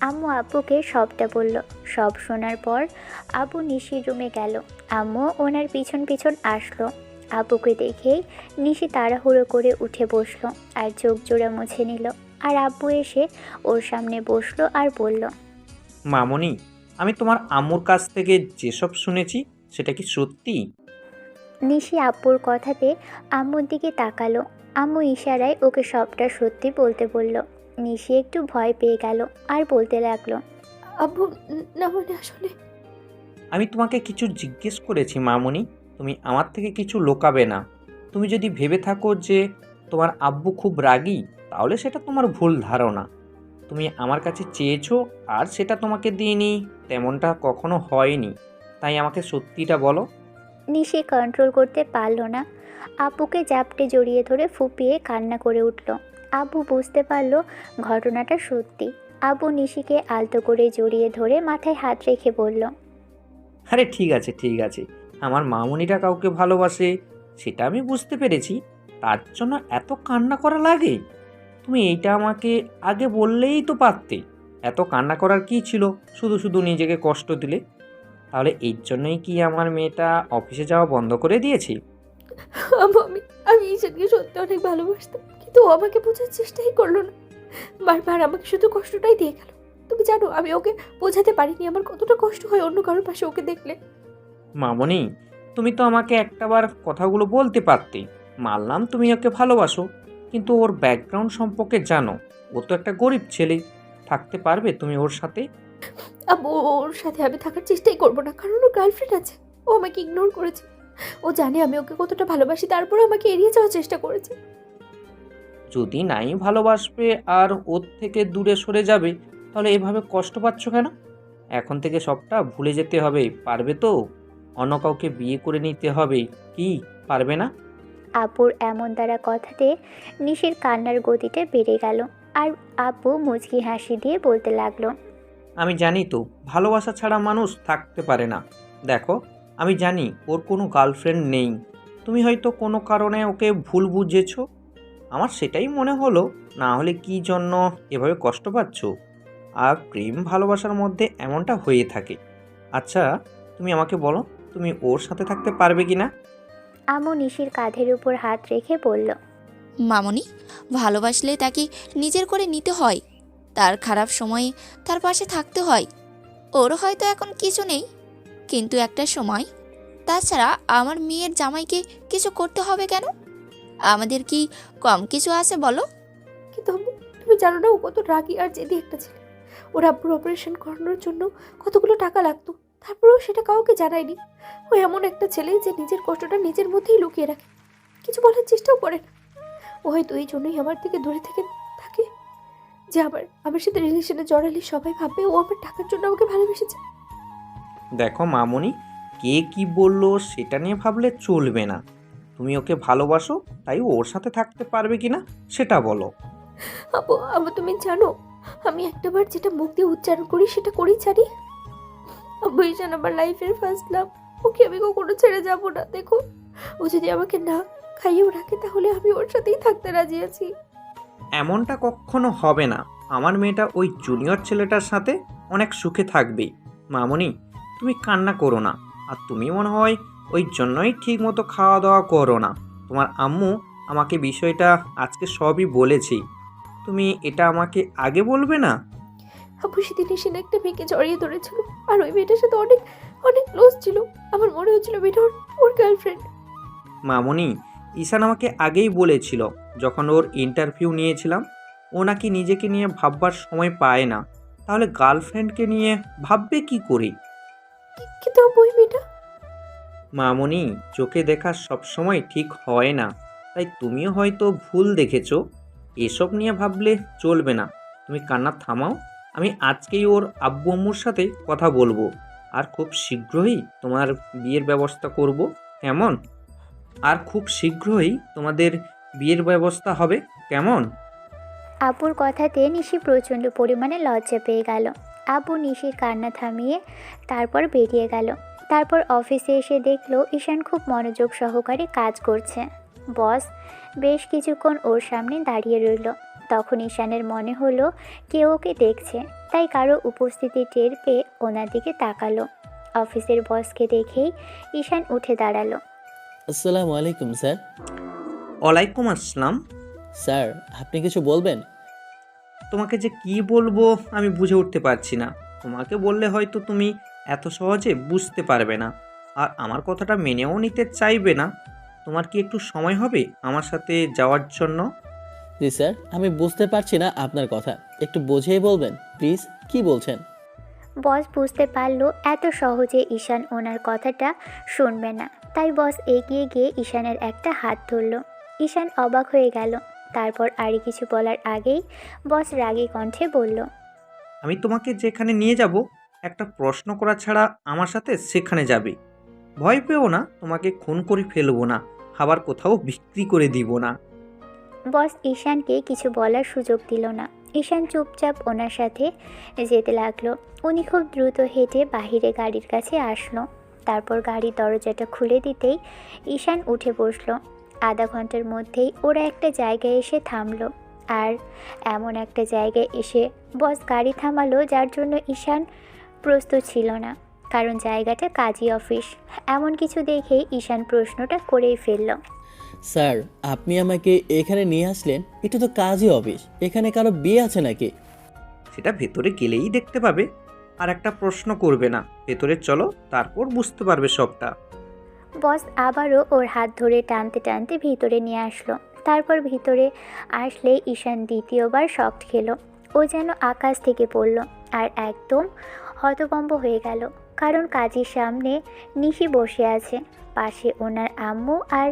আম্মু আব্বুকে সবটা বলল। সব শোনার পর আব্বু নিশির রুমে গেল। আম্মু ওনার পিছন পিছন আসলো। আব্বুকে দেখেই নিশি তাড়াহুড়ো করে উঠে বসলো আর চোখ জোড়া মুছে নিল। আর আব্বু এসে ওর সামনে বসলো আর বলল, মামনি, আমি তোমার আম্মুর কাছ থেকে যেসব শুনেছি সেটা কি সত্যি? নিশি আব্বুর কথাতে আম্মুর দিকে তাকালো। আম্মু ইশারায় ওকে সবটা সত্যি বলতে বলল। নিশি একটু ভয় পেয়ে গেল আর বলতে লাগলো, আব্বু, না মানে আসলে আমি তোমাকে কিছু জিজ্ঞেস করেছি মামনি, তুমি আমার থেকে কিছু লুকাবে না। তুমি যদি ভেবে থাকো যে তোমার আব্বু খুব রাগী, তাহলে সেটা তোমার ভুল ধারণা। তুমি আমার কাছে চেয়েছো আর সেটা তোমাকে দিইনি, তেমনটা কখনো হয়নি। তাই আমাকে সত্যিটা বলো। নিশি কন্ট্রোল করতে পারল না, আব্বুকে জাপটে জড়িয়ে ধরে ফুপিয়ে কান্না করে উঠল। আব্বু বুঝতে পারল ঘটনাটা সত্যি। আব্বু নিশিকে আলতো করে জড়িয়ে ধরে মাথায় হাত রেখে বলল, আরে ঠিক আছে ঠিক আছে, আমার মামুনিটা কাউকে ভালোবাসে সেটা আমি বুঝতে পেরেছি, তার জন্য এত কান্না করা লাগে? তুমি এইটা আমাকে আগে বললেই তো পারতে। এত কান্না করার কি ছিল, শুধু শুধু নিজেকে কষ্ট দিলে। তাহলে এর জন্যই কি আমার মেয়েটা অফিসে যাওয়া বন্ধ করে দিয়েছে? আম্মু, আমি ঈশানকে সত্যি অনেক ভালোবাসতাম, কিন্তু ও আমাকে বোঝার চেষ্টাই করলো না। বারবার আমাকে শুধু কষ্টটাই দিয়ে গেল। তুমি জানো আমি ওকে বোঝাতে পারিনি আমার কতটা কষ্ট হয় অন্য কারোর পাশে ওকে দেখলে। মামনি, তুমি তো আমাকে একটাবার কথাগুলো বলতে পারতে। মানলাম তুমি ওকে ভালোবাসো, কিন্তু ওর ব্যাকগ্রাউন্ড সম্পর্কে জানো। ও তো একটা গরিব ছেলে, থাকতে পারবে তুমি ওর সাথে? আম্মু, ওর সাথে আমি থাকার চেষ্টাই করবো না, কারণ ওর গার্লফ্রেন্ড আছে। ও আমাকে ইগনোর করেছে। ও জানে আমি ওকে কতটা ভালোবাসি, তারপর আমাকে এড়িয়ে যাওয়ার চেষ্টা করেছে। যদি নাই ভালোবাসবে আর ওর থেকে দূরে সরে যাবে, তাহলে এভাবে কষ্ট পাচ্ছ কেন? এখন থেকে সবটা ভুলে যেতে হবে, পারবে তো? অন্য কাউকে বিয়ে করে নিতে হবে, কি পারবে না? আব্বুর এমন দ্বারা কথাতে নিশির কান্নার গতিটা বেড়ে গেল। আর আব্বু মুচকি হাসি দিয়ে বলতে লাগলো, আমি জানি তো, ভালোবাসা ছাড়া মানুষ থাকতে পারে না। দেখো, আমি জানি ওর কোনো গার্লফ্রেন্ড নেই। তুমি হয়তো কোনো কারণে ওকে ভুল বুঝেছো। আমার সেটাই মনে হলো, না হলে কী জন্য এভাবে কষ্ট পাচ্ছ। আর প্রেম ভালোবাসার মধ্যে এমনটা হয়ে থাকে। আচ্ছা, তুমি আমাকে বলো, তুমি ওর সাথে থাকতে পারবে কি না? আম্মু নিশির কাঁধের উপর হাত রেখে বলল, মামনি, ভালোবাসলে তাকে নিজের করে নিতে হয়। তার খারাপ সময়ে তার পাশে থাকতে হয়। ওর হয়তো এখন কিছু নেই, কিন্তু একটা সময়। তাছাড়া আমার মেয়ের জামাইকে কিছু করতে হবে কেন? আমাদের কি কম কিছু আছে বলো? কিন্তু আম্মু, তুমি জানো না ও কত রাগী আর জেদি একটা ছেলে। ওর আব্বুর অপারেশন করানোর জন্য কতগুলো টাকা লাগতো, তারপরেও সেটা কাউকে জানায়নি। ও এমন একটা ছেলে যে নিজের কষ্টটা নিজের মধ্যেই লুকিয়ে রাখে, কিছু বলার চেষ্টাও করে না। ও হয়তো এই জন্যই আমার থেকে দূরে থেকে থাকে, যে আমার সাথে রিলেশনে জড়ালে সবাই ভাববে ও আমার টাকার জন্য আমাকে ভালোবেসেছে। দেখো মামনি, কে কি বললো সেটা নিয়ে ভাবলে চলবে না। তুমি ওকে ভালোবাসো, তাই ওর সাথে থাকতে পারবে কি না সেটা বলো। আব্বু তুমি জানো, আমি একটাবার যেটা মুখ দিয়ে উচ্চারণ করি সেটা করেই ছাড়ি। আব্বু, ঈশান আমার লাইফের ফার্স্ট লাভ, ওকে আমি কখনো ছেড়ে যাব না। দেখো, ও যদি আমাকে না খাইয়েও রাখে তাহলে আমি ওর সাথেই থাকতে রাজি আছি। এমনটা কখনো হবে না। আমার মেয়েটা ওই জুনিয়র ছেলেটার সাথে অনেক সুখে থাকবে। মামনি, তুমি কান্না করো না। আর তুমি মনে হয় ওই জন্যই ঠিক মতো খাওয়া দাওয়া করো না। তোমার আম্মু আমাকে বিষয়টা আজকে সবই বলেছি। তুমি এটা আমাকে আগে বলবে না? আব্বু, সেদিন এসে একটা মেয়েকে জড়িয়ে ধরেছিল, আর ওই মেয়েটার সাথে অনেক অনেক ক্লোজ ছিল। আমার মনে হচ্ছিল মেয়েটা ওর গার্লফ্রেন্ড। মামনি, ঈশান আমাকে আগেই বলেছিল, যখন ওর ইন্টারভিউ নিয়েছিলাম, ও নাকি নিজেকে নিয়ে ভাববার সময় পায় না। তাহলে গার্লফ্রেন্ডকে নিয়ে ভাববে কি করে? কিন্তু আব্বু, ওই মেয়েটা। মামনি, চোখে দেখা সবসময় ঠিক হয় না, তাই তুমিও হয়তো ভুল দেখেছো। এসব নিয়ে ভাবলে চলবে না। তুমি কান্না থামাও। আমি আজকেই ওর আব্বু আম্মুর সাথে কথা বলবো, আর খুব শীঘ্রই তোমার বিয়ের ব্যবস্থা করব। কেমন? আর খুব শীঘ্রই তোমাদের বিয়ের ব্যবস্থা হবে, কেমন? আব্বুর কথাতে নিশি প্রচণ্ড পরিমাণে লজ্জা পেয়ে গেল। আব্বু নিশির কান্না থামিয়ে তারপর বেরিয়ে গেল। তারপর অফিসে এসে দেখলো ঈশান খুব মনোযোগ সহকারে কাজ করছে। বস বেশ কিছুক্ষণ ওর সামনে দাঁড়িয়ে রইল। তখন ঈশানের মনে হলো কেউ ওকে দেখছে, তাই কারো উপস্থিতি টের পেয়ে ওনার দিকে তাকালো। অফিসের বসকে দেখেই ঈশান উঠে দাঁড়ালো। আসসালামু আলাইকুম স্যার। ওয়ালাইকুম আসসালাম। স্যার, আপনি কিছু বলবেন? তোমাকে যে কি বলবো আমি বুঝে উঠতে পারছি না। তোমাকে বললে হয়তো তুমি এত সহজে বুঝতে পারবে না, আর আমার কথাটা মেনেও নিতে চাইবে না। তোমার কি একটু সময় হবে আমার সাথে যাওয়ার জন্য? জি স্যার, আমি বুঝতে পারছি না আপনার কথা, একটু বুঝিয়ে বলবেন প্লিজ, কি বলছেন? বস বুঝতে পারলো এত সহজে ঈশান ওনার কথাটা শুনবে না, তাই বস এগিয়ে গিয়ে ঈশানের একটা হাত ধরল। ঈশান অবাক হয়ে গেল। তারপর আর কিছু বলার আগেই বস রাগী কণ্ঠে বলল, আমি তোমাকে যেখানে নিয়ে যাব, একটা প্রশ্ন করা ছাড়া আমার সাথে সেখানে যাবে। ভয় পেও না, তোমাকে খুন করে ফেলবো না, খাবার কোথাও বিক্রি করে দিব না। বস ঈশানকে কিছু বলার সুযোগ দিল না। ঈশান চুপচাপ ওনার সাথে যেতে লাগলো। উনি খুব দ্রুত হেঁটে বাহিরে গাড়ির কাছে আসলো। তারপর গাড়ির দরজাটা খুলে দিতেই ঈশান উঠে বসলো। আধা ঘন্টার মধ্যেই ওরা একটা জায়গায় এসে থামলো। আর এমন একটা জায়গায় এসে বস গাড়ি থামালো যার জন্য ঈশান প্রস্তুত ছিল না, কারণ জায়গাটা কাজী অফিস। এমন কিছু দেখেই ঈশান প্রশ্নটা করেই ফেলল, স্যার, আপনি আমাকে এখানে নিয়ে আসলেন, এটা তো কাজী অফিস, এখানে কারো বিয়ে আছে নাকি? সেটা ভেতরে গেলেই দেখতে পাবে। আর একটা প্রশ্ন করবে না, ভেতরে চলো, তারপর বুঝতে পারবে সবটা। বস আবারও ওর হাত ধরে টানতে টানতে ভিতরে নিয়ে আসলো। তারপর ভিতরে আসলে ঈশান দ্বিতীয়বার শক খেলো। ও যেন আকাশ থেকে পড়ল আর একদম হতভম্ব হয়ে গেল, কারণ কাজীর সামনে নিশি বসে আছে, পাশে ওনার আম্মু আর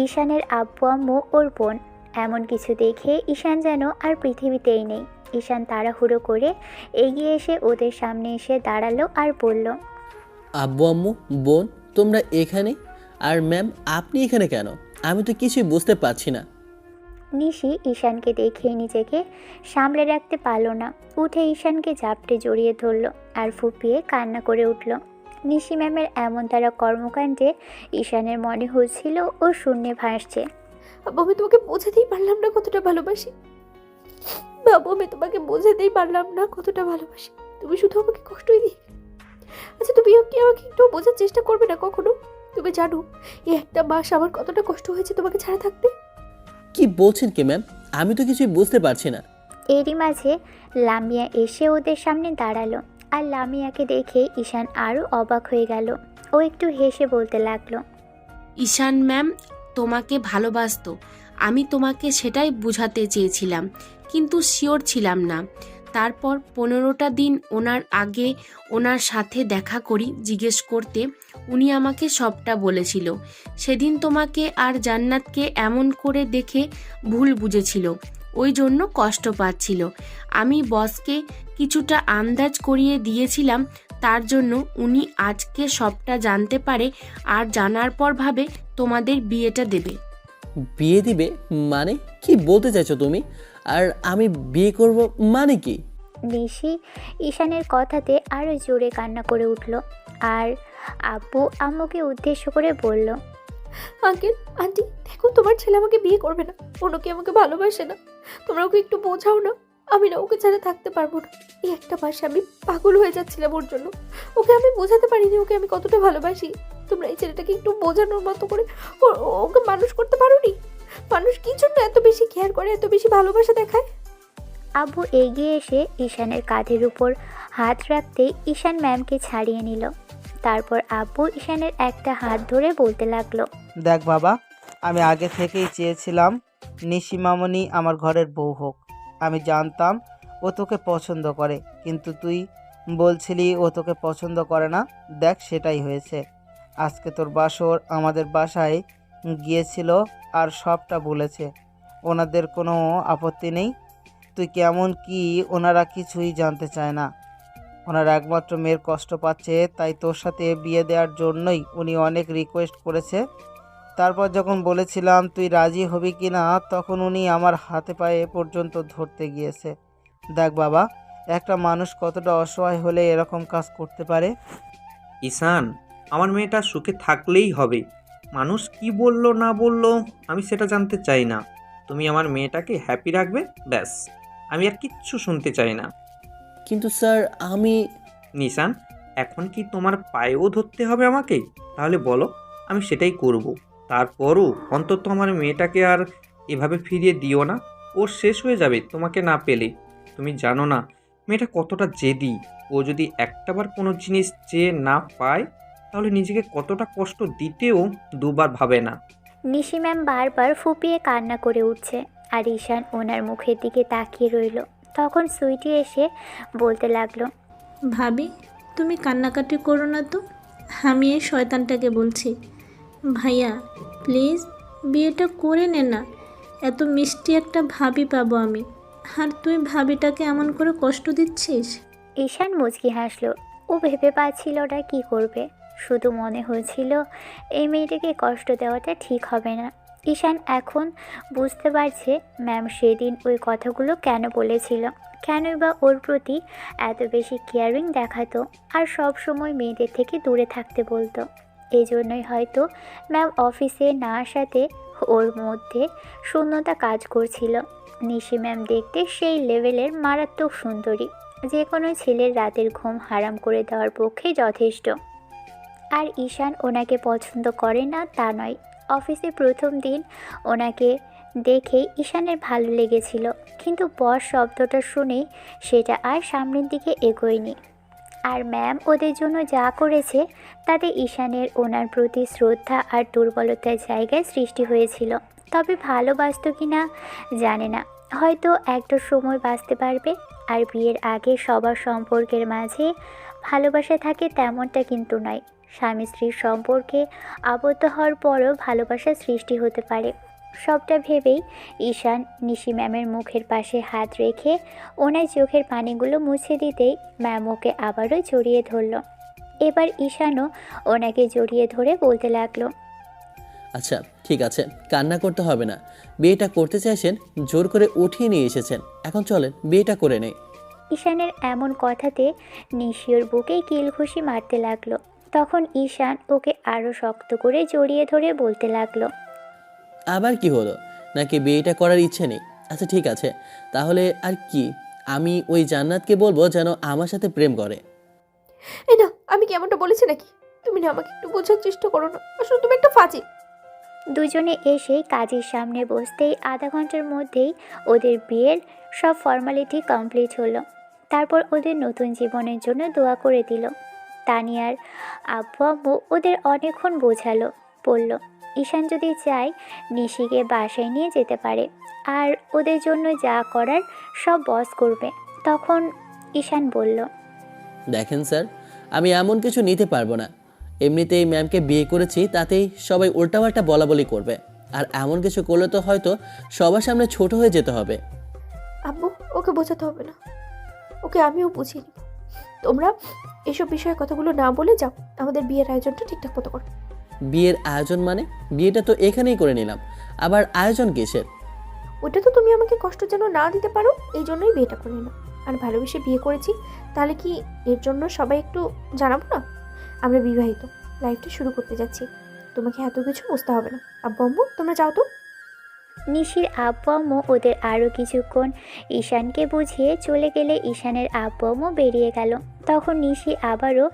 ঈশানের আব্বু আম্মু ওর বোন। এমন কিছু দেখে ঈশান যেন আর পৃথিবীতেই নেই। ঈশান তাড়াহুড়ো করে এগিয়ে এসে ওদের সামনে এসে দাঁড়ালো আর বলল, আব্বু আম্মু বোন, তোমরা এখানে? আর ম্যাম, আপনি এখানে কেন? আমি তো কিছুই বুঝতে পারছি না। নিশি ঈশানকে দেখে নিজেকে সামলে রাখতে পারল না, উঠে ঈশানকে জাপটে জড়িয়ে ধরল আর ফুপিয়ে কান্না করে উঠল। নিশি ম্যামের এমন তারা কর্মকাণ্ডে ঈশানের মনে হচ্ছিল ও শূন্যে ভাসছে। বাবু আমি তোমাকে বোঝাতেই পারলাম না কতটা ভালোবাসি। বাবু আমি তোমাকে বোঝাতেই পারলাম না কতটা ভালোবাসি। তুমি শুধু আমাকে কষ্টই দিয়ে। আচ্ছা তুমি কি আমাকে একটু বোঝার চেষ্টা করবে না কখনো? তুমি জানো এই একটা মাস আমার কতটা কষ্ট হয়েছে তোমাকে ছাড়া থাকতে। কি বলছেন কি ম্যাম? আমি তো কিছুই বুঝতে পারছি না। এরই মাঝে লামিয়া এসে ওদের সামনে দাঁড়ালো। আর লামিয়াকে দেখে ঈশান আরও অবাক হয়ে গেল। ও একটু হেসে বলতে লাগলো, ঈশান ম্যাম তোমাকে ভালোবাসতো, আমি তোমাকে সেটাই বোঝাতে চেয়েছিলাম, কিন্তু শিওর ছিলাম না। তারপর 15টা দিন ওনার আগে ওনার সাথে দেখা করি জিজ্ঞেস করতে, উনি আমাকে সবটা বলেছিল। সেদিন তোমাকে আর জান্নাতকে এমন করে দেখে ভুল বুঝেছিল, ওই জন্য কষ্ট পাচ্ছিল। আমি বসকে কিছুটা আন্দাজ করিয়ে দিয়েছিলাম, তার জন্য উনি আজকে সবটা জানতে পারে আর জানার পর ভাবে তোমাদের বিয়েটা দেবে। বিয়ে দিবে মানে কি বলতে চাইছো তুমি? আর আমি বিয়ে করব মানে কি? নিশি ঈশানের কথাতে আরও জোরে কান্না করে উঠল। আর আব্বু আম্মুকে উদ্দেশ্য করে বলল, আঙ্কেল আন্টি দেখো তোমার ছেলে আমাকে বিয়ে করবে না, ওকে আমাকে ভালোবাসে না। তোমরা ওকে একটু বোঝাও না, আমি না ওকে ছাড়া থাকতে পারবো না। এই একটা মাসে আমি পাগল হয়ে যাচ্ছিলাম ওর জন্য। ওকে আমি বোঝাতে পারিনি ওকে আমি কতটা ভালোবাসি। তোমরা এই ছেলেটাকে একটু বোঝানোর মতো করে ওকে মানুষ করতে পারোনি? মানুষ কি জন্য এত বেশি কেয়ার করে, এত বেশি ভালোবাসা দেখায়? আব্বু এগিয়ে এসে ঈশানের কাঁধের উপর হাত রাখতেই ঈশান ম্যামকে ছাড়িয়ে নিল। তারপর আব্বু ঈশানের একটা হাত ধরে বলতে লাগলো, দেখ বাবা, আমি আগে থেকেই চেয়েছিলাম নিশি মামনি আমার ঘরের বউ হোক। আমি জানতাম ও তোকে পছন্দ করে, কিন্তু তুই বলছিলি ও তোকে পছন্দ করে না। দেখ সেটাই হয়েছে। আজকে তোর বাসর আমাদের বাসায় গিয়েছিল আর সবটা বলেছে। ওনাদের কোনো আপত্তি নেই। তুই কেমন কি ওনারা কিছুই জানতে চায় না। ওনার একমাত্র মেয়ের কষ্ট পাচ্ছে, তাই তোর সাথে বিয়ে দেওয়ার জন্যই উনি অনেক রিকোয়েস্ট করেছে। তারপর যখন বলেছিলাম তুই রাজি হবি কি না, তখন উনি আমার হাতে পায়ে পর্যন্ত ধরতে গিয়েছে। দেখ বাবা, একটা মানুষ কতটা অসহায় হলে এরকম কাজ করতে পারে। ঈশান, আমার মেয়েটা সুখে থাকলেই হবে। মানুষ কি বললো না বললো আমি সেটা জানতে চাই না। তুমি আমার মেয়েটাকে হ্যাপি রাখবে, ব্যাস। আমি আর কিচ্ছু শুনতে চাই না। কিন্তু স্যার আমি... নিশান, এখন কি তোমার পায়েও ধরতে হবে আমাকে? তাহলে বলো, আমি সেটাই করব। তারপরও অন্তত আমার মেয়েটাকে আর এভাবে ফিরিয়ে দিও না। ও শেষ হয়ে যাবে তোমাকে না পেলে। তুমি জানো না মেয়েটা কতটা জেদি। ও যদি একটাবার কোনো জিনিস চেয়ে না পায়, তাহলে নিজেকে কতটা কষ্ট দিতেও দুবার ভাবে না। নিশি ম্যাম বারবার ফুপিয়ে কান্না করে উঠছে। আর ঈশান ওনার মুখের দিকে তাকিয়ে রইল। তখন সুইটি এসে বলতে লাগলো, ভাবি তুমি কান্নাকাটি করো না তো, আমি এই শয়তানটাকে বলছি। ভাইয়া প্লিজ বিয়েটা করে নে না, এত মিষ্টি একটা ভাবি পাবো আমি, আর তুই ভাবিটাকে এমন করে কষ্ট দিচ্ছিস। ঈশান মুচকি হাসলো। ও ভেবে পাচ্ছিল না কী করবে। শুধু মনে হয়েছিল এই মেয়েটাকে কষ্ট দেওয়াটা ঠিক হবে না। ঈশান এখন বুঝতে পারছে ম্যাম সেদিন ওই কথাগুলো কেন বলেছিল, কেনই বা ওর প্রতি এত বেশি কেয়ারিং দেখাতো আর সব সময় মেয়েদের থেকে দূরে থাকতে বলতো। এই জন্যই হয়তো ম্যাম অফিসে না আসাতে ওর মধ্যে শূন্যতা কাজ করছিল। নিশি ম্যাম দেখতে সেই লেভেলের মারাত্মক সুন্দরী, যে কোনো ছেলের রাতের ঘুম হারাম করে দেওয়ার পক্ষে যথেষ্ট। আর ঈশান ওনাকে পছন্দ করে না তা নয়। অফিসে প্রথম দিন ওনাকে দেখেই ঈশানের ভালো লেগেছিল, কিন্তু বস শব্দটা শুনেই সেটা আর সামনের দিকে এগোয়নি। আর ম্যাম ওদের জন্য যা করেছে তাতে ঈশানের ওনার প্রতি শ্রদ্ধা আর দুর্বলতার জায়গায় সৃষ্টি হয়েছিল। তবে ভালোবাসত কি না জানে না, হয়তো একটা সময় বাঁচতে পারবে। আর বিয়ের আগে সবার সম্পর্কের মাঝে ভালোবাসা থাকে তেমনটা কিন্তু নয়। স্বামী স্ত্রীর সম্পর্কে আবদ্ধ হওয়ার পরও ভালোবাসার সৃষ্টি হতে পারে। সবটা ভেবেই ঈশান নিশি ম্যামের মুখের পাশে হাত রেখে ওনার চোখের পানিগুলো মুছে দিতেই ম্যাম ওকে আবারও জড়িয়ে ধরল। এবার ঈশানও ওনাকে জড়িয়ে ধরে বলতে লাগলো, আচ্ছা ঠিক আছে, কান্না করতে হবে না। বিয়েটা করতে চাইছেন, জোর করে উঠিয়ে নিয়ে এসেছেন, এখন চলেন বিয়েটা করে নেই। ঈশানের এমন কথাতে নিশিওর বুকে কিল ঘুষি মারতে লাগলো। তখন ঈশান ওকে আরও শক্ত করে জড়িয়ে ধরে বলতে লাগলো, আবার কি হলো? নাকি বিয়েটা করার ইচ্ছে নেই? আচ্ছা ঠিক আছে, তাহলে আর কি, আমি ওই জান্নাতকে বলবো যেন আমার সাথে প্রেম করে। এই না, আমি কি এমনটা বলেছি নাকি? তুমি না আমাকে একটু বোঝার চেষ্টা করো না, আসলে তুমি একটা ফাজিল। দুজনে এসে কাজের সামনে বসতেই আধা ঘন্টার মধ্যেই ওদের বিয়ের সব ফর্মালিটি কমপ্লিট হলো। তারপর ওদের নতুন জীবনের জন্য দোয়া করে দিল। তানিয়ার আব্বু আম্মু ওদের অনেকক্ষণ বোঝালো, বলল ঈশান যদি চায় নিশিকে বাসায় নিয়ে যেতে পারে, আর ওদের জন্য যা করার সব বস করবে। তখন ঈশান বলল, দেখেন স্যার, আমি এমন কিছু নিতে পারবো না। এমনিতেই ম্যামকে বিয়ে করেছি, তাতেই সবাই উল্টাপাল্টা বলা বলি করবে, আর এমন কিছু করলে তো হয়তো সবার সামনে ছোট হয়ে যেতে হবে। আব্বু, ওকে বোঝাতে হবে না, ওকে আমিও বুঝিয়ে নিব। তোমরা এসব বিষয়ে কথাগুলো না বলে যাও, আমাদের বিয়ের আয়োজনটা ঠিকঠাক মতো করো। বিয়ের আয়োজন মানে? বিয়েটা তো এখানেই করে নিলাম, আবার আয়োজন কিসের? ওটা তো তুমি আমাকে কষ্ট যেন না দিতে পারো, এই জন্যই বিয়েটা করে নিলাম। আর ভালোবেসে বিয়ে করেছি, তাহলে কি এর জন্য সবাই একটু জানাবো না? আমরা বিবাহিত, লাইফটা শুরু করতে যাচ্ছি, তোমাকে এত কিছু বুঝতে হবে না। আব্বু আম্মু, তোমরা যাও তো। নিশির আব্বু আম্মু ওদের আরও কিছুক্ষণ ঈশানকে বুঝিয়ে চলে গেলে ঈশানের আব্বু আম্মু বেরিয়ে গেল। তখন নিশি আবারও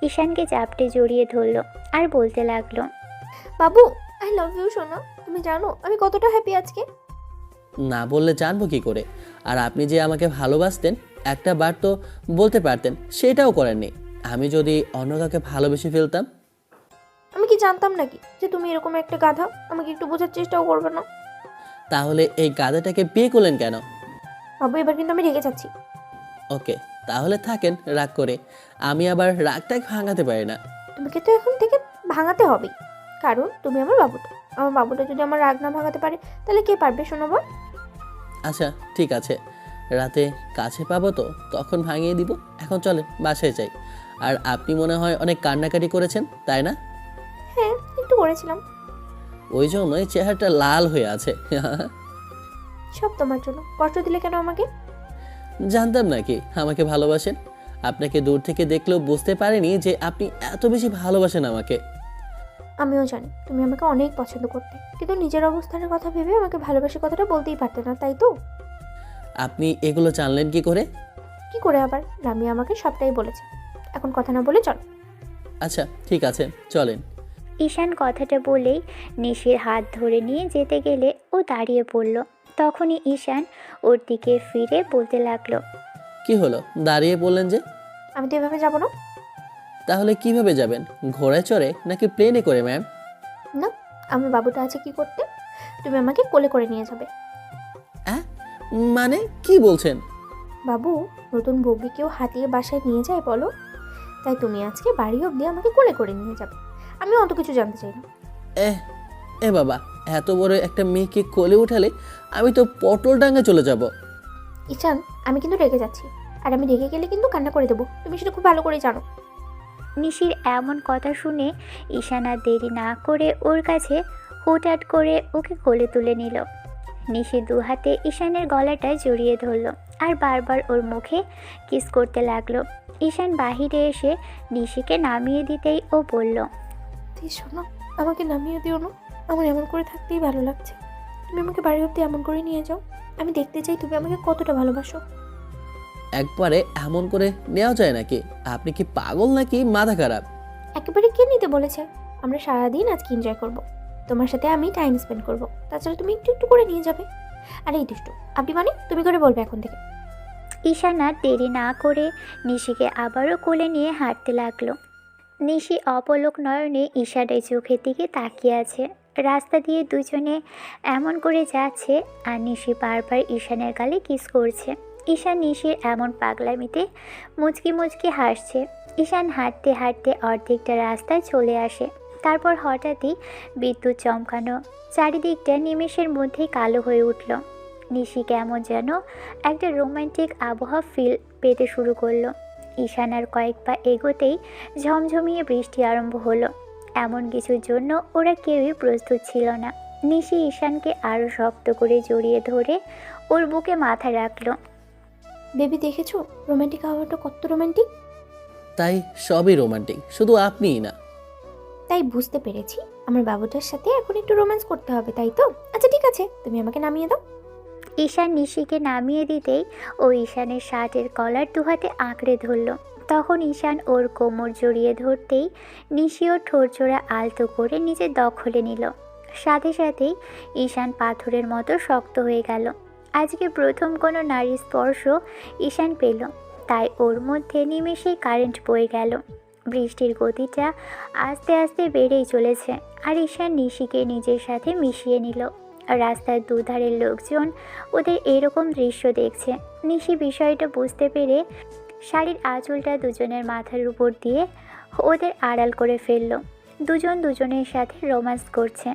ঈশানকে চাপটে জড়িয়ে ধরল আর বলতে লাগলো, বাবু, আই লাভ ইউ সোনা, তুমি জানো আমি কতটা হ্যাপি আজকে। না বললে জানবো কি করে? আর আপনি যে আমাকে ভালোবাসতেন একটা বার তো বলতে পারতেন, সেটাও করেননি। আমি যদি অন্য কাউকে ভালোবেসে ফেলতাম? আমি কি জানতাম নাকি যে তুমি এরকম একটা গাধা? আমাকে একটু বোঝার চেষ্টাও করবে না? তাহলে এই গাধাটাকে বিয়ে করলেন কেন? বাবু, এবার কিন্তু আমি রেগে যাচ্ছি। ওকে, তাহলে থাকেন রাগ করে, আমি আবার রাগটা ভাঙাতে পারি না। তোমাকে তো এখন থেকে ভাঙাতে হবে, কারণ তুমি আমার বাবুটা। আমার বাবুটা যদি আমার রাগ না ভাঙাতে পারে, তাহলে কে পারবে শোনাবো? আচ্ছা ঠিক আছে, রাতে কাছে পাবো তো তখন ভাঙিয়ে দিব। এখন চলেন বাসায় যাই। আর আপনি মনে হয় অনেক কান্নাকাটি করেছেন, তাই না? হ্যাঁ, একটু করেছিলাম। ওই জন্যই চেহারাটা লাল হয়ে আছে। সব তোমার জন্য। কষ্ট দিলে কেন আমাকে? জানতাম নাকি আমাকে ভালোবাসেন? আপনাকে দূর থেকে দেখলেও বুঝতে পারিনি যে আপনি এত বেশি ভালোবাসেন আমাকে। আমিও জানি তুমি আমাকে অনেক পছন্দ করতে, কিন্তু নিজের অবস্থানের কথা ভেবে আমাকে ভালোবাসি কথাটা বলতেই পারতে না, তাই তো? আপনি এগুলো জানলেন কি করে? কি করে আবার? রামি আমাকে সবটাই বলেছে। এখন কথা না বলে চল। আচ্ছা ঠিক আছে, চলেন। ঈশান কথাটা বলেই নিশির হাত ধরে নিয়ে যেতে গেলে ও দাঁড়িয়ে পড়ল। তখনই ঈশান ওর দিকে ফিরে বলতে লাগলো, কি হলো, দাঁড়িয়ে বললেন যে? আমি তো এভাবে যাবো না। তাহলে কিভাবে যাবেন? ঘোড়ায় চড়ে নাকি প্লেনে করে ম্যাম? না, আমার বাবুটা আছে কি করতে? তুমি আমাকে কোলে করে নিয়ে যাবে। মানে কি বলছেন? বাবু, নতুন বউকে কেউ হাতিয়ে বাসায় নিয়ে যায় বলো? তাই তুমি আজকে বাড়ি অবধি আমাকে কোলে করে নিয়ে যাবে। আমি অত কিছু জানতে চাই না। এ বাবা, এত বড় একটা মেয়েকে কোলে উঠালে আমি তো পটলডাঙ্গা চলে যাব। ঈশান, আমি কিন্তু রেগে যাচ্ছি, আর আমি রেগে গেলে কিন্তু কান্না করে দেবো, তুমি সেটা খুব ভালো করে জানো। নিশির এমন কথা শুনে ঈশান আর দেরি না করে ওর কাছে হুটহাট করে ওকে কোলে তুলে নিল। নিশি দু হাতে ঈশানের গলাটায় জড়িয়ে ধরল আর বারবার ওর মুখে কিস করতে লাগলো। ঈশান বাহিরে এসে নিশিকে নামিয়ে দিতেই ও বলল, প্লিজ শোনো, আমাকে নামিয়ে দিও না, আমার এমন করে থাকতেই ভালো লাগছে। তুমি আমাকে বাড়ি অবধি এমন করে নিয়ে যাও, আমি দেখতে চাই তুমি আমাকে কতটা ভালোবাসো। একবারে এমন করে নেওয়া যায় নাকি? আপনি কি পাগল নাকি মাথা খারাপ? একেবারে কে নিতে বলেছে? আমরা সারাদিন আজকে এনজয় করব, তোমার সাথে আমি টাইম স্পেন্ড করব, তাছাড়া তুমি একটু একটু করে নিয়ে যাবে। আর এই দুষ্টু, আপনি মানে তুমি করে বলবে এখন থেকে। ঈশান আর দেরি না করে নিশিকে আবারও কোলে নিয়ে হাঁটতে লাগলো। নিশি অপলক নয়নে ঈশানের চোখের দিকে তাকিয়ে আছে। রাস্তা দিয়ে দুজনে এমন করে যাচ্ছে আর নিশি বারবার ঈশানের গালে কিস করছে। ঈশান নিশির এমন পাগলামিতে মুচকি মুচকি হাসছে। ঈশান হাঁটতে হাঁটতে অর্ধেকটা রাস্তায় চলে আসে। তারপর হঠাৎই বিদ্যুৎ চমকানো চারিদিকটা নিমেষের মধ্যেই কালো হয়ে উঠল। নিশি কেমন যেন একটা রোমান্টিক আবহাওয়া ফিল পেতে শুরু করলো। ঈশান আর কয়েক পা এগোতেই ঝমঝমিয়ে বৃষ্টি আরম্ভ হলো। এমন কিছুর জন্য ওরা কেউই প্রস্তুত ছিল না। নিশি ঈশানকে আরও শক্ত করে জড়িয়ে ধরে ওর বুকে মাথা রাখলো। বেবি, দেখেছো রোমান্টিক আবহাওয়াটা কত রোমান্টিক? তাই সবই রোমান্টিক, শুধু আপনিই না। তাই বুঝতে পেরেছি আমার বাবুটার সাথে এখন একটু রোম্যান্স করতে হবে, তাই তো? আচ্ছা ঠিক আছে, তুমি আমাকে নামিয়ে দাও। ঈশান নিশিকে নামিয়ে দিতেই ও ঈশানের শার্টের কলার দু হাতে আঁকড়ে ধরল। তখন ঈশান ওর কোমর জড়িয়ে ধরতেই নিশি ওর ঠোঁটজোড়া আলতো করে নিজের দখলে নিল। সাথে সাথেই ঈশান পাথরের মতো শক্ত হয়ে গেল। আজকে প্রথম কোনো নারী স্পর্শ ঈশান পেল, তাই ওর মধ্যে নিমেষেই কারেন্ট বয়ে গেল। বৃষ্টির গতিটা আস্তে আস্তে বেড়েই চলেছে, আর ঈশান নিশিকে নিজের সাথে মিশিয়ে নিল। রাস্তার দুধারের লোকজন ওদের এরকম দৃশ্য দেখছে। নিশি বিষয়টা বুঝতে পেরে শাড়ির আঁচলটা দুজনের মাথার উপর দিয়ে ওদের আড়াল করে ফেলল। দুজন দুজনের সাথে রোম্যান্স করছে।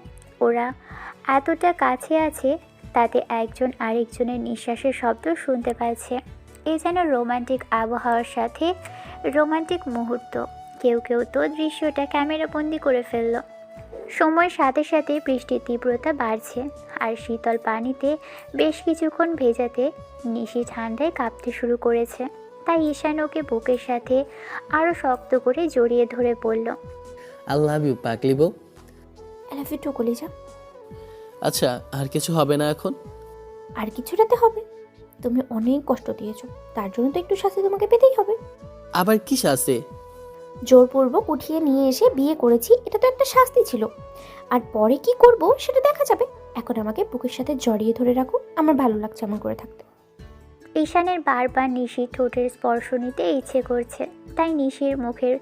ওরা এতটা কাছে আছে, তাতে একজন আরেকজনের নিঃশ্বাসের শব্দ শুনতে পাচ্ছে। এ যেন রোমান্টিক আবহাওয়ার সাথে রোমান্টিক মুহূর্ত। কেউ কেউ তো দৃশ্যটা ক্যামেরাবন্দি করে ফেলল। সময়ের সাথে সাথে বৃষ্টির তীব্রতা বাড়ছে, আর শীতল পানিতে বেশ কিছুক্ষণ ভেজাতে নিশি ঠান্ডায় কাঁপতে শুরু করেছে। তাই ঈশান ওকে বুকের সাথে আরও শক্ত করে জড়িয়ে ধরে পড়ল। আই লাভ ইউ পাগলি বউ। আই লাভ ইউ টু কলিজা। আচ্ছা, আর কিছু হবে না এখন? আর কিছুটাতে হবে। তুমি অনেক কষ্ট দিয়েছো, তার জন্য তো একটু শাস্তি তোমাকে পেতেই হবে। আবার কি শাস্তি? জোরপূর্বক উঠিয়ে নিয়ে এসে বিয়ে করেছি, এটা তো একটা শাস্তি ছিল। আর পরে কি করব সেটা দেখা যাবে। এখন আমাকে বুকের সাথে জড়িয়ে ধরে রাখো, আমার ভালো লাগছে এমন করে থাকতে। ঈশানের বারবার নিশির ঠোঁটের স্পর্শ নিতে ইচ্ছে করছে, তাই নিশির মুখের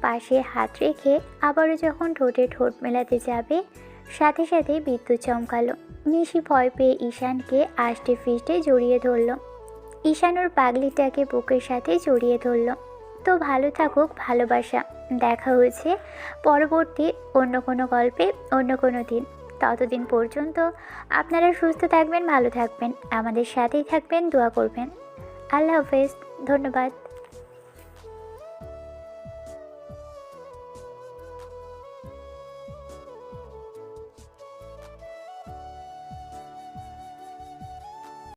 পাশে হাত রেখে আবারও যখন ঠোঁটে ঠোঁট মেলাতে যাবে, সাথে সাথে বিদ্যুৎ চমকালো। নিশি ভয় পেয়ে ঈশানকে আষ্টে ফিষ্টে জড়িয়ে ধরল। ঈশান ওর পাগলিটাকে বুকের সাথে জড়িয়ে ধরল। তো ভালো থাকুক ভালোবাসা। দেখা হয়েছে পরবর্তী অন্য কোনো গল্পে অন্য কোনো দিন। ততদিন পর্যন্ত আপনারা সুস্থ থাকবেন, ভালো থাকবেন, আমাদের সাথেই থাকবেন, দোয়া করবেন। আল্লাহ হাফেজ, ধন্যবাদ।